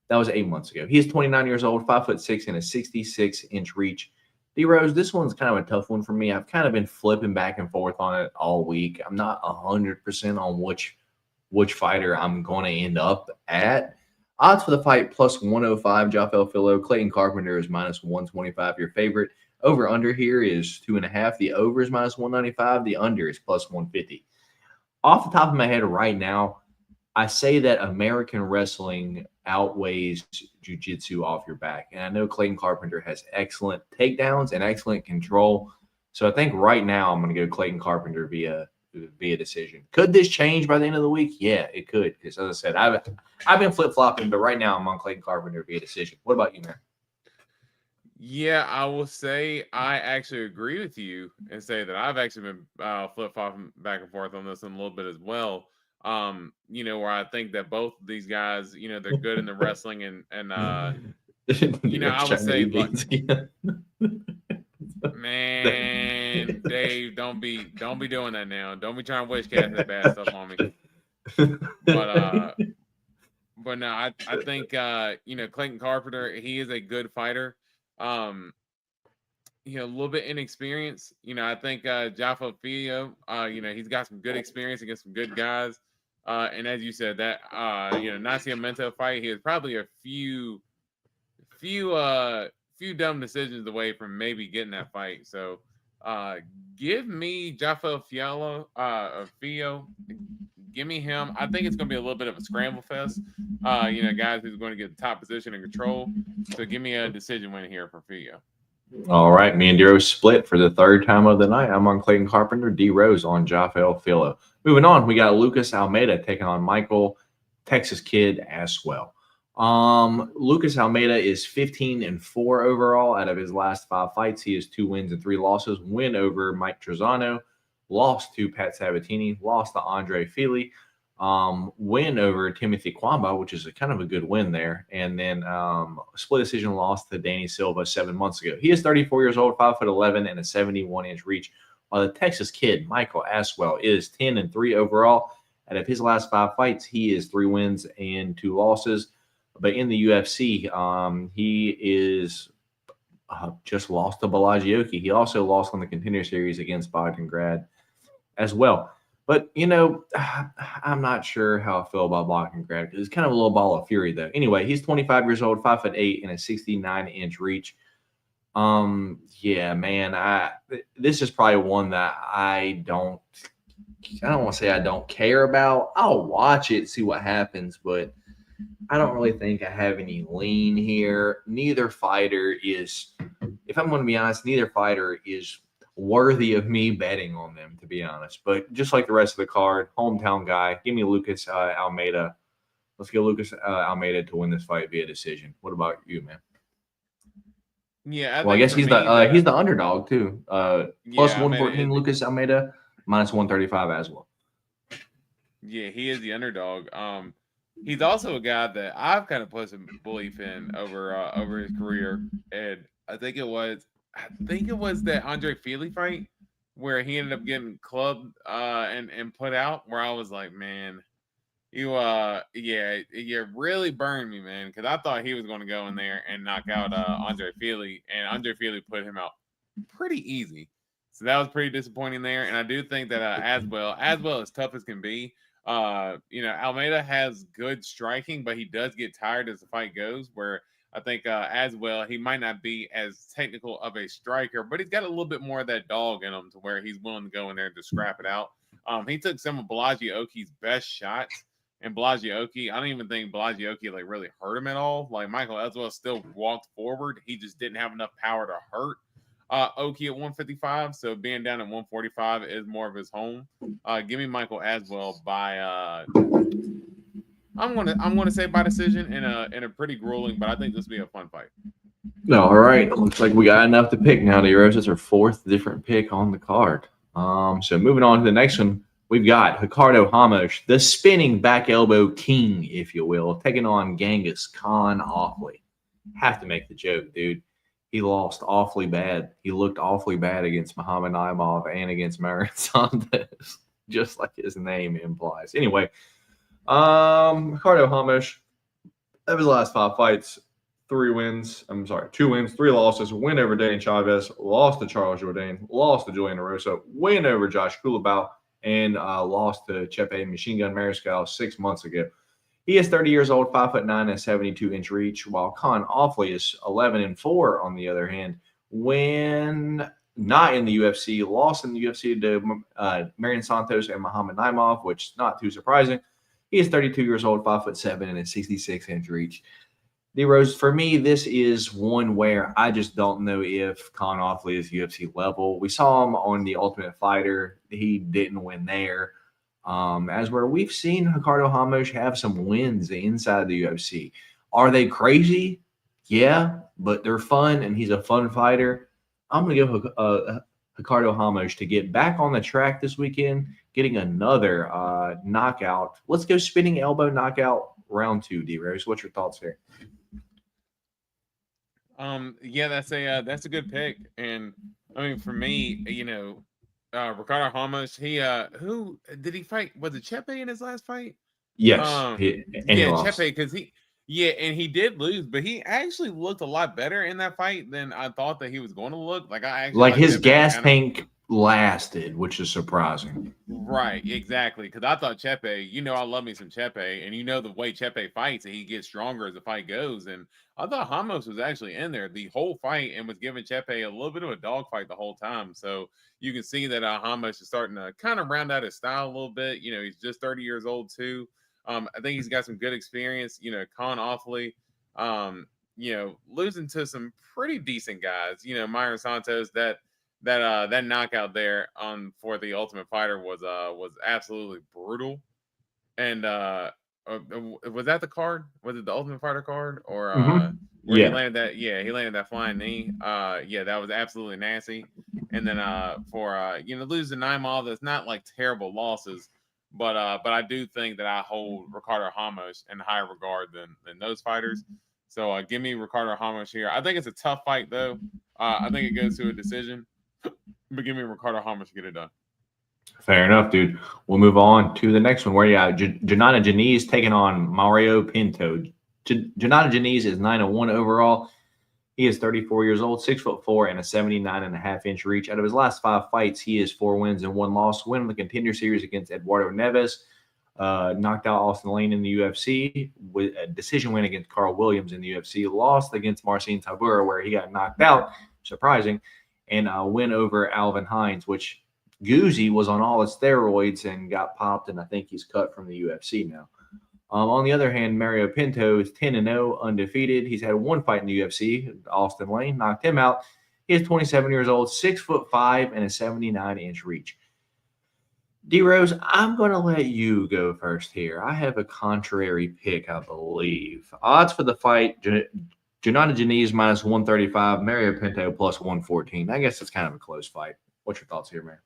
That was 8 months ago. He is 29 years old, 5'6" and a 66-inch reach. D-Rose, this one's kind of a tough one for me. I've kind of been flipping back and forth on it all week. I'm not 100% on which fighter I'm going to end up at. Odds for the fight, plus 105, Jafel Filho. Clayton Carpenter is minus 125, your favorite. Over-under here is 2.5. The over is minus 195. The under is plus 150. Off the top of my head right now, I say that American wrestling outweighs jiu-jitsu off your back. And I know Clayton Carpenter has excellent takedowns and excellent control. So I think right now I'm going to go Clayton Carpenter via decision. Could this change by the end of the week? Yeah, it could. Because as I said, I've been flip-flopping, but right now I'm on Clayton Carpenter via decision. What about you, man? Yeah, I will say I actually agree with you and say that I've actually been flip-flopping back and forth on this one a little bit as well. Where I think that both of these guys, they're good in the wrestling and I would say, man, Dave, don't be doing that now. Don't be trying to wish cast that bad stuff on me. But no, I think Clayton Carpenter, he is a good fighter. A little bit inexperienced. I think Jafel Filho, he's got some good experience against some good guys. And as you said, that Nascimento fight, he was probably a few dumb decisions away from maybe getting that fight. So give me Jafel Filho. Give me him. I think it's going to be a little bit of a scramble fest. Guys who's going to get the top position and control. So give me a decision win here for Filho. All right, me and D-Rose split for the third time of the night. I'm on Clayton Carpenter, D-Rose on Jafel Filho. Moving on, we got Lucas Almeida taking on Michael, Texas Kid as well. Lucas Almeida is 15-4 overall. Out of his last 5 fights, he has 2 wins and 3 losses. Win over Mike Trezano, lost to Pat Sabatini, lost to Andre Fili, win over Timothy Kwamba, which is kind of a good win there, and then split decision loss to Danny Silva 7 months ago. He is 34 years old, 5'11", and a 71-inch reach. While the Texas Kid, Michael Aswell, is 10-3 overall. Out of his last 5 fights, he is 3 wins and 2 losses. But in the UFC, he is just lost to Balaji Oki. He also lost on the Contender Series against Bogdan Grad as well. But, I'm not sure how I feel about blocking grab because it's kind of a little ball of fury, though. Anyway, he's 25 years old, 5'8", and a 69-inch reach. Yeah, man, this is probably one that I don't want to say I don't care about. I'll watch it, see what happens, but I don't really think I have any lean here. Neither fighter is, if I'm going to be honest, neither fighter is worthy of me betting on them, to be honest. But just like the rest of the card, hometown guy, give me Lucas Almeida. Let's get Lucas Almeida to win this fight via decision. What about you, man? Yeah, I guess he's the underdog too. Plus 114, Lucas Almeida, minus 135 as well. Yeah, he is the underdog. He's also a guy that I've kind of put some belief in over his career, and I think it was that Andre Fili fight where he ended up getting clubbed and put out. Where I was like, man, you really burned me, man, because I thought he was going to go in there and knock out Andre Fili, and Andre Fili put him out pretty easy. So that was pretty disappointing there. And I do think that as well as tough as can be, Almeida has good striking, but he does get tired as the fight goes. Where I think as well, he might not be as technical of a striker, but he's got a little bit more of that dog in him to where he's willing to go in there to scrap it out. He took some of Blagioki's best shots. And Blagioki, I don't even think Blagioki really hurt him at all. Like Michael Elswell still walked forward. He just didn't have enough power to hurt Oki at 155. So being down at 145 is more of his home. Give me Michael Aswell by I'm gonna say by decision in a pretty grueling, but I think this will be a fun fight. No, all right. Looks like we got enough to pick now, D-Rose. That's our fourth different pick on the card. So moving on to the next one. We've got Ricardo Ramos, the spinning back elbow king, if you will, taking on Genghis Khan Awfully. Have to make the joke, dude. He lost awfully bad. He looked awfully bad against Muhammad Naimov and against Marion Sanchez, just like his name implies. Anyway, Ricardo Ramos, of his last 5 fights, 2 wins, 3 losses, win over Dane Chavez, lost to Charles Jourdain, lost to Julian Erosa, win over Josh Kulabau, and lost to Chepe Machine Gun Mariscal 6 months ago. He is 30 years old, 5'9", and 72-inch reach, while Khan Awfully is 11-4 on the other hand. When not in the UFC, lost in the UFC to Marion Santos and Muhammad Naimov, which is not too surprising. He is 32 years old, 5'7", and a 66-inch reach. D-Rose, for me, this is one where I just don't know if Khan Awfully is UFC level. We saw him on The Ultimate Fighter. He didn't win there. As where we've seen Ricardo Ramos have some wins inside the UFC. Are they crazy? Yeah, but they're fun, and he's a fun fighter. I'm going to give Ricardo Ramos to get back on the track this weekend, getting another knockout. Let's go spinning elbow knockout round 2, D-Rose. What's your thoughts here? Yeah, that's a good pick. And I mean, for me, Ricardo Ramos, who did he fight? Was it Chepe in his last fight? Yes. Chepe, because and he did lose, but he actually looked a lot better in that fight than I thought that he was going to look. Like his gas tank lasted, which is surprising. Right, exactly. Because I thought Chepe, I love me some Chepe, and the way Chepe fights, and he gets stronger as the fight goes. And I thought Ramos was actually in there the whole fight and was giving Chepe a little bit of a dogfight the whole time. So you can see that Ramos is starting to kind of round out his style a little bit. He's just 30 years old too. I think he's got some good experience. Khan Awfully, losing to some pretty decent guys. Myron Santos, that knockout there for the Ultimate Fighter was absolutely brutal. And was that the card? Was it the Ultimate Fighter card or he landed that? Yeah, he landed that flying knee. That was absolutely nasty. And then for losing Naimov, that's not like terrible losses, but I do think that I hold Ricardo Ramos in higher regard than those fighters. So give me Ricardo Ramos here. I think it's a tough fight though. I think it goes to a decision. But give me Ricardo Ramos to get it done. Fair enough, dude. We'll move on to the next one where you have Jonathan Janice taking on Mario Pinto. Jonathan Janice is 9-1 overall. He is 34 years old, 6'4" and a 79.5-inch reach. Out of his last 5 fights, he has 4 wins and 1 loss. Win in the Contender Series against Eduardo Neves. Knocked out Austin Lane in the UFC. With a decision win against Carl Williams in the UFC. Lost against Marcin Tybura, where he got knocked out. Surprising. And a win over Alvin Hines, which Guzzi was on all his steroids and got popped, and I think he's cut from the UFC now. On the other hand, Mario Pinto is 10-0, undefeated. He's had 1 fight in the UFC. Austin Lane knocked him out. He is 27 years old, 6'5" and a 79-inch reach. D-Rose, I'm going to let you go first here. I have a contrary pick, I believe. Odds for the fight, Jonathan Janice minus 135, Mario Pinto plus 114. I guess it's kind of a close fight. What's your thoughts here, man?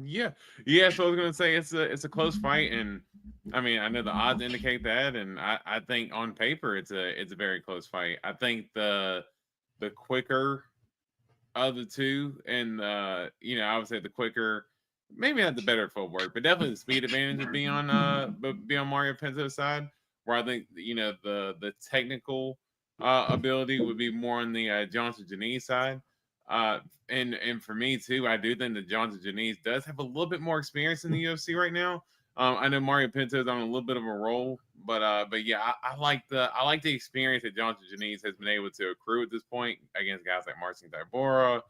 Yeah. So I was gonna say it's a close fight, and I mean I know the odds indicate that, and I think on paper it's a very close fight. I think the quicker of the two, and I would say the quicker, maybe not the better footwork, but definitely the speed advantage would be on Mario Pinto's side. Where I think the technical ability would be more on the Johnson Janice side. And for me too, I do think that Johnson Janice does have a little bit more experience in the UFC right now. I know Mario Pinto's on a little bit of a roll, but yeah, I like the experience that Johnson Janice has been able to accrue at this point against guys like Marcin Tybura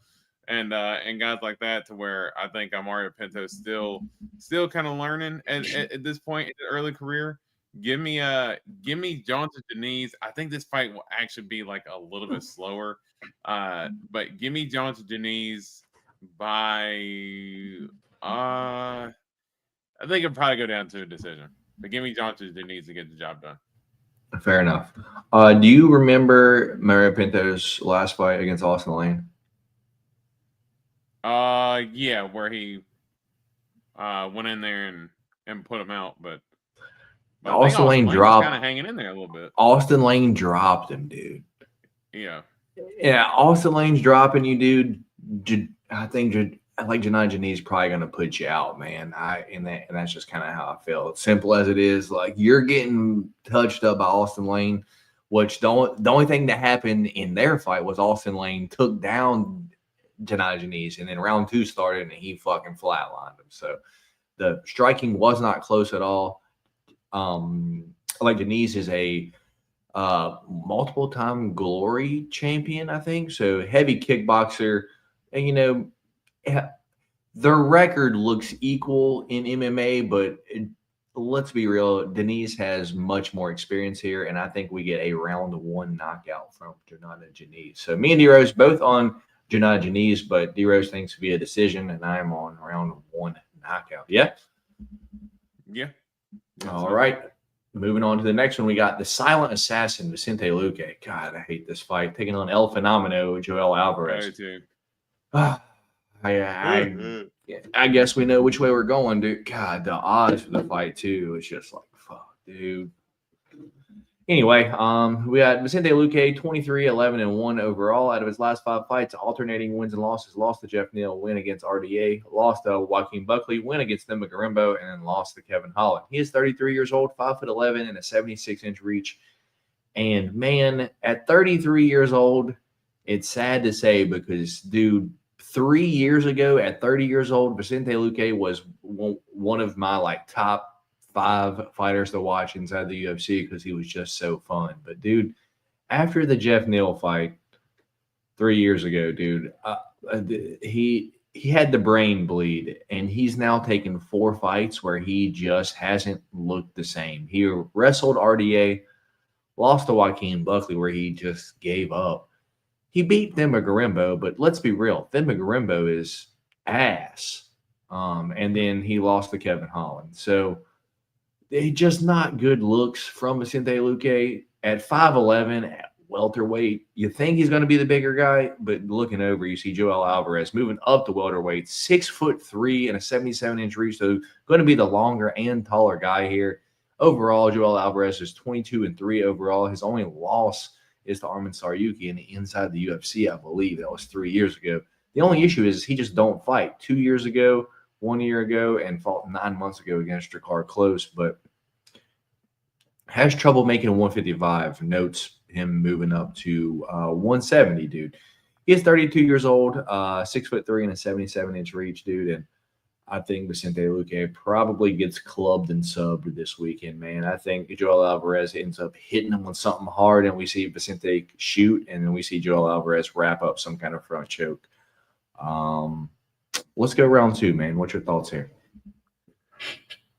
and guys like that, to where I think Mario Pinto's still kind of learning at this point in the early career. Give me Johnson Janice. I think this fight will actually be like a little bit slower. But give me Johnson Janice by I think it'll probably go down to a decision. But give me Johnson Janice to get the job done. Fair enough. Do you remember Mario Pinto's last fight against Austin Lane? Yeah, where he went in there and put him out, but Austin Lane dropped, kind of hanging in there a little bit. Austin Lane dropped him, dude. Yeah, Austin Lane's dropping you, dude. I think Janai Janice probably gonna put you out, man. And that's just kind of how I feel. Simple as it is, like you're getting touched up by Austin Lane, which the only thing that happened in their fight was Austin Lane took down Janai Janice, and then round 2 started and he fucking flatlined him. So the striking was not close at all. Like Janice is a multiple-time glory champion, I think. So heavy kickboxer, and their record looks equal in MMA, but let's be real, Denise has much more experience here, and I think we get a round 1 knockout from Jonathan Janice. So me and D-Rose both on Jonathan Janice, but D-Rose thinks via decision, and I'm on round 1 knockout. Yeah? Yeah. All right. Moving on to the next one, we got the silent assassin, Vicente Luque. God, I hate this fight. Taking on El Fenomeno, Joel Alvarez. I guess we know which way we're going, dude. God, the odds for the fight, too. It's just like, fuck, dude. Anyway, we got Vicente Luque, 23-11-1 overall. Out of his last 5 fights, alternating wins and losses. Lost to Jeff Neal, win against RDA. Lost to Joaquin Buckley, win against Themba Gorimbo, and then lost to Kevin Holland. He is 33 years old, 5'11", and a 76-inch reach. And, man, at 33 years old, it's sad to say because, dude, 3 years ago, at 30 years old, Vicente Luque was one of my, top 5 fighters to watch inside the UFC because he was just so fun. But, dude, after the Jeff Neal fight 3 years ago, dude, he had the brain bleed, and he's now taken 4 fights where he just hasn't looked the same. He wrestled RDA, lost to Joaquin Buckley where he just gave up. He beat Themba Gorimbo, but let's be real, Themba Gorimbo is ass. And then he lost to Kevin Holland. So, they just not good looks from Vicente Luque at 5'11" at welterweight. You think he's going to be the bigger guy, but looking over, you see Joel Alvarez moving up to welterweight, 6'3" and a 77-inch reach, so going to be the longer and taller guy here. Overall, Joel Alvarez is 22-3 overall. His only loss is to Arman Saryuki inside the UFC, I believe. That was 3 years ago. The only issue is he just don't fight. 2 years ago, 1 year ago, and fought 9 months ago against Drakkar Klose. But has trouble making a 155. Notes him moving up to 170, dude. He is 32 years old, 6'3" and a 77-inch reach, dude. And I think Vicente Luque probably gets clubbed and subbed this weekend, man. I think Joel Alvarez ends up hitting him with something hard, and we see Vicente shoot, and then we see Joel Alvarez wrap up some kind of front choke. Let's go round 2, man. What's your thoughts here?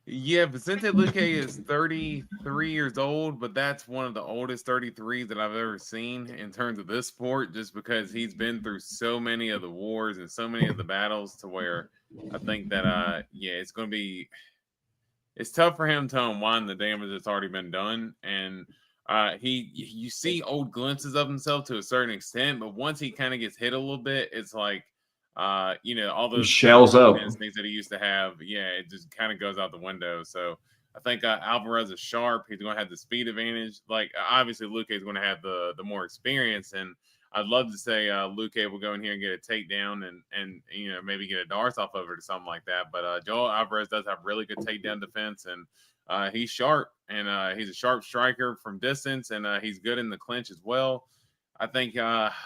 Yeah, Vicente Luque is 33 years old, but that's one of the oldest 33s that I've ever seen in terms of this sport, just because he's been through so many of the wars and so many of the battles to where I think that, it's going to be – it's tough for him to unwind the damage that's already been done. And you see old glimpses of himself to a certain extent, but once he kind of gets hit a little bit, it's like, all those shells up things that he used to have. Yeah, it just kind of goes out the window. So I think Alvarez is sharp. He's going to have the speed advantage. Like, obviously, Luque is going to have the more experience. And I'd love to say Luque will go in here and get a takedown and maybe get a Darce off of it or something like that. But Joel Alvarez does have really good takedown defense, and he's sharp, and he's a sharp striker from distance, and he's good in the clinch as well. I think,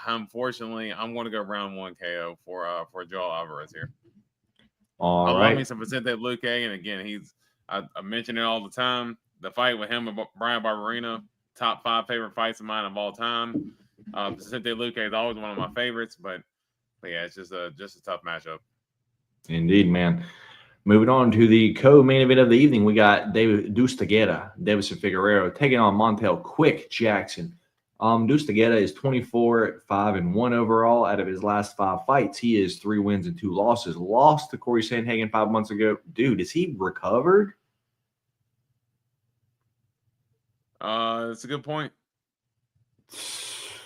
unfortunately, I'm going to go round 1 KO for Joel Alvarez here. All I right. love me some Vicente Luque, and again, I mention it all the time. The fight with him and Brian Barberena, top 5 favorite fights of mine of all time. Vicente Luque is always one of my favorites, but yeah, it's just a tough matchup. Indeed, man. Moving on to the co-main event of the evening, we got Deuce Tiguera, Davison Figueroa taking on Montel Quick Jackson. Deuce Tiguera is 24-5-1 overall. Out of his last 5 fights, he is 3 wins and 2 losses. Lost to Corey Sandhagen 5 months ago. Dude, is he recovered? That's a good point.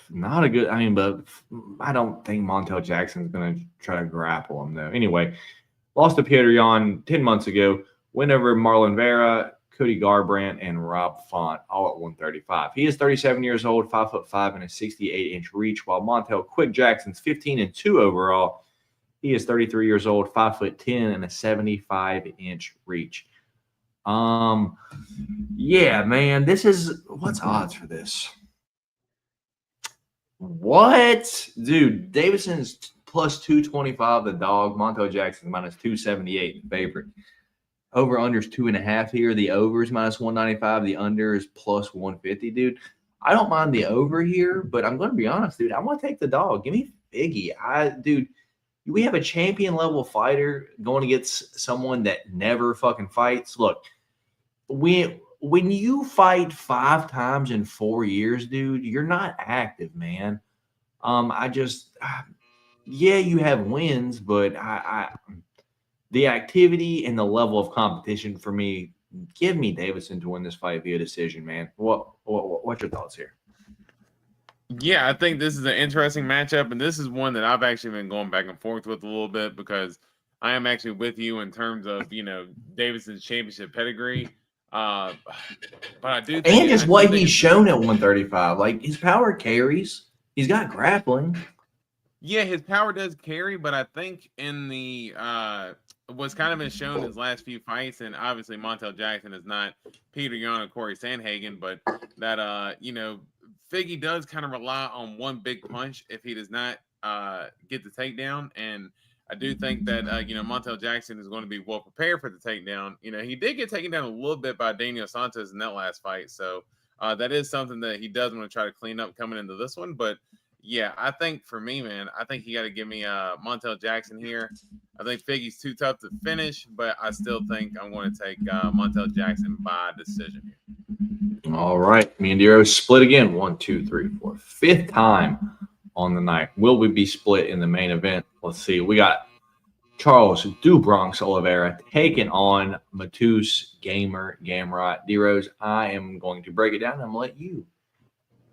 Not a good. But I don't think Montel Jackson is going to try to grapple him, though. Anyway, lost to Petr Yan 10 months ago. Win over Marlon Vera, Cody Garbrandt, and Rob Font, all at 135. He is 37 years old, 5'5" and a 68-inch reach, while Montel Quick Jackson's 15-2 overall. He is 33 years old, 5'10" and a 75-inch reach. Yeah, man, what's odds for this? What? Dude, Davidson's plus 225, the dog. Montel Jackson's minus 278, the favorite. Over under is 2.5 here. The over is minus 195. The under is plus 150, dude. I don't mind the over here, but I'm going to be honest, dude. I want to take the dog. Give me Figgy. Dude, we have a champion level fighter going against someone that never fucking fights. Look, when you fight 5 times in 4 years, dude, you're not active, man. Yeah, you have wins, but the activity and the level of competition for me, give me Davison to win this fight via decision, man. What's your thoughts here? Yeah, I think this is an interesting matchup, and this is one that I've actually been going back and forth with a little bit because I am actually with you in terms of, Davidson's championship pedigree. But I do think, and just what he's shown at 135. Like, his power carries. He's got grappling. Yeah, his power does carry, but I think in the what's kind of been shown in his last few fights, and obviously Montel Jackson is not Petr Yan or Corey Sandhagen, but that Figgy does kind of rely on one big punch if he does not get the takedown, and I do think that Montel Jackson is going to be well prepared for the takedown. He did get taken down a little bit by Daniel Santos in that last fight, so that is something that he does want to try to clean up coming into this one, but. Yeah, I think for me, man, I think you got to give me Montel Jackson here. I think Figgy's too tough to finish, but I still think I'm going to take Montel Jackson by decision here. All right. Me and Dero split again. 1, 2, 3, 4. 5th time on the night. Will we be split in the main event? Let's see. We got Charles Dubronx Oliveira taking on Mateusz Gamrot. Deros, I am going to break it down. I'm going to let you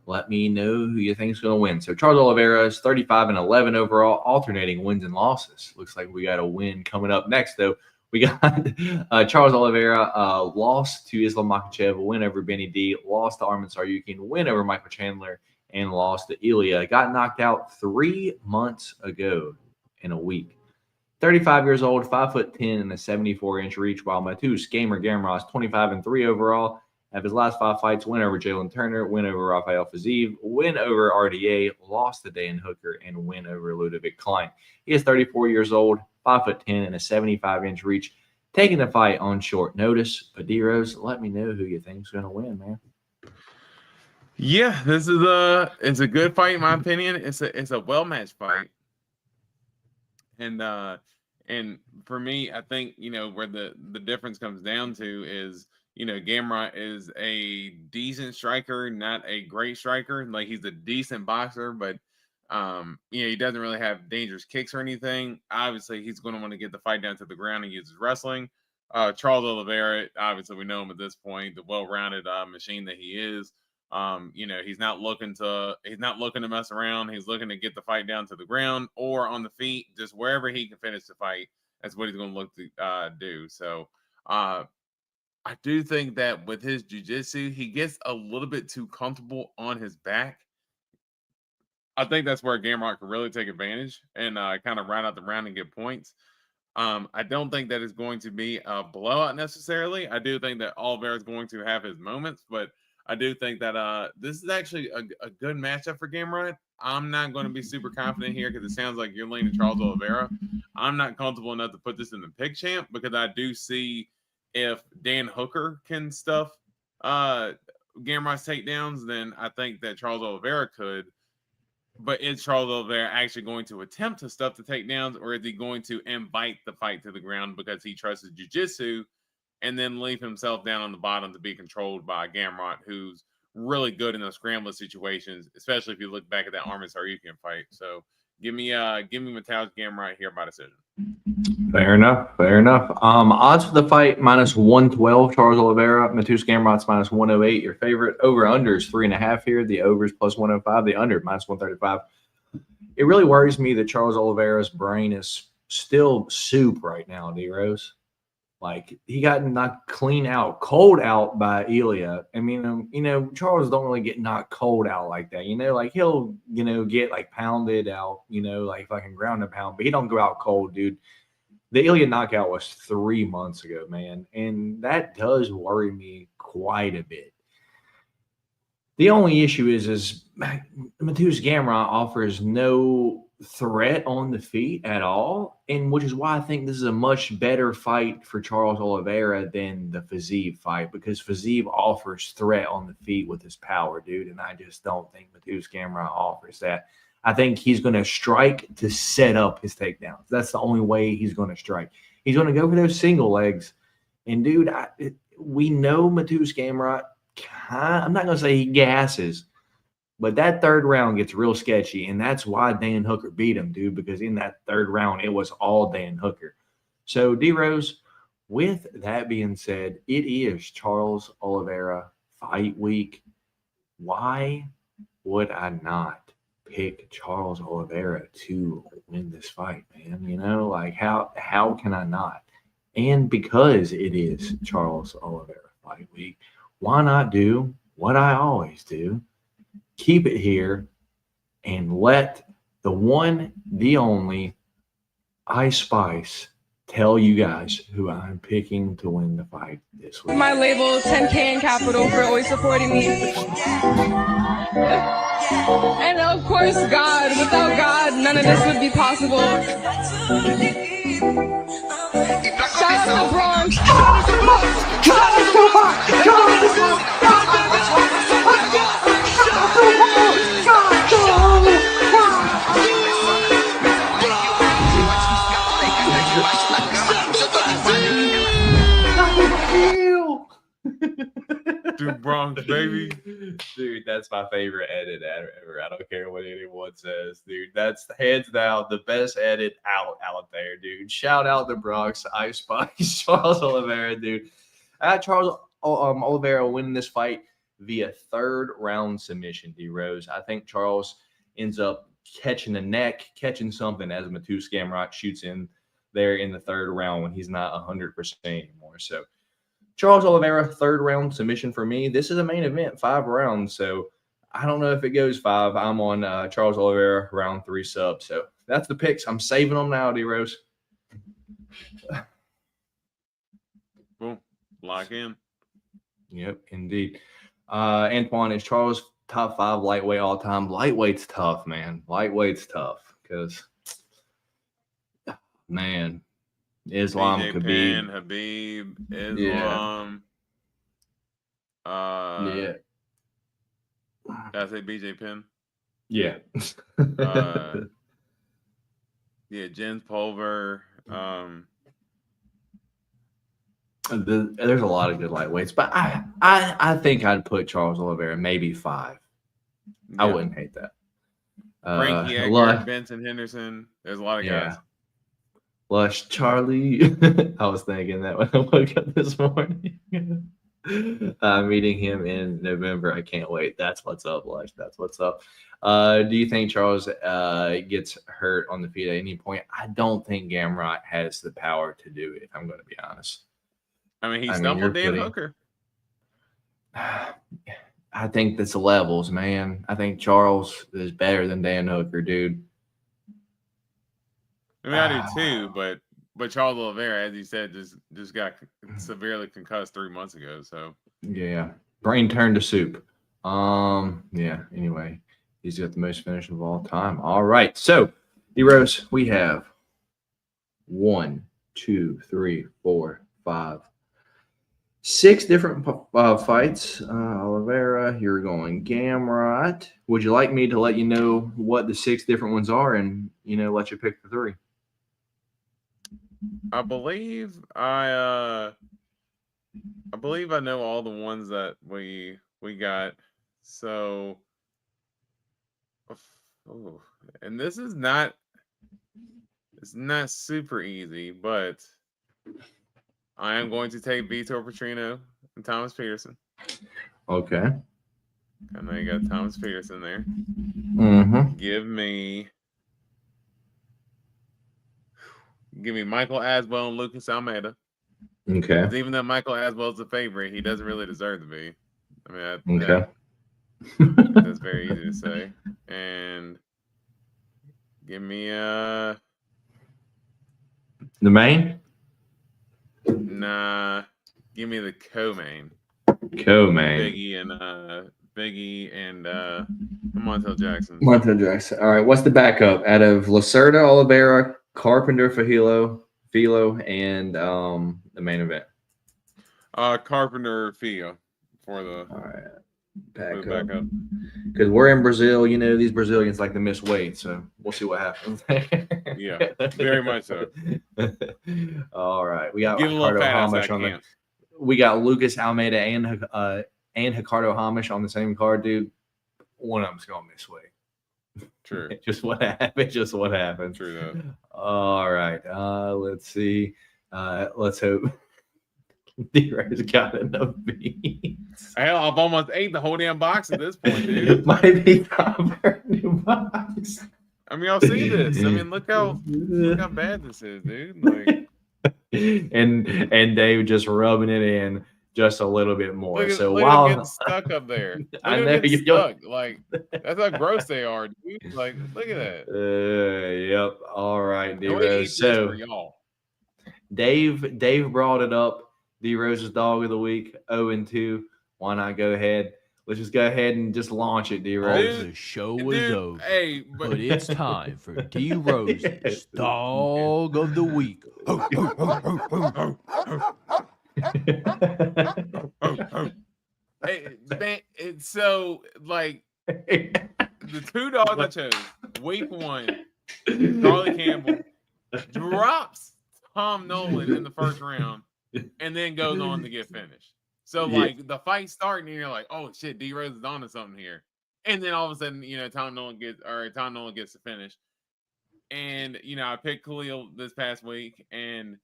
let me know who you think is going to win. So Charles Oliveira is 35-11 overall, alternating wins and losses. Looks like we got a win coming up next, though. We got Charles Oliveira lost to Islam Makhachev, win over Benny D, lost to Arman Saryukin, win over Michael Chandler, and lost to Ilya. Got knocked out 3 months ago in a week. 35 years old, 5'10" and a 74-inch reach, while Mateusz Gamrot is 25-3 overall. Of his last 5 fights, win over Jalen Turner, win over Rafael Fiziev, win over RDA, lost to Dan Hooker, and win over Ludovic Klein. He is 34 years old, 5'10", and a 75-inch reach, taking the fight on short notice. But D-Rose, let me know who you think's going to win, man. Yeah, it's a good fight in my opinion. It's a well-matched fight. And for me, I think, where the difference comes down to is, Gamrot is a decent striker, not a great striker. Like, he's a decent boxer, but he doesn't really have dangerous kicks or anything. Obviously, he's going to want to get the fight down to the ground and use his wrestling. Charles Oliveira, obviously, we know him at this point, the well-rounded machine that he is. He's not looking to mess around. He's looking to get the fight down to the ground or on the feet, just wherever he can finish the fight. That's what he's going to look to do. So, I do think that with his jiu-jitsu, he gets a little bit too comfortable on his back. I think that's where Gamrot can really take advantage and kind of round out the round and get points. I don't think that is going to be a blowout necessarily. I do think that Oliveira is going to have his moments, but I do think that this is actually a good matchup for Gamrot. I'm not going to be super confident here because it sounds like you're leaning Charles Oliveira. I'm not comfortable enough to put this in the pick champ because I do see if Dan Hooker can stuff Gamrot's takedowns, then I think that Charles Oliveira could. But is Charles Oliveira actually going to attempt to stuff the takedowns, or is he going to invite the fight to the ground because he trusts his jiu-jitsu and then leave himself down on the bottom to be controlled by Gamrot, who's really good in those scrambler situations, especially if you look back at that Armin Saryukian fight. So give me Mateusz Gamrot here by decision. Fair enough. Odds for the fight, -112, Charles Oliveira. Mateusz Gamrot's -108, your favorite. Over-under is 3.5 here. The over is +105. The under, -135. It really worries me that Charles Oliveira's brain is still soup right now, D-Rose. Like, he got knocked cold out by Ilya. I mean, Charles don't really get knocked cold out like that. Like, he'll, get, like, pounded out, like fucking ground and pound. But he don't go out cold, dude. The Ilya knockout was 3 months ago, man. And that does worry me quite a bit. The only issue is Mateusz Gamrot offers no threat on the feet at all, and which is why I think this is a much better fight for Charles Oliveira than the Fiziev fight, because Fiziev offers threat on the feet with his power, dude, and I just don't think Mateusz Gamrot offers that. I think he's going to strike to set up his takedowns. That's the only way he's going to strike. He's going to go for those single legs, and dude, we know Mateusz Gamrot. I'm not going to say he gasses, but that third round gets real sketchy, and that's why Dan Hooker beat him, dude, because in that third round, it was all Dan Hooker. So, D-Rose, with that being said, it is Charles Oliveira fight week. Why would I not pick Charles Oliveira to win this fight, man? Like, how can I not? And because it is Charles Oliveira fight week, why not do what I always do? Keep it here and let the one, the only Ice Spice tell you guys who I'm picking to win the fight this week. My label, 10K in Capital, for always supporting me. And of course, God. Without God, none of this would be possible. Shout out to Bronx. Dude, Bronx, baby. Dude, that's my favorite edit ever. I don't care what anyone says, dude. That's hands down the best edit out there, dude. Shout out to Bronx, Ice Spice, Charles Oliveira, dude. Charles Oliveira winning this fight via third round submission, D-Rose. I think Charles ends up catching the neck, catching something as Mateusz Gamrot shoots in there in the third round when he's not 100% anymore. So, Charles Oliveira, third round submission for me. This is a main event, 5 rounds. So I don't know if it goes 5. I'm on Charles Oliveira, round 3 sub. So that's the picks. I'm saving them now, D-Rose. Boom. Lock in. Yep, indeed. Antoine, is Charles top 5 lightweight all time? Lightweight's tough, man. Lightweight's tough because, man, Islam, BJ Khabib. Penn, Habib, Islam. Yeah. Did I say BJ Penn? Yeah. Yeah, Jens Pulver. There's a lot of good lightweights, but I think I'd put Charles Oliveira maybe 5. I Yeah. wouldn't hate that. Frankie Edgar, Benson Henderson. There's a lot of guys. Lush Charlie. I was thinking that when I woke up this morning. Meeting him in November. I can't wait. That's what's up, Lush. That's what's up. Do you think Charles gets hurt on the feet at any point? I don't think Gamrot has the power to do it, if I'm going to be honest. I mean, he stumbled Dan Hooker. I think that's the levels, man. I think Charles is better than Dan Hooker, dude. I mean, I do too, but Charles Oliveira, as you said, just got severely concussed 3 months ago. So yeah, brain turned to soup. Yeah. Anyway, he's got the most finishes of all time. All right, so D-Rose, we have 1, 2, 3, 4, 5, 6 different fights. Oliveira, you're going Gamrot. Would you like me to let you know what the 6 different ones are, and let you pick the 3? I believe I know all the ones that we got. So, and this is not super easy, but I am going to take Vitor Petrino and Thomas Peterson. Okay. I know you got Thomas Peterson there. Mm-hmm. Give me Michael Aswell and Lucas Almeida. Okay. Even though Michael Aswell's the favorite, he doesn't really deserve to be. I mean, Okay. that's very easy to say. And give me the main. Nah, give me the co-main. Co-main. Biggie and Montel Jackson. Montel Jackson. All right. What's the backup out of Lacerda, Oliveira, Carpenter, Filo, and the main event? Carpenter, Fio for the all right backup. Because we're in Brazil, these Brazilians like to miss weight, so we'll see what happens. Yeah, very much so. All right, we got Give a little Ricardo fat ass Hamish I on can. we got Lucas Almeida and Ricardo Hamish on the same card, dude. One of them's gonna miss weight. True. Just what happened. True though. All right. Let's see. Let's hope D-Rose got enough beats. Hell, I've almost ate the whole damn box at this point, dude. It might be time for a new box. I mean, I'll see this. I mean, look how bad this is, dude. Like, and Dave just rubbing it in just a little bit more. look So at while them getting stuck up there. Look I at them know getting you stuck. Like, that's how gross they are, dude. Like, look at that. yep. All right, And we eat D-Rose. this So for y'all. Dave brought it up. D-Rose's dog of the week, 0-2. Why not go ahead? Let's just go ahead and just launch it, D-Rose. The show is over. Hey, But it's time for D Rose's Dog of the Week. Hey, man, it's so like the 2 dogs I chose. Week 1, Charlie Campbell drops Tom Nolan in the first round, and then goes on to get finished. So like the fight starting, and you're like, oh shit, D Rose is on to something here. And then all of a sudden, Tom Nolan gets the finish. And I picked Khalil this past week, and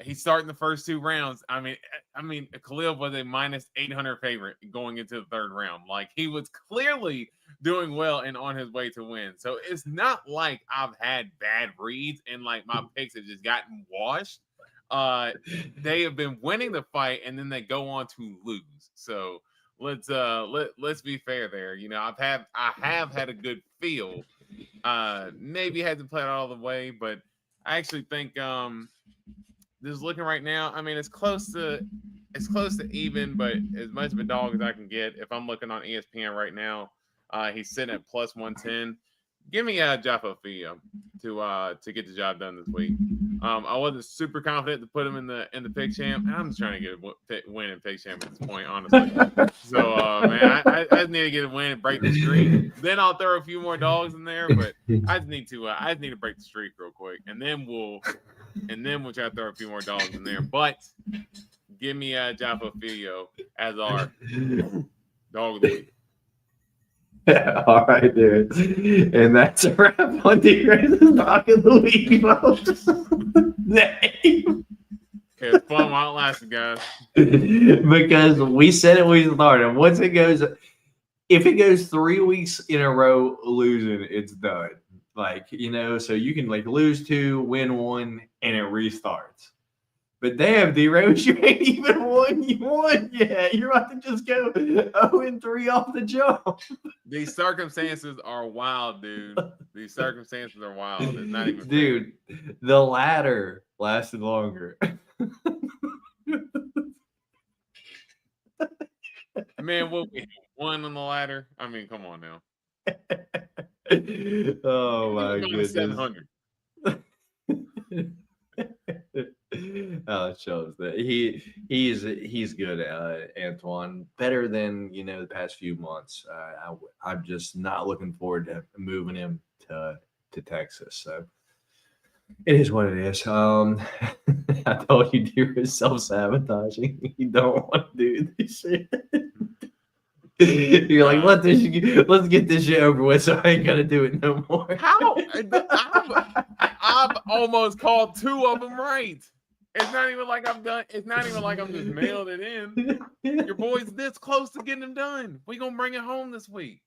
he's starting the first 2 rounds. I mean, Khalil was a minus 800 favorite going into the 3rd round. Like, he was clearly doing well and on his way to win. So it's not like I've had bad reads and like my picks have just gotten washed. They have been winning the fight, and then they go on to lose. So let's be fair there. I have had a good feel. Maybe had to play it all the way, but I actually think just looking right now, I mean, it's close to it's close to even, but as much of a dog as I can get. If I'm looking on ESPN right now, he's sitting at plus 110. Give me Jaffa Fia to get the job done this week. I wasn't super confident to put him in the pick champ. I'm just trying to get a win in pick champ at this point, honestly. So man, I just need to get a win and break the streak. Then I'll throw a few more dogs in there, but I just need to break the streak real quick, and then we'll try to throw a few more dogs in there. But give me Jaffa Filio as our dog of the week. All right, dude. And that's a wrap on D-Race's Dog of the Week, folks. Name. It's fun while it lasted, guys. Because we said it when we started. Once it goes, if it goes 3 weeks in a row losing, it's done. Like, so you can lose 2, win 1, and it restarts. But damn, D-Rose, you ain't even won yet. You're about to just go 0-3 off the jump. These circumstances are wild, dude. These circumstances are wild. It's not even dude, the ladder lasted longer. Man, what we won on the ladder? I mean, come on now. Oh my goodness. 700. Oh, it shows that he's good, Antoine. Better than the past few months. I'm just not looking forward to moving him to Texas. So it is what it is. I told you, you're self-sabotaging. You don't want to do this shit. You're like, let's get this shit over with, so I ain't gonna do it no more. How? I've almost called 2 of them right. It's not even like I'm done. It's not even like I'm just mailed it in. Your boy's this close to getting them done. We gonna bring it home this week.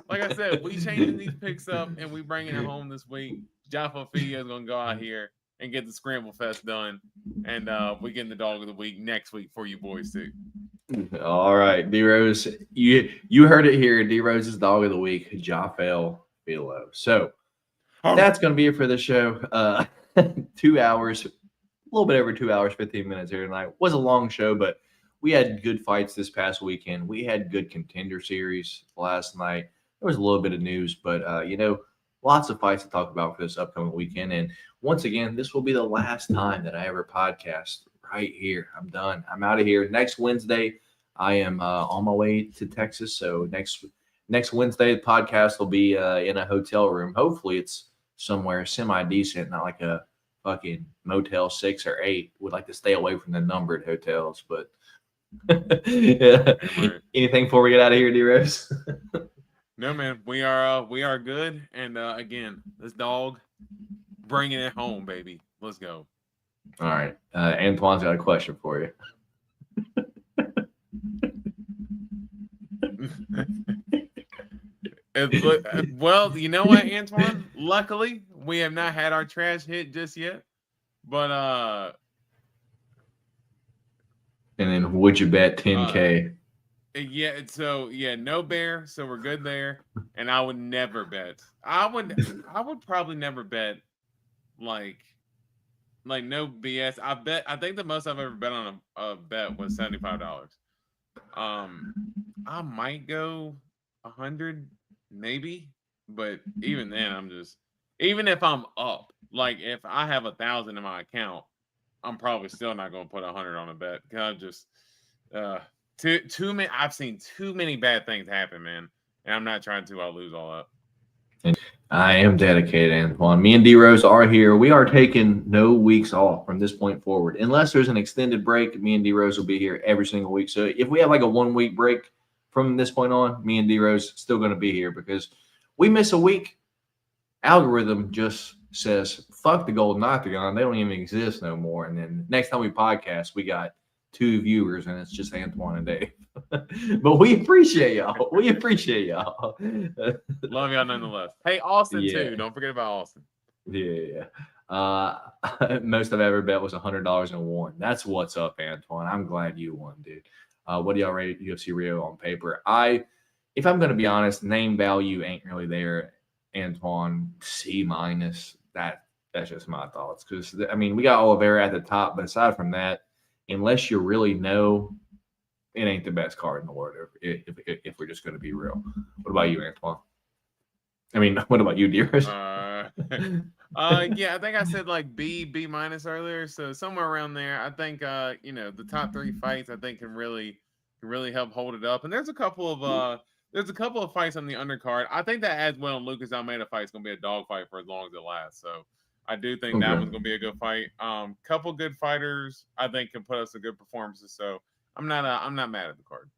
Like I said, we changing these picks up and we bringing it home this week. Jaffa Fia is gonna go out here and get the Scramble Fest done, and we getting the dog of the week next week for you boys too. All right, D-Rose, you heard it here. D-Rose's dog of the week, Jaffa Filo. So that's gonna be it for the show. 2 hours. A little bit over 2 hours, 15 minutes here tonight. Was a long show, but we had good fights this past weekend. We had good contender series last night. There was a little bit of news, but lots of fights to talk about for this upcoming weekend. And once again, this will be the last time that I ever podcast right here. I'm done. I'm out of here. Next Wednesday, I am on my way to Texas. So next Wednesday, the podcast will be in a hotel room. Hopefully, it's somewhere semi-decent, not like a fucking Motel 6 or 8. Would like to stay away from the numbered hotels, but yeah. Anything before we get out of here, D-Rose? No, man, we are good. And again, this dog bringing it home, baby. Let's go. All right, Antoine's got a question for you. Well, you know what, Antoine? Luckily, we have not had our trash hit just yet. But and then would you bet 10K? Yeah, no bear, so we're good there. And I would never bet. I would probably never bet like no BS. I think the most I've ever bet on a bet was $75. I might go 100 maybe, but even then even if I'm up, like if I have 1,000 in my account, I'm probably still not going to put 100 on a bet because too many. I've seen too many bad things happen, man, and I'm not trying to. I'll lose all up. I am dedicated, Antoine. Me and D-Rose are here. We are taking no weeks off from this point forward. Unless there's an extended break, me and D-Rose will be here every single week. So if we have like a 1 week break from this point on, me and D-Rose still going to be here because we miss a week. Algorithm just says, fuck the Golden Octagon. They don't even exist no more. And then next time we podcast, we got 2 viewers and it's just Antoine and Dave. But we appreciate y'all. Love y'all nonetheless. Hey, Austin too. Don't forget about Austin. Yeah. Most I've ever bet was $100 and won. That's what's up, Antoine. I'm glad you won, dude. What do y'all rate UFC Rio on paper? If I'm going to be honest, name value ain't really there. Antoine, C-. That's just my thoughts. Because, I mean, we got Oliveira at the top, but aside from that, unless you really know, it ain't the best card in the world if we're just going to be real. What about you, Antoine? I mean, what about you, dearest? Yeah, I think I said like B minus earlier, so somewhere around there. I think the top 3 fights I think can really help hold it up. And there's a couple of fights on the undercard. I think that as well Lucas Almeida fight is going to be a dog fight for as long as it lasts. So I do think that one's going to be a good fight. Couple good fighters I think can put us in good performances. So I'm not mad at the card.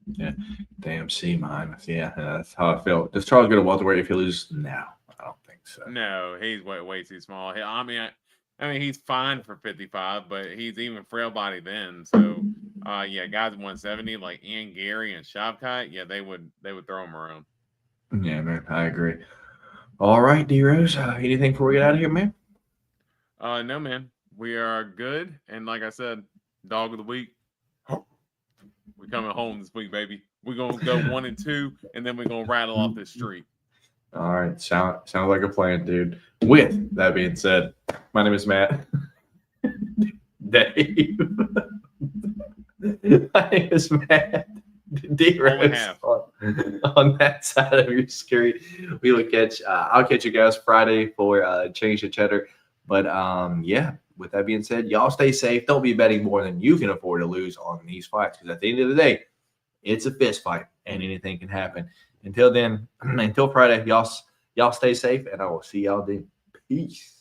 Yeah, damn C minus. Yeah, that's how I feel. Does Charles get a welterweight if he loses? No, I don't think so. No, he's way too small. I mean, he's fine for 55, but he's even frail body then. So, guys at 170 like Ian Gary and Shavkat, they would throw him around. Yeah, man, I agree. All right, D Rose, anything before we get out of here, man? No, man, we are good. And like I said, dog of the week. We're coming home this week, baby. We're gonna go 1-2, and then we're gonna rattle off this streak. All right, sounds like a plan, dude. With that being said, my name is Matt. Dave. My name is Matt. D-Rose on that side of your screen. We will I'll catch you guys Friday for Change the Cheddar. But with that being said, y'all stay safe. Don't be betting more than you can afford to lose on these fights, because at the end of the day, it's a fist fight and anything can happen. Until then, until Friday, y'all stay safe, and I will see y'all then. Peace.